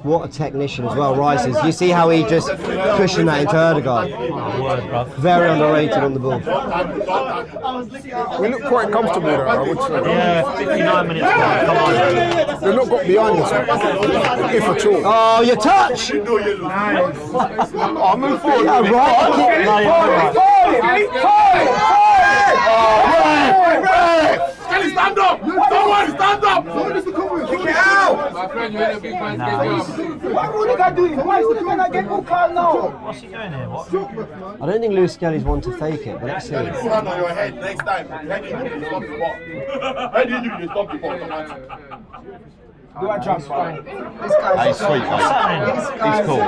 What a technician as well, Rice is. You see how he just cushioned that into Odegaard? Very underrated on the ball.
We look quite comfortable though, I would say.
Yeah, 59 minutes. Come on.
They're not got behind us, if at all.
Oh, your touch!
Oh, move forward.
Yeah, right.
Skelly, stand up! Someone stand up! Kick it out!
My friend, you're in a big man's game. What Rudy got to do? Why is the man get all calm now?
What's he doing here? What?
I don't think Lewis Skelly's one to fake it, but let's see.
Hand on your head next time. Head in, you stop the ball. Head in, you stop the ball.
Do a jump, man.
He's sweet, mate. He's cool.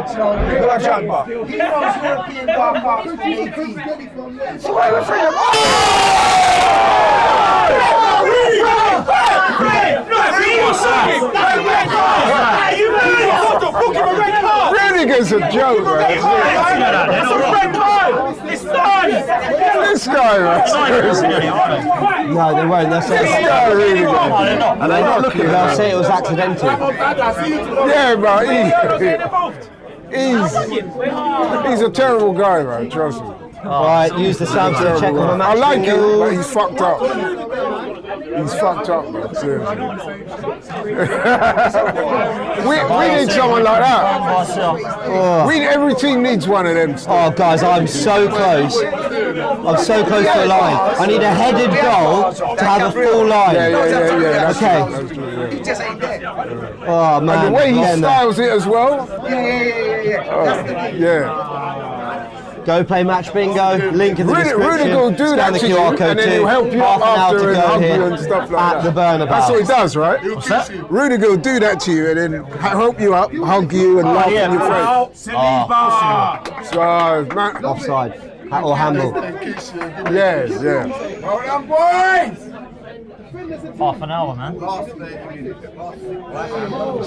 Do a jump, man. He knows European dark arts from 18. So why are we afraid of...
Rudiger's a joke, man.
It's fine!
This guy, man.
No, they won't. They'll say
This guy, Rudiger.
and they're not looking. They'll say it was accidental.
Yeah, man. He's a terrible guy, man. Trust me.
Right, use the sound to check on the
I
match.
like it, but he's fucked up. He's fucked up, man. Seriously. we need someone like that. Every team needs one of them.
Oh, guys, I'm so close. I'm so close to a line. I need a headed goal to have a full line.
Yeah.
Okay.
He just ain't there.
Oh, man.
And the way he styles it as well.
Yeah.
Go play match bingo. Link in the description.
Rudiger will do that
the
to
QR
you,
code
and then
too.
he'll help you
Half
up
an hour
after
to
and
go
hug
here
you and stuff like
at
that.
the Burnabout.
That's what he does, right?
What's that?
Rudiger will do that to you and then help you up, hug you, and laugh at your friends. So, man.
Offside. Or handball.
Yeah.
Hold on, boys!
Half an hour, man.
This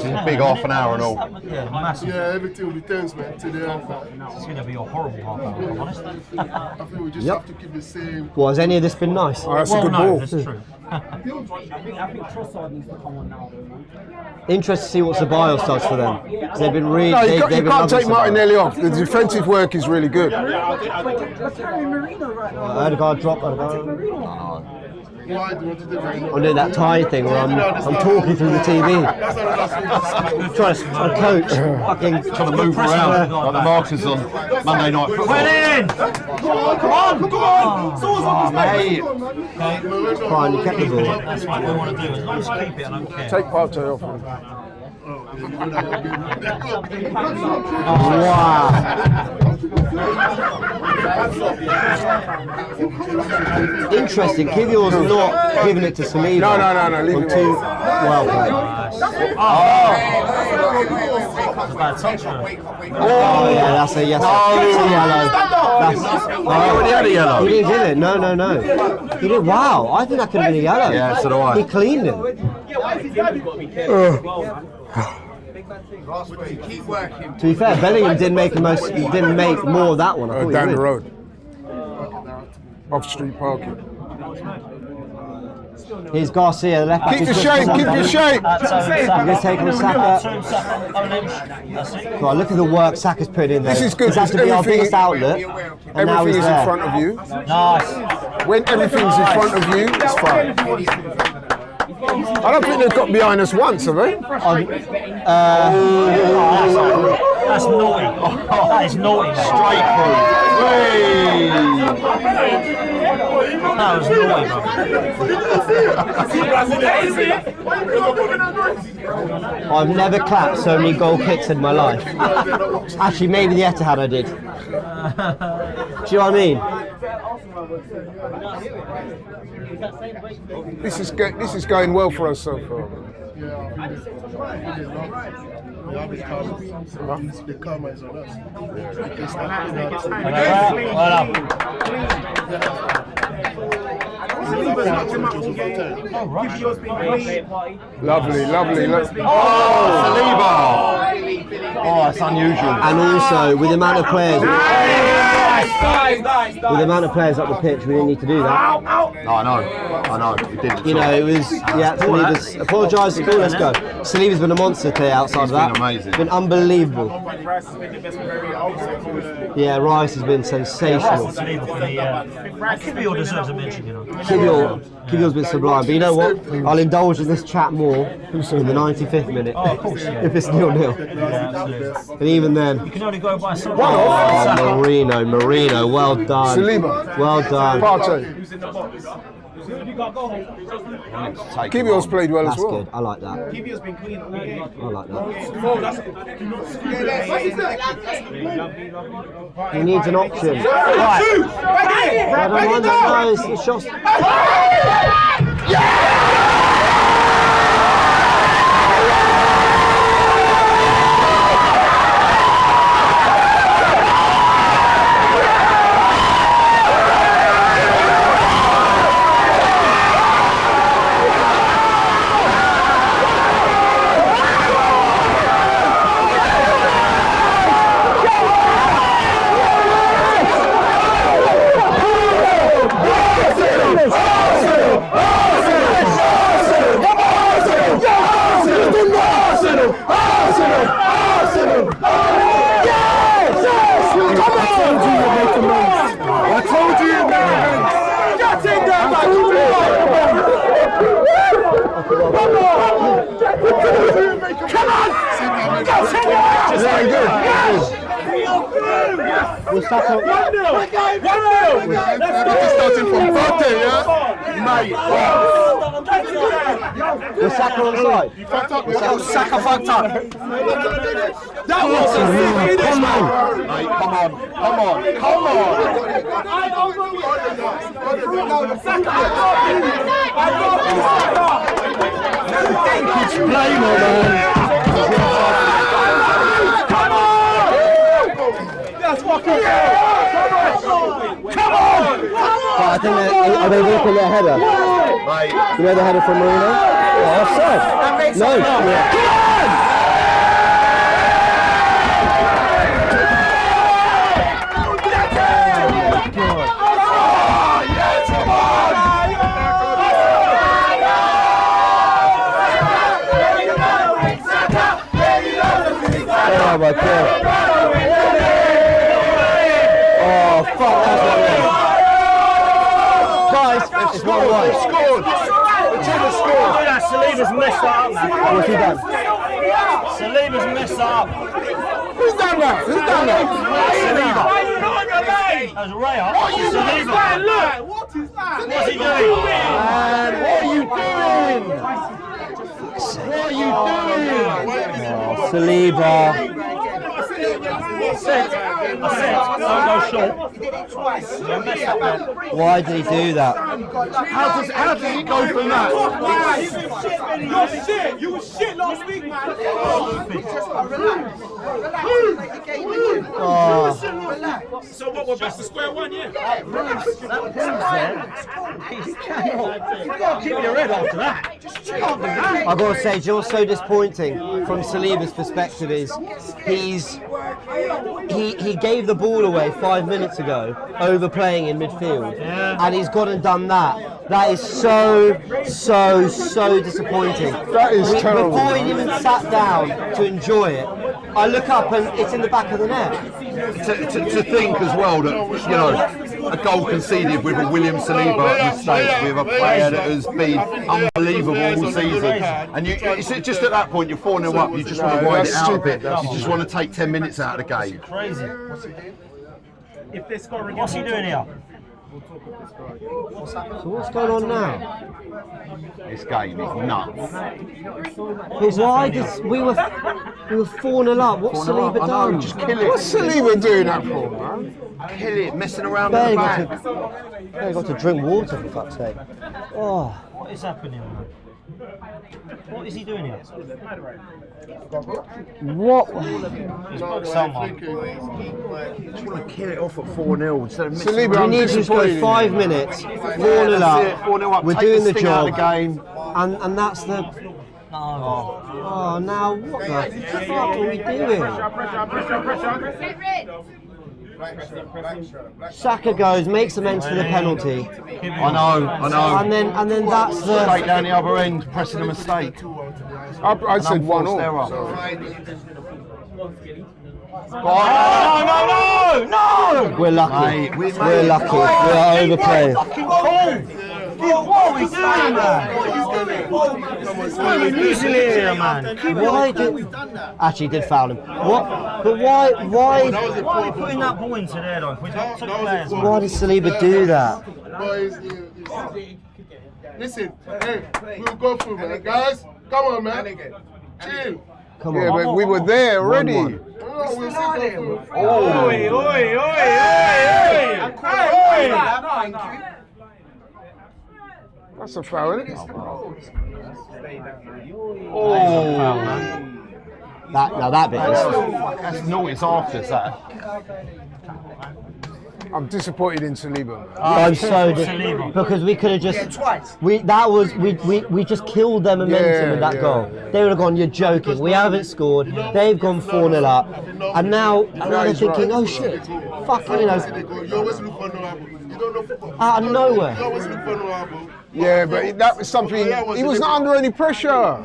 is a big half an hour and all.
Yeah, massive.
Yeah, everything will be tense, man. To the end.
It's going to be a horrible half hour, if I'm honest.
I think we just have to keep the same.
Well, has any of this been nice?
Oh, that's a good ball.
That's true.
I think Trossard needs to come on now, though, man.
Interested to see what Ceballos does for them. Because they've been really.
No, you
they've
can't
been
take Martinelli off. The defensive work is really good.
Odegaard dropped.
Why do you want to do right now?
I'm doing that tie thing where I'm talking through the TV. Trying to coach. Fucking
Trying to move around like the markers on Monday Night Football.
Come on!
Oh, mate.
Fine, you kept the ball.
That's what we want to do. As long as you keep it, I don't care.
Take Partey off.
Wow. Interesting. Kivior's not giving it to Saliba.
No. Leave
on
him
two.
alone.
Well played.
Bad touch, man.
Oh yeah, that's a yes. That's a yellow.
He already had a yellow.
He didn't give it. No. He did. Wow. I think that could have been a yellow.
Yeah, so do I.
He cleaned him. To be fair, Bellingham didn't make more of that one. I thought he
Down
would.
the road. Off street parking.
Here's Garcia, the left back.
Keep your shape.
You're going to take on Saka. Right, look at the work Saka's put in there.
This is good.
This has to be our biggest outlet. And now
Everything
he's
is in
there.
front of you.
Nice.
When everything's in front of you, it's fine. I don't think they've got behind us once, have they?
That's naughty. That is naughty.
Straight through.
That was naughty, bro.
I've never clapped so many goal kicks in my life. Actually, maybe the Etihad I did. Do you know what I mean?
This is going well for us so far.
The karma is on us.
Lovely.
Saliba. Oh, that's unusual.
And also, with the amount of players, with the amount of players up the pitch, we didn't need to do that.
No, I know. He didn't.
You know, it was, Saliba's apologise, cool, let's go. Saliba's been a monster today outside of that.
He's been amazing.
Been unbelievable. Yeah, Rice has been sensational.
Kivior deserves a mention, you know.
Kivior's been sublime, but you know what? I'll indulge in this chat more in the 95th minute.
Oh, of course, yeah.
If it's 0-0.
Yeah, absolutely.
And even then.
You can only go by some.
Oh, Marino, well done.
Saliba.
Well done.
Partey. Kivior's played well as well.
That's good. I like that.
Kivior's been clean.
I like that. He needs an option. Right. I don't mind that, guys. The shots. We'll start out.
1-0! Starting from Partey, yeah? Mate.
Was Saka onside?
Saka fucked up. That was a finish, man. Mate, come
I think are they looking at header? You know the header from Marino? Oh, offside. No. Oh my God. Oh fuck, that's not good. Guys, it's 1-1.
Scored.
Saliba's messed that up, man.
What's he done?
Saliba's messed that up.
Who's done that?
Saliba. That was Raya. What are you doing? Look! What is that? What's he doing?
What are you doing? Saliba.
Don't go short.
Why did he do that?
How does he go from that?
You're shit. You were shit last week, man. So what? We're back to square one, yeah.
You can't keep your head after that.
I've got to say, you know what's so disappointing from Saliba's perspective is he gave the ball away 5 minutes ago, overplaying in midfield, and he's gone and done that. That is so disappointing.
That is terrible.
Before he even sat down to enjoy it, I look up and it's in the back of the net.
To think as well that, you know, a goal conceded with a William Saliba mistake, with a player that has been unbelievable all season, and it's just at that point you're 4-0 up, you just want to wind it out a bit, you just want to take 10 minutes out of the game.
Crazy.
If they score again,
What's he doing here?
So what's going on now?
This game is nuts.
But why did we were 4-0 up? What's Saliba done?
Just kill it.
What's Saliba doing that for, man?
Kill it, messing around
Barely
at the back.
got to drink water, for fuck's sake. Oh.
What is happening, man? What is he doing here?
What?
He's booked someone.
Just want to kill it off at 4-0 instead of messing
We need to just go 5 minutes, 4-0 up.
4-0 up.
We're
Take
doing the
sting out
job,
of the game.
and that's the. Oh, now what the fuck are we doing? Saka goes, makes amends for the penalty.
I know.
And then that's the...
Straight down the other end, pressing a mistake.
I said 1-1.
No!
We're lucky.
Mate,
we're lucky. We're overplayed.
What are we doing, man? Losing here, man.
Why did... Actually, did foul him. What? But why
Why are you putting that ball into there, though? If we got two players, man.
did Saliba do that?
Listen, hey, we'll go through, man. Guys, come on, man. Chill.
Come on.
Yeah, but we were there already.
1-1.
That's a foul, isn't it?
That bit is...
That's naughty after that.
I'm disappointed in Saliba.
I'm so because we could have just we just killed their momentum with that goal. They would have gone, you're joking. We haven't scored. They've gone 4-0 up, and now they're thinking, oh shit, fucking, you know, out of nowhere.
Yeah, but that was something. He was not under any pressure.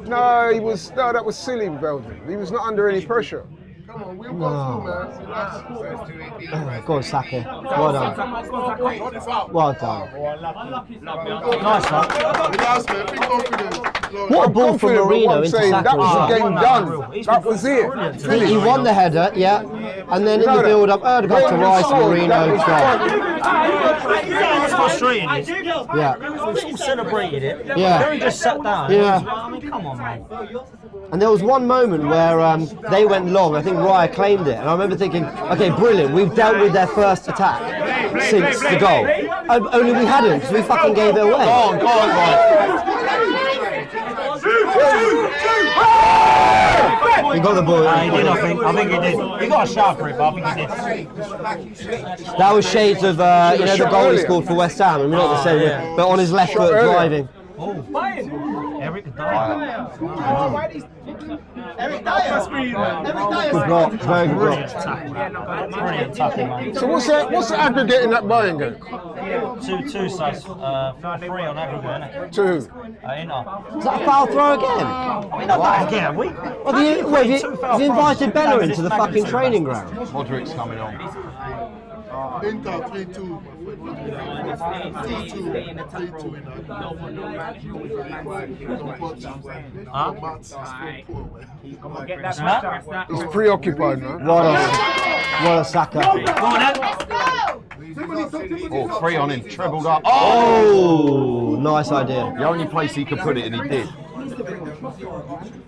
No, he was. No, that was silly, Belgium. He was not under any pressure.
Go on, Saka. Well done. Well done.
Nice, man.
What a ball from Marino into Saka.
That was the game done. That was it.
He won the header, yeah. And then in the build-up, Erdogan to Rice, Marino, gone.
It's frustrating.
Yeah.
We all celebrated it.
Yeah.
Then he just sat down.
Yeah.
I mean, come on, man.
And there was one moment where they went long. I think Raya claimed it, and I remember thinking, okay, brilliant. We've dealt with their first attack since the goal. Only we hadn't, because we fucking gave it away.
Go on, Ryan.
He got the ball.
He did, I think he did. He got a shout for it, but I think he did.
That was shades of the goal he scored for West Ham. I mean, not the same, but on his left foot driving.
Eric Dyer.
Good block, very good block.
Brilliant tackle, man.
So what's the aggregate in that Bayern game?
2-2, so 4-3 on aggregate, innit?
2.
Is that a foul throw again?
I mean, not that again, have we?
Have you invited Bella into the fucking training ground?
Modric's coming on.
Inter 3-2.
He's preoccupied, man.
What a Saka.
Oh, 3 on him, trebled up.
Oh, nice idea.
The only place he could put it, and he did.
Do you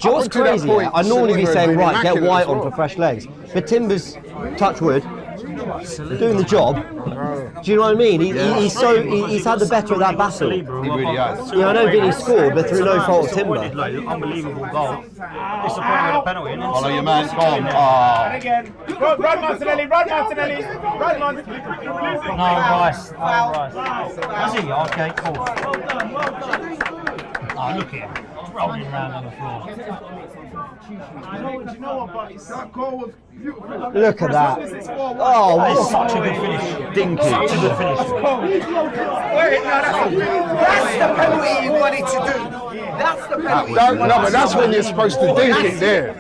know what's crazy? I normally be saying, right, get White on for fresh legs. But Timber's, touch wood, doing the job. Do you know what I mean? He's had the better of that battle.
He really has.
Yeah, I know Vinny scored, but through no fault of Timber.
Unbelievable goal. Disappointing with a penalty.
Follow your man, Tom.
Run, Martinelli, run, Martinelli. Run, Martinelli.
No, Rice. Was he? Okay, cool. Oh, look at him. Rolling around on the floor.
Look at that. Oh,
that is such a good finish.
Dinky.
Such a good finish.
That's the penalty you wanted to do. That's the penalty.
No, but that's when you're supposed to dink it there.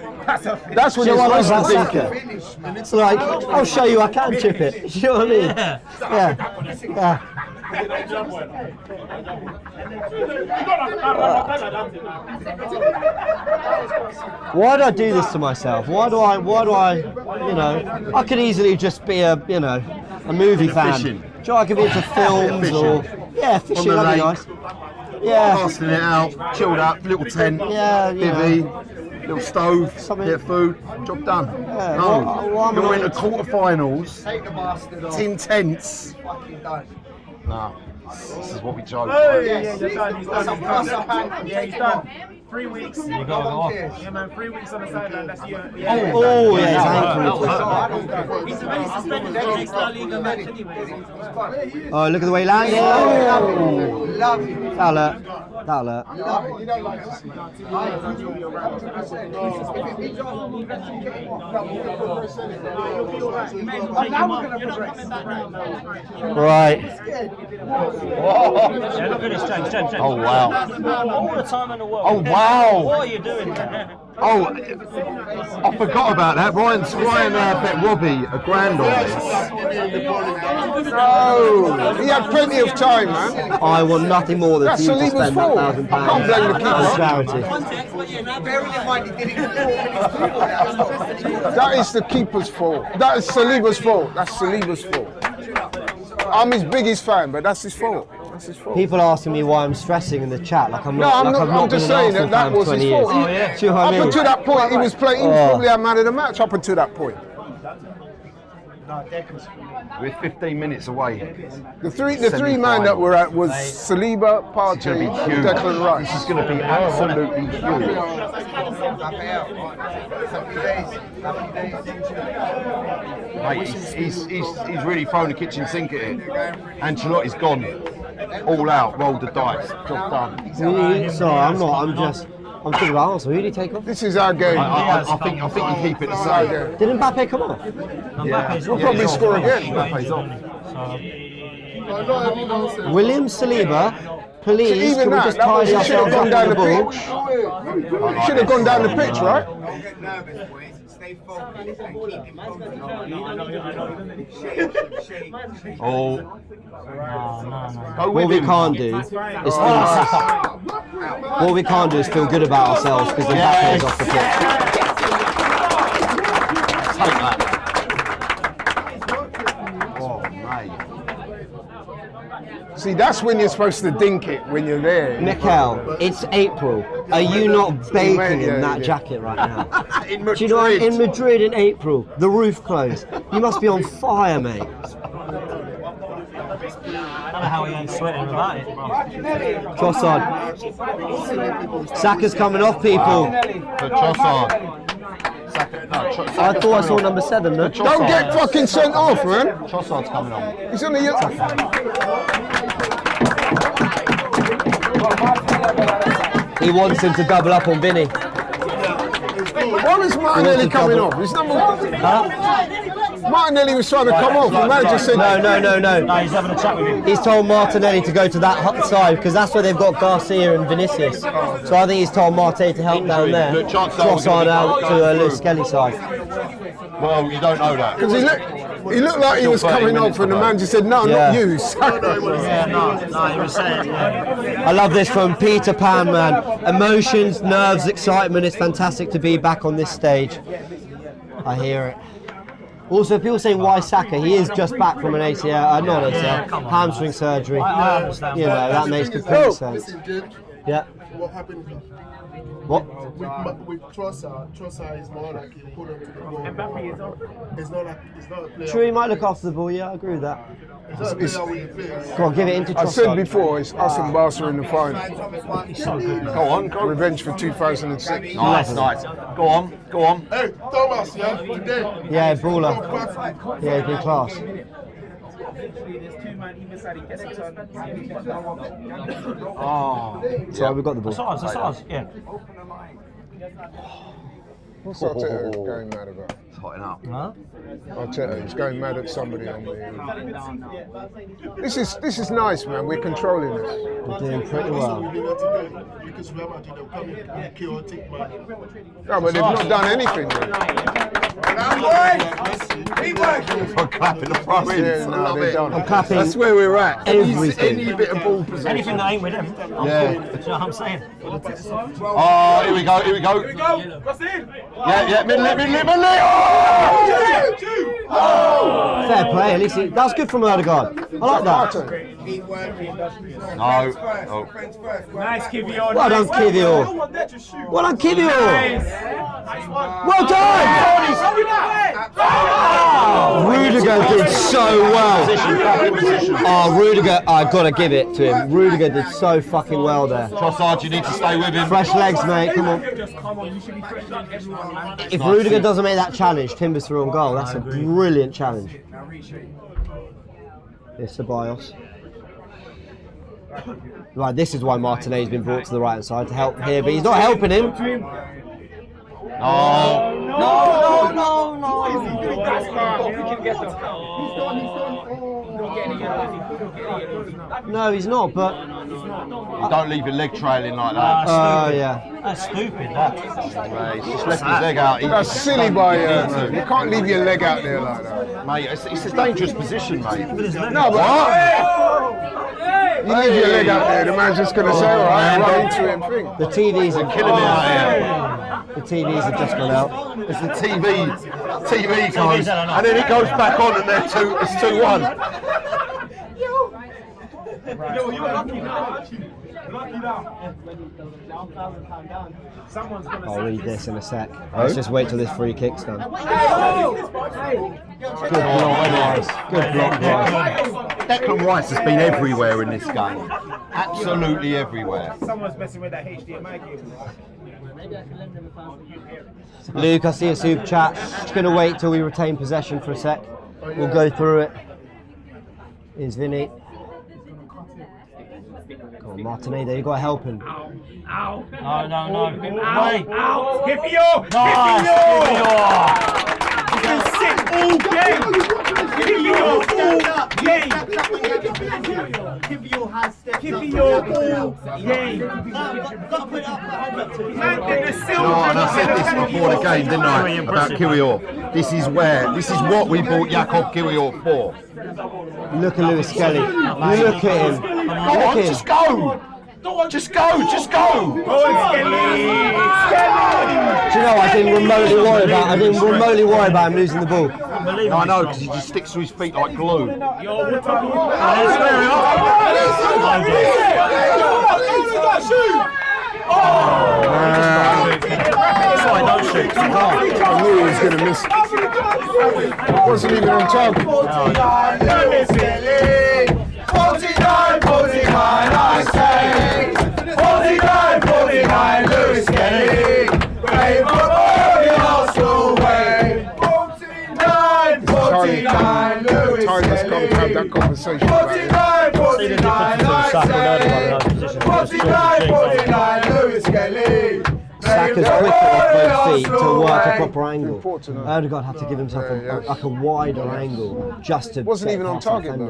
That's when you're supposed to dink it.
It's like, I'll show you I can chip it. You know what I mean? Yeah. Why do I do this to myself? Why do I, I could easily just be a movie fan.
Fishing.
Do you know, I could be into films or, fishing, that'd be nice. Yeah.
Casting it out, chilled up, little tent, bivvy, little stove, bit of food, job done.
Yeah,
No, you're into quarterfinals, tin tents. No, this is what we chose.
He's done. 3 weeks.
You gotta go off.
Yeah, man, 3 weeks on the sideline. That's your.
Oh, yeah, his ankle.
He's already suspended for the next La Liga match anyway.
Oh, look at the way he landed. Oh. That'll hurt. That'll hurt. Right.
Yeah, look at this, James.
Oh, wow.
All the time in the world.
Oh, wow.
What are you doing there?
Oh, I forgot about that. Ryan bet Robbie a grand on this.
No, he had plenty of time, man.
I want nothing more than
That's
for you to
Saliba's
spend
fault.
that £1,000
I can't blame the
on
keeper.
charity.
That is the keeper's fault. That is Saliba's fault. That's Saliba's fault. I'm his biggest fan, but that's his fault. That's his fault.
People asking me why I'm stressing in the chat, like I'm not.
No, I'm
like
not.
I've not
I'm just
been an
saying
Arsenal
that
fan for
was
20
his
years.
fault.
Do you know what I mean?
Up until that point, he was probably our man of the match. Up until that point.
We're 15 minutes away.
The three man that we're at was Saliba, Partey, and Declan Rice.
This is going to be absolutely huge. Mate, he's really thrown the kitchen sink at it. Ancelotti's gone. All out, rolled the dice. Job done.
Sorry, I'm not. I'm thinking about Arsenal. Who did he take off?
This is our game.
I think you keep it the same.
Did Mbappe come off?
We'll probably score again.
William Saliba, please,
Even
can we
that,
just
that was,
tidy
he should have
ourselves
gone
up
down
on
the
the ball?
pitch. Should have gone down the pitch, right?
Oh.
What we can't do is what we can't do is feel good about ourselves because Mbappe is off the pitch.
Take that. Oh, mate.
See, that's when you're supposed to dink it, when you're there.
Mikel, it's April. Are you not baking in that jacket right now? Do you know, in Madrid in April, the roof closed. You must be on fire, mate.
I don't know how he ain't sweating without it, bro.
Trossard. Saka's coming off, people.
Trossard.
I thought I saw number 7, no?
Don't get fucking sent off, man.
Trossard's coming on.
He's on the yellow.
He wants him to double up on Vinny.
Why was Martinelli coming off? His number one. Martinelli was trying to come off. The manager said
No.
No, he's having a chat with him.
He's told Martinelli to go to that hot side because that's where they've got Garcia and Vinicius. So I think he's told Marte to help down there. Trossard out to Lewis Skelly side.
Well, you don't know that.
Because he looked like he was coming off, and the manager said, "No, not you."
Yeah, no, he was saying,
I love this from Peter Pan, man. Emotions, nerves, excitement. It's fantastic to be back on this stage. I hear it. Also, people saying why Saka, he is just back from an ACL, not ACL, hamstring surgery.
I understand.
You know, that makes complete sense. Yeah.
What happened?
What?
With Trossard is more like he put him to the ball. It's not a player.
True, he might look after the ball, yeah, I agree with that.
It's not a player with the players.
Go on, give it into
I said
Trossard.
before, it's us and Barca in the final.
Go on.
Revenge for 2006.
Nice. Go on.
Hey, Thomas, yeah, today.
Yeah, baller. Yeah, good class.
Oh.
So we've got the ball.
That's ours, yeah.
What's Arteta going mad about?
Hotting up.
Huh?
Arteta, he's going mad at somebody on the. This is nice, man. We're controlling this.
We're doing pretty well.
Because Real Madrid are coming chaotic, man.
No, but they've not done anything.
For clapping the throw in.
Yeah, no, they don't.
I'm clapping.
That's where we're at.
Everything.
Any bit of ball possession.
Anything that ain't with him.
Yeah.
Do you know what I'm saying?
Oh, here we go. Yeah, middle it. Oh!
Fair play, at least that's good from Erdogan. I like that.
No.
Nice, Kivio.
Well done, Kivio. Well done, Kivio. Well done! Rudiger did so well. Oh, Rudiger, I've got to give it to him. Rudiger did so fucking well there.
Trossard, you need to stay with him.
Fresh legs, mate, come on. If Rudiger doesn't make that challenge, Timber's through on goal. That's a brilliant challenge. It's Ceballos. Right, this is why Martinez's been brought to the right-hand side to help here, but he's not helping him. No, he's not, but...
Don't leave your leg trailing like that.
Oh, yeah.
That's stupid, that.
He's just left his leg out.
That's silly by you. You can't leave your leg out there like that.
Mate, it's a dangerous position, mate.
No, but... You leave your leg out there, the man's just going to say, all right, run into him.
The TVs are
killing me out here.
The TVs have just gone out.
It's the TV goes, and then it goes back on, and it's 2-1.
You're lucky now.
I'll read this in a sec. Let's just wait till this free kick's done. Good block, Rice. Good block, Rice.
Declan Rice has been everywhere in this game. Absolutely everywhere.
Someone's messing with that HDMI cable.
Luke, I see a super chat. Just going to wait till we retain possession for a sec. We'll go through it. Here's Vinny. Come on, Martinez, there, you got to help him.
No.
Ow! Hifio! He's been sick all game! Hifio all game! Hifio has stepped up. Hifio all game!
I said this before the game, didn't I? About Kirill. This is what we bought Jakob Kirill for.
Look at Lewis Skelly. Look at him.
Go on, just go! Just go!
Do you know, I didn't remotely worry about him losing the ball.
No, I know, because he just sticks to his feet like glue.
I knew he was going to miss. Wasn't even on target.
49, I say. 49, Lewis Kelly. Play football the Arsenal way. 49, Lewis
Time has come to have that conversation.
49, Lewis Kelly.
Saka's quicker off both feet to work a proper angle. Odegaard had to give himself a wider angle just to.
Wasn't even on target though.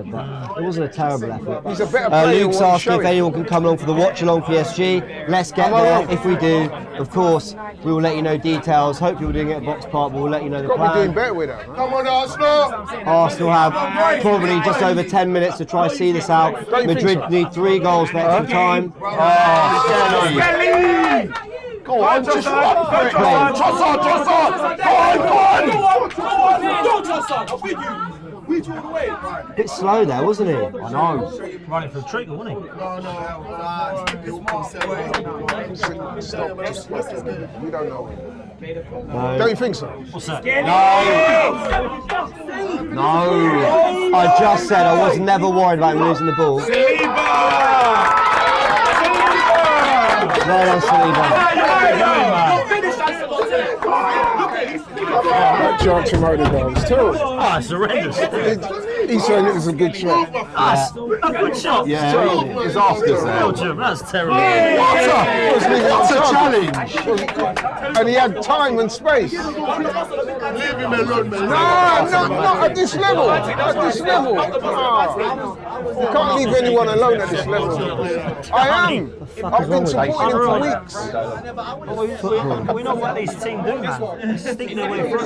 It wasn't a terrible effort.
He's a better player.
Luke's asking if anyone can come along for the watch along for PSG. Let's get there. If we do, of course, we will let you know details. Hopefully we're doing it at Box Park, but we'll let you know the plan.
Got to be doing better with that, man. Come on, Arsenal!
Arsenal have probably just over 10 minutes to try see this out. Madrid need 3 goals for extra time.
Go on, just run for it. Trossard! Go on!
A bit slow there, wasn't he?
I know. Running for a trigger, wasn't he?
Stop. We don't know.
No.
Don't you think so?
What's that?
No. I just said I was never worried about him losing the ball. Well done, Saliba.
That chance from Odegaard was terrible.
Oh, it's horrendous.
He's saying it was a good shot.
That's a good shot.
Yeah, his afters there.
Belgium, that's terrible.
What a challenge!
And he had time and space.
Leave him alone, man.
No, not at this level. At this level. You can't leave anyone alone at this level. I am. I've been supporting him for weeks.
We know what these teams do, man. They stick their way through.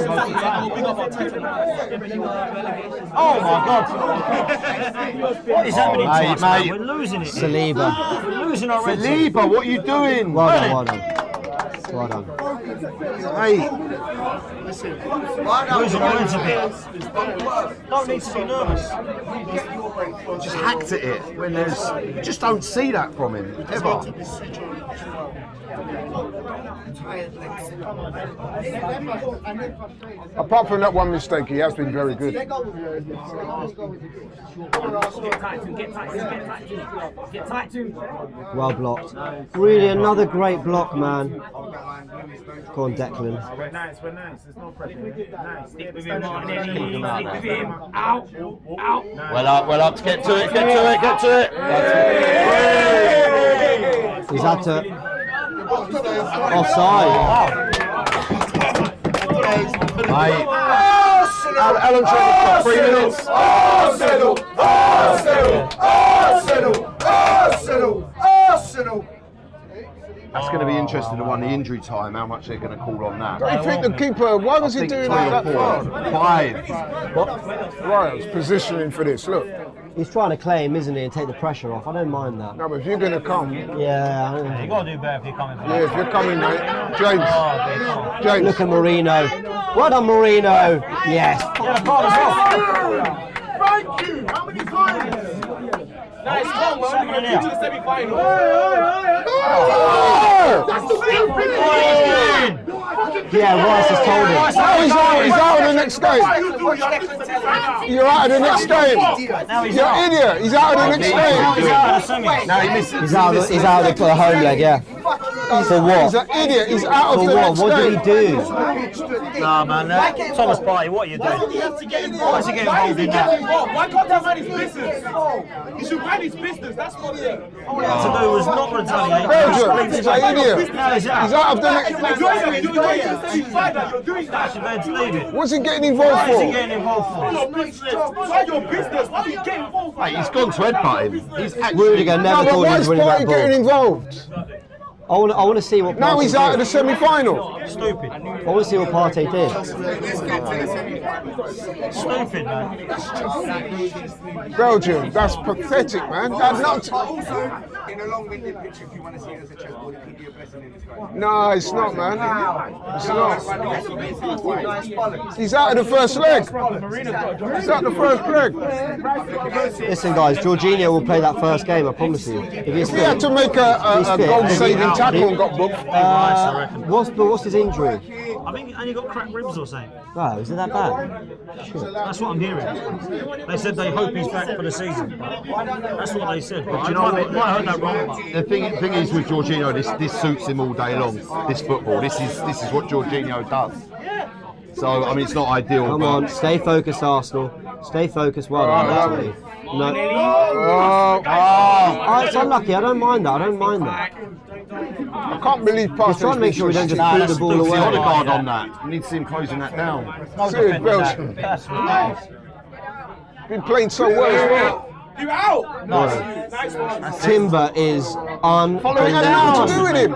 Oh my God! What is happening to us, man? We're losing it.
Saliba.
We're losing our red team.
Saliba, what are you doing?
Well done.
Hey.
Losing our heads a bit. Don't need to be nervous.
Just hacked at it when there's. You just don't see that from him ever.
Apart from that one mistake, he has been very good.
Well blocked. Really, another great block, man. Go on, Declan.
We're nice. There's no pressure. Nice. Stick with him.
Out.
Well up. Get to it.
He's had to. Offside.
Mate. Alan Trevor for 3 minutes.
Arsenal.
That's going to be interesting to one the injury time, how much they're going to call on that.
Don't you think the keeper, why was he doing that far?
5.
What? Right, he's positioning for this, look.
He's trying to claim, isn't he, and take the pressure off. I don't mind that.
No, but if you're going to come...
Yeah.
You got to do better if you're coming.
Yeah, if you're coming, mate. James. James.
Look at Marino. Well done, Marino. Yes.
Thank you. How many times? Nice come, man. We're going to the semi-final. That's the real finish.
Yeah, Rice has told him.
He's out of the next game. You're out of the next game. You're an idiot. He's out of the next game.
He's out of the home leg, yeah. For what?
He's an idiot. He's out of the next game.
What did he do?
Nah, man. Thomas Partey, what are you doing? Why is he getting involved in that?
Why can't that man his business? He should mind his business. That's what he
All he had to do was not retaliate.
Belgium, he's an idiot. He's out of the next game.
You're doing that.
What's he getting involved
Why is he
for?
getting involved for?
Why your business? Why do you get involved?
Mate, he's gone to headbutt him. He's actually...
Rudiger never
No, but
thought
why
he
is
was winning that
Partey
ball.
getting involved?
I want to see what.
Now
Partey
he's out of
did.
the semi-final.
Stupid.
I want to see what Partey did.
Stupid, man.
Belgium, that's pathetic, man. That's not.
In a long-winded picture, if you want to see it as a chessboard, it could be a blessing in disguise.
No, it's not, man. It's not. He's out of the first leg. He's out of the first leg.
Listen, guys, Jorginho will play that first game. I promise you. If he's
He had to make a goal-saving tackle and got booked.
What's his injury?
I think he only got cracked ribs or something.
Oh, is it that bad?
That's what I'm hearing. They said they hope he's back for the season. That's what they said. But
Do you know
I
what?
might have heard that wrong. But
The thing is with Jorginho, this suits him all day long. This football, this is what Jorginho does. So I mean, it's not ideal.
Come
but
on, stay focused, Arsenal. Stay focused. Well done, actually. No. It's unlucky. I don't mind that.
I can't believe
Just
Partey's
trying to make sure we don't just put the ball
the
away.
Odegaard on that. We need to see him closing that down.
Serious Belgium. Been playing so well as well.
You out!
Nice. Timber is
Following that, what to do with him?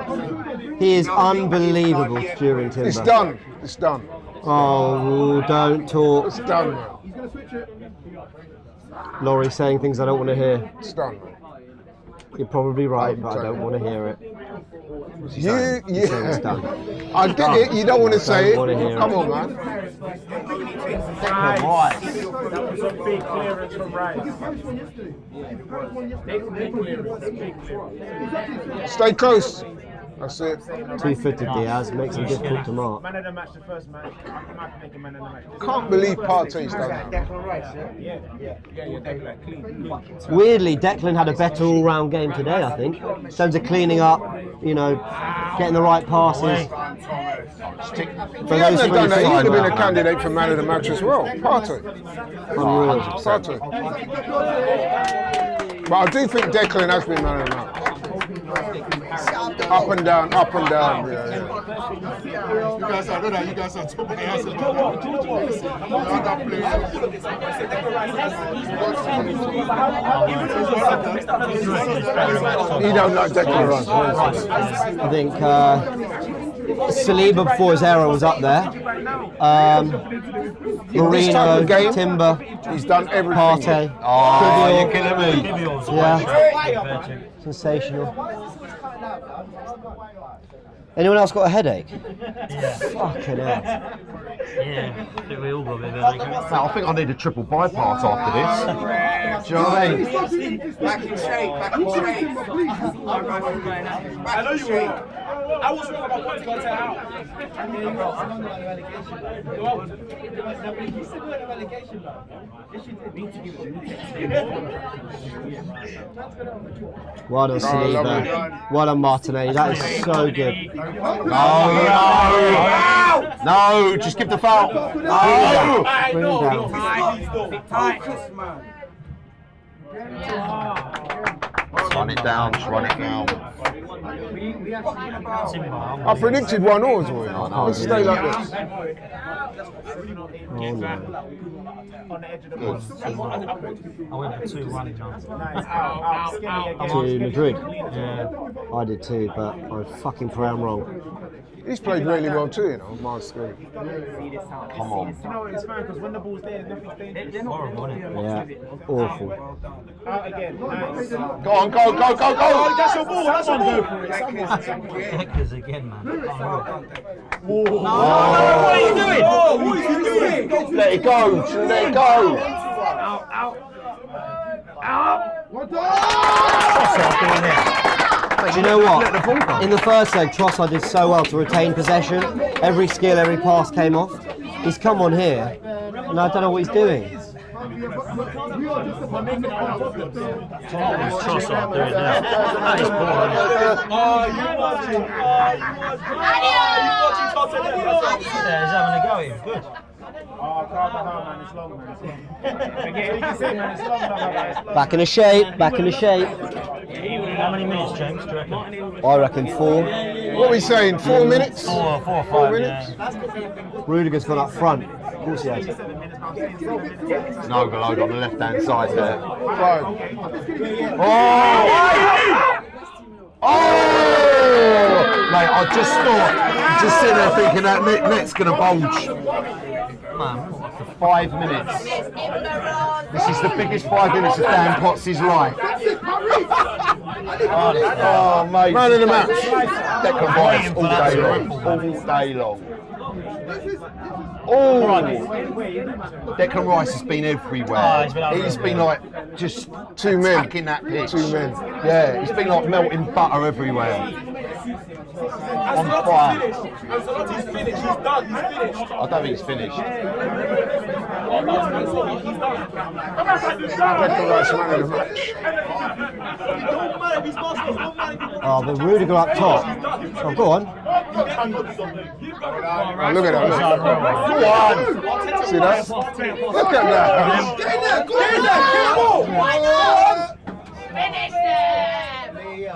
He is unbelievable during Timber.
It's done. It's done.
Oh, don't talk.
It's done, man.
Laurie saying things I don't want to hear.
It's done, man.
You're probably right, but I don't want to hear it.
Yeah.
It's done.
I get it. You don't want to say it.
wanna hear
Come
it.
on, man.
That was a big clearance from Rice. Big clearance.
Stay close. That's it.
250 Diaz makes him difficult to mark.
Man of the match, the first match. I'm happy making man of the match.
Can't believe Partey's done that.
Yeah, Declan, clean.
Weirdly, Declan had a better all-round game today, I think. In terms of cleaning up, getting the right passes.
If he hadn't have done that, he would have been a candidate for man of the match as well. Partey.
Unreal.
Partey. But I do think Declan has been man of the match. Up and down, up and down. Yeah.
You guys are good. You guys are top players.
He don't like Declan Rice.
I think Saliba before his error was up there.
This type
Marino,
of game,
Timber,
he's done everything.
Partey.
Oh, you're killing me.
Yeah. Sensational. Anyone else got a headache?
yeah.
Fucking hell.
Yeah, I think we all got a bit of a
I think I need a triple bypass after this. Do you know what I mean?
Back in shape.
I know you will. I was wrong about what to go out.
Well done, Saliba. Well done, Martinelli. That is so good.
No, just give the foul. No.
Bring him down.
Run it down, just run it down.
I predicted 1-0 as well. Let's stay like this.
Oh no.
I went for 2-1
To Madrid.
Yeah.
I did too, but I'm fucking pray I'm wrong.
He's played really well too, you know, Miles Scully.
Come on.
You know, it's fine because when the ball's there, nothing's dangerous.
Yeah, awful.
Out again. Nice.
Go on, go.
That's your ball. That's your ball.
Heckers again, man.
What are you doing? What are you doing?
Let it go. Let it go.
Do you know what? In the first leg, Trossard did so well to retain possession. Every skill, every pass came off. He's come on here, and I don't know what he's doing.
Trossard doing now. That is poor. Yeah, he's having a go at him. Good.
Back in the shape, back in the shape.
How many minutes, James, do you reckon?
I reckon 4.
What are we saying? 4 minutes?
4 or 5,
4 minutes?
Rudiger's gone up front. Of course he has.
No overload on the left-hand side there. Mate, I just thought, just sitting there thinking that net's going to bulge. For 5 minutes. This is the biggest 5 minutes of Dan Potts' life. Oh, mate.
Man of the match.
Declan Rice all day long. All day long. Oh, Declan Rice has been everywhere. He's been like just
2 men.
attacking that pitch.
2 men.
Yeah, he's been like melting butter everywhere. On fire.
Ancelotti's finished. He's done. He's finished.
I don't think he's finished.
Declan Rice, man of the match.
Oh, but Rudiger up top. Oh, go on.
Oh, look at that. Look.
Go on.
See that? Look at that.
Get in there. Go in there. Finish them.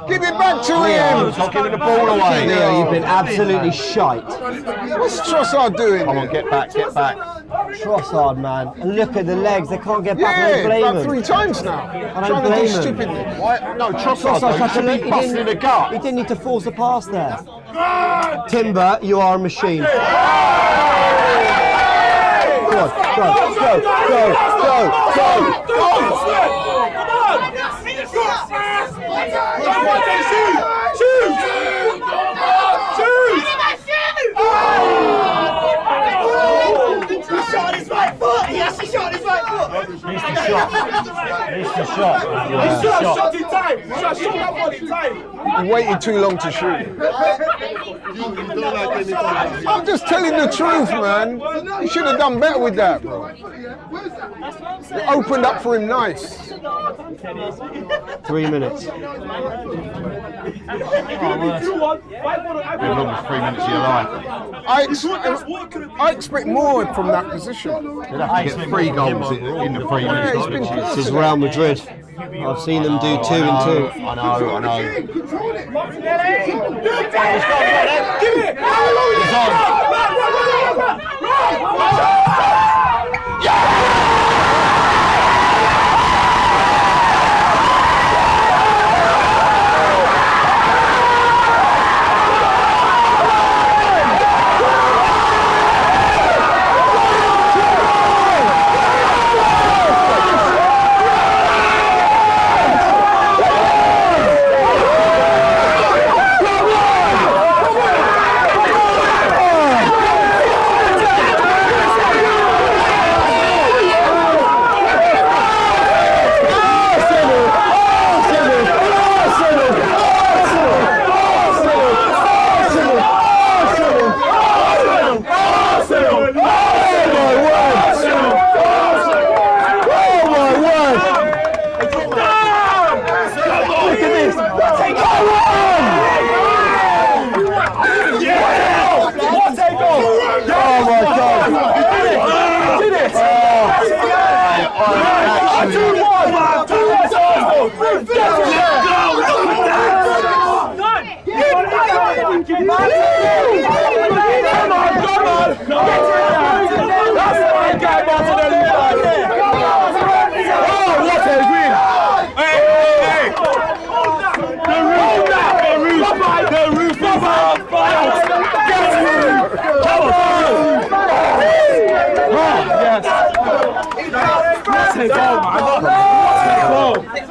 Give it back to him.
Stop giving the ball away.
Leo, you've been absolutely shite.
What's Trossard doing?
Come on, get back, get back.
Trossard, man. And look at the legs. They can't get back. I don't
Yeah,
blame
about
them.
3 times now.
I don't
Trying to do
blame him.
stupidly.
Why? No, Trossard
Trossard
should be busting the gut.
he didn't need to force a pass there. Timber, you are a machine. Go on, go.
Shot in time. Shot that one in time.
He waited too long to shoot. I'm just telling the truth, man. He should have done better with that, bro. It opened up for him nice.
3 minutes.
You've lost 3 minutes of your life.
I expect more from that position.
You'll have to get 3 goals in the 3 minutes.
Yeah, it's been
This is Real Madrid. I've seen them do 2 and 2.
I know.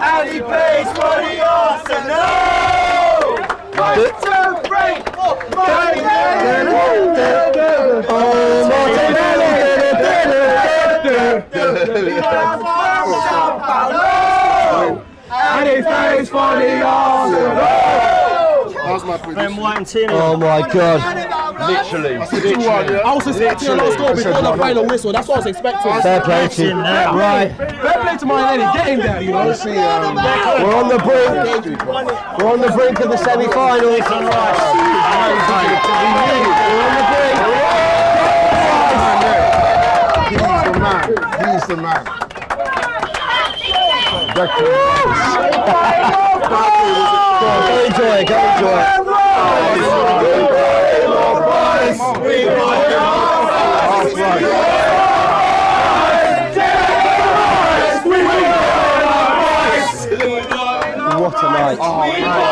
And he plays for the Arsenal! 1, 2, 3, 4, and he plays for the Arsenal!
Oh my God.
Literally.
I was expecting a low score before the final whistle. That's what I was expecting.
Fair play to you. Right.
Fair play to my lady. Get him there, you know.
We're on the brink. We're on the brink of the semi-finals. We're on the brink.
He's the man.
Go enjoy it. Go enjoy it. What a night. Unbelievable.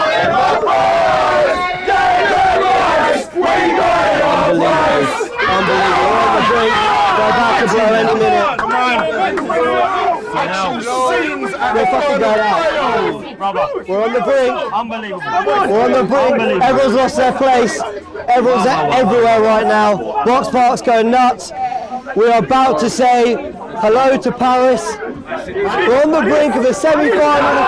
We're on the brink. They're about to blow any minute.
Come on.
We're fucking going out. We're on the brink.
Unbelievable.
We're on the brink. Everyone's lost their place. Everyone's everywhere right now. Box Park's going nuts. We're about to say hello to Paris. We're on the brink of the semi-final.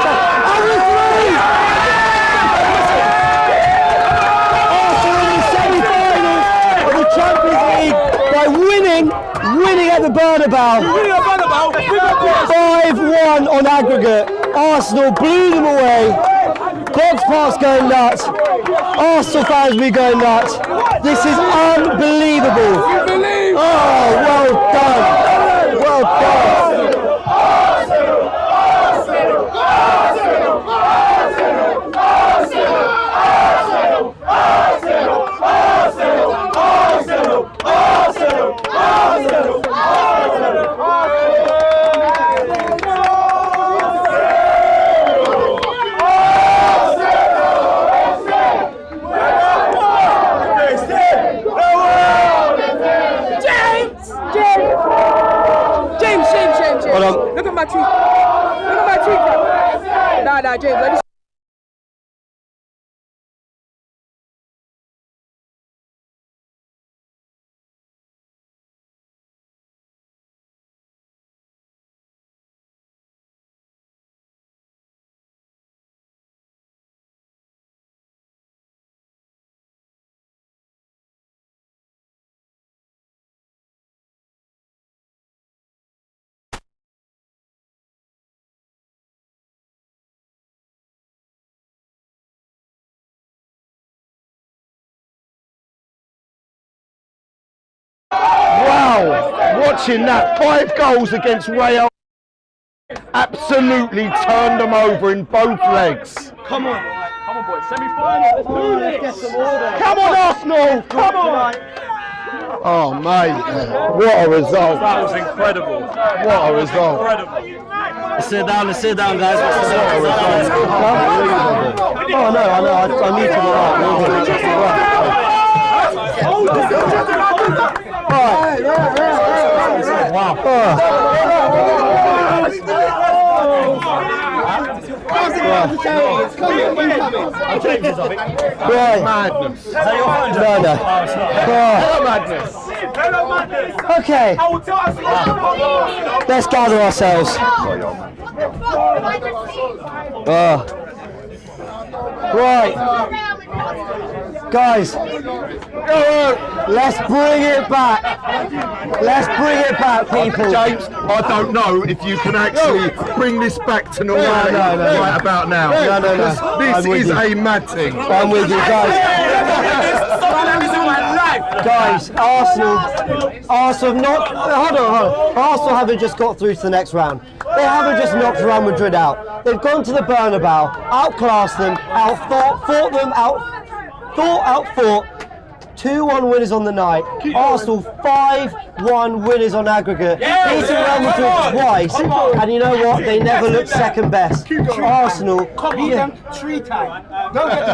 Arsenal in the semi-finals of the Champions League by winning at the Bernabeu. 5-1 on aggregate. Arsenal blew them away. Box Park's going nuts. Arsenal fans will be going nuts. This is unbelievable. Oh, well done. Well done.
Look at my teeth. Look at my teeth. Nah, James. Let me.
Wow, watching that, 5 goals against Real, absolutely turned them over in both legs.
Come on boys, semi-final, let's do this!
Come on Arsenal, come on! Oh mate, what a result.
That was incredible.
What a result.
Incredible.
Sit down guys. What a result. Oh no, I need to Wow.
Madness.
No.
Hello madness.
Okay. Let's gather ourselves. Right. Guys, let's bring it back. Let's bring it back, people.
James, I don't know if you can actually bring this back to normality right about now.
No.
This is a mad thing.
I'm with you, guys. Guys, Arsenal have not. Hold on. Arsenal haven't just got through to the next round. They haven't just knocked Real Madrid out. They've gone to the Bernabeu, outclassed them, outfought. 2-1 winners on the night. Arsenal 5-1 winners on aggregate. Beating Real Madrid twice, and you know what? They never looked second best. Arsenal
beat them 3 times. Don't get the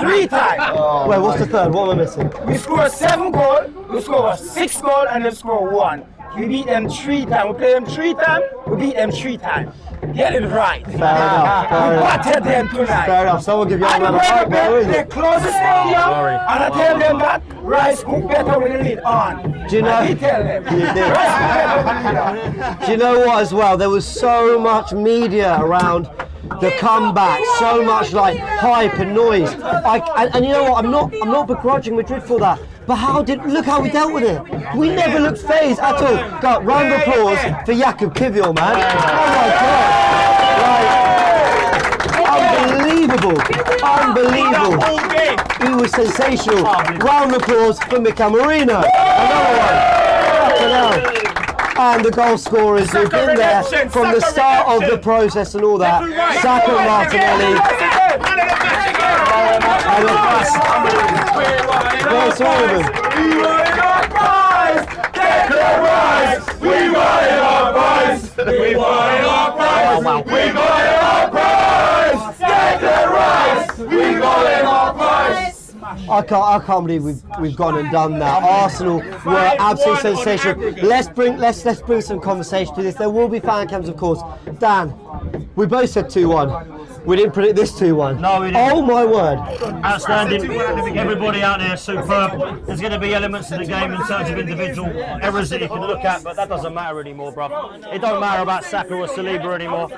3 times.
Wait, what's the third? What am I missing?
We scored 7 goals, we scored 6 goals, and they scored 1. We beat them 3 times. We play them 3 times, we beat them 3 times. Get it right.
Fair enough.
We battered them tonight.
Fair enough. Someone give you
And
a right there, isn't
they
it?
close the stadium, and I tell them that Rice cook better with the lead on.
Do you know?
I tell them.
You did.
Rice cook better with the lead on.
Do you know what as well? There was so much media around the comeback, so much like hype and noise. And you know what? I'm not begrudging Madrid for that. But look how we dealt with it. We never looked phased at all. Got round of applause for Jakub Kivior, man. Oh my God. Unbelievable. He was sensational. Round of applause for Mikel Merino. Another one. Fucking hell. And the goal scorers who've been there from the start of the process and all that. Saka and Martinelli. There's all of them.
We wanted our prize! Declan Rice! We wanted our prize! We wanted our prize! We wanted our prize! Declan Rice! We wanted our prize!
I can't believe we've gone and done that. Arsenal were absolutely sensational. Let's bring some conversation to this. There will be fan cams, of course. Dan, we both said 2-1. We didn't predict this 2-1.
No, we didn't.
Oh my word.
Outstanding. Everybody out there, superb. There's going to be elements of the game in terms of individual errors that you can look at, but that doesn't matter anymore, bruv. It don't matter about Saka or Saliba anymore.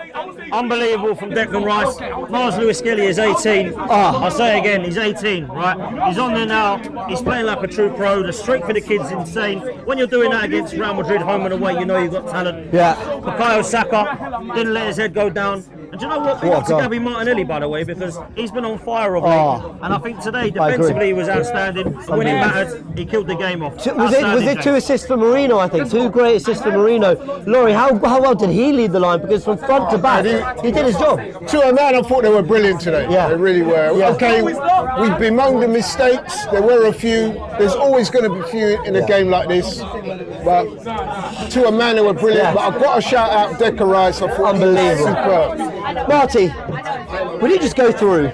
Unbelievable from Declan Rice. Miles Lewis-Skelly is 18. I'll say it again, he's 18, right? He's on there now. He's playing like a true pro. The streak for the kid's insane. When you're doing that against Real Madrid home and away, you know you've got talent.
Yeah.
Bukayo Saka didn't let his head go down. And do you know what? Big up to Gabby Martinelli, by the way, because he's been on fire of late. And I think today, defensively, he was outstanding. When it mattered, he killed the game off.
Was it 2 assists for Marino, I think? 2 great assists for Marino. Laurie, how well did he lead the line? Because from front to back, he did his job.
2 and 9, I thought they were brilliant today. Yeah. They really were. Yeah. Okay, we bemoaned the mistakes. There were a few. There's always going to be a few in a game like this. But 2 and 9, they were brilliant. But I've got to shout out Declan Rice. I thought
unbelievable.
Superb.
Marty, we didn't just go through.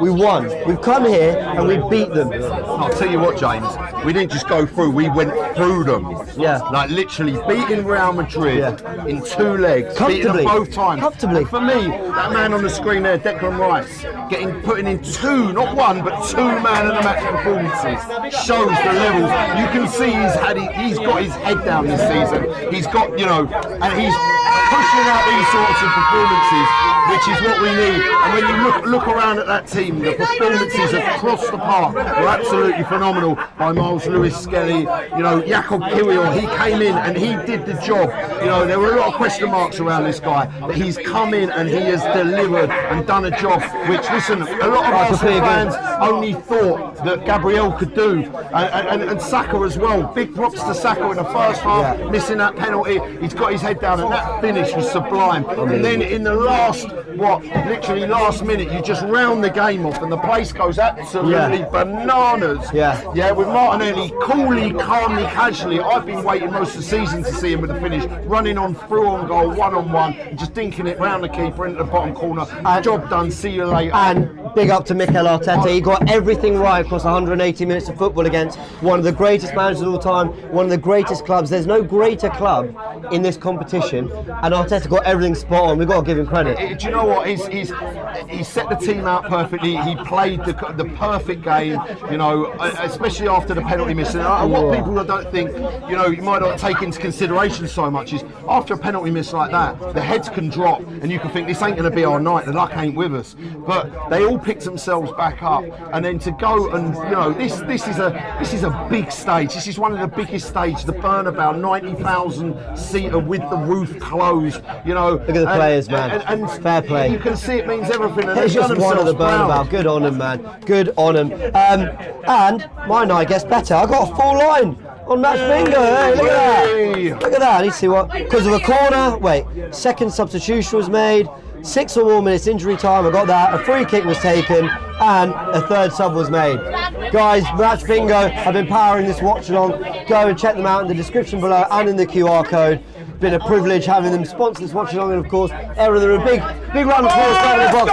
We won. We've come here and we beat them.
I'll tell you what, James. We didn't just go through. We went through them.
Yeah.
Like literally beating Real Madrid in 2 legs. Beating them both times.
Comfortably.
And for me, that man on the screen there, Declan Rice, putting in 2, not 1, but 2 man of the match performances, shows the levels. You can see he's got his head down this season. He's got, and he's pushing out these sorts of performances, which is what we need. And when you look around at that team, the performances across the park were absolutely phenomenal by Miles Lewis-Skelly. Jakub Kiwior, he came in and he did the job. There were a lot of question marks around this guy, but he's come in and he has delivered and done a job which, listen, a lot of Arsenal fans only thought that Gabriel could do. And Saka as well. Big props to Saka in the first half, missing that penalty. He's got his head down and that finish was sublime. And then in the last minute, you just round the game off and the place goes absolutely bananas. Yeah, with Martinelli coolly, calmly, casually. I've been waiting most of the season to see him with the finish, running on through on goal, 1-on-1, and just dinking it round the keeper into the bottom corner. Job done, see you later.
And big up to Mikel Arteta. He got everything right across 180 minutes of football against one of the greatest managers of all time, one of the greatest clubs. There's no greater club in this competition, and Arteta got everything spot on. We've got to give him credit.
Do you know what? He set the team out perfectly. He played the perfect game, especially after the penalty miss. And what people don't think, you might not take into consideration so much is after a penalty miss like that, the heads can drop and you can think this ain't going to be our night, the luck ain't with us. But they all picked themselves back up, and then to go and this is a big stage. This is one of the biggest stages, the Bernabeu, 90,000 seater with the roof closed.
Look at the players, man.
And
fair play.
You can see it means everything. And
it's just one of the Bernabeu. Good on him, man. Good on him. And my night gets better. I got a full line on Match Bingo. Hey, look at that. Look at that. I need to see what. Because of a corner. Wait. Second substitution was made. 6 or more minutes injury time. I got that. A free kick was taken. And a third sub was made. Guys, Match Bingo have been powering this watch along. Go and check them out in the description below and in the QR code. Been a privilege having them sponsor this watch along, and of course, Aaron, a big round of applause down in the box.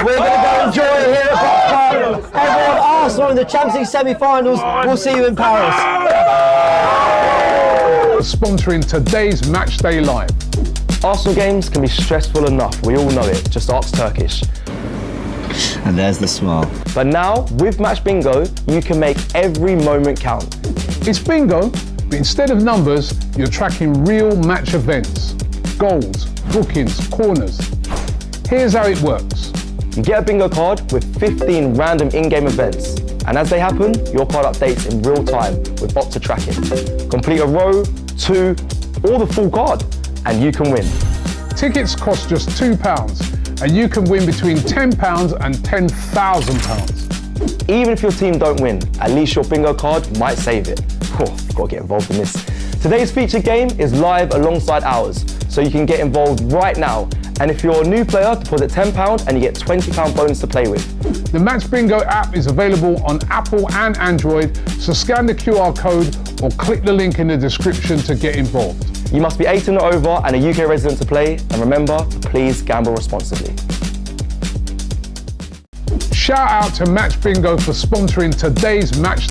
We're going to go enjoy it here at Box Park. Everyone, Arsenal in the Champions League semi-finals. We'll see you in Paris.
Sponsoring today's Matchday Live.
Arsenal games can be stressful enough, we all know it, just ask Turkish.
And there's the smile.
But now, with Match Bingo, you can make every moment count.
It's bingo, but instead of numbers, you're tracking real match events. Goals, bookings, corners. Here's how it works.
You get a bingo card with 15 random in-game events. And as they happen, your card updates in real time with bots to track it. Complete a row, 2, or the full card, and you can win.
Tickets cost just £2, and you can win between £10 and £10,000.
Even if your team don't win, at least your bingo card might save it. Gotta get involved in this. Today's featured game is live alongside ours, so you can get involved right now. And if you're a new player, deposit £10 and you get £20 bonus to play with.
The Match Bingo app is available on Apple and Android, so scan the QR code or click the link in the description to get involved.
You must be 18 or over and a UK resident to play, and remember, please gamble responsibly.
Shout out to Match Bingo for sponsoring today's match.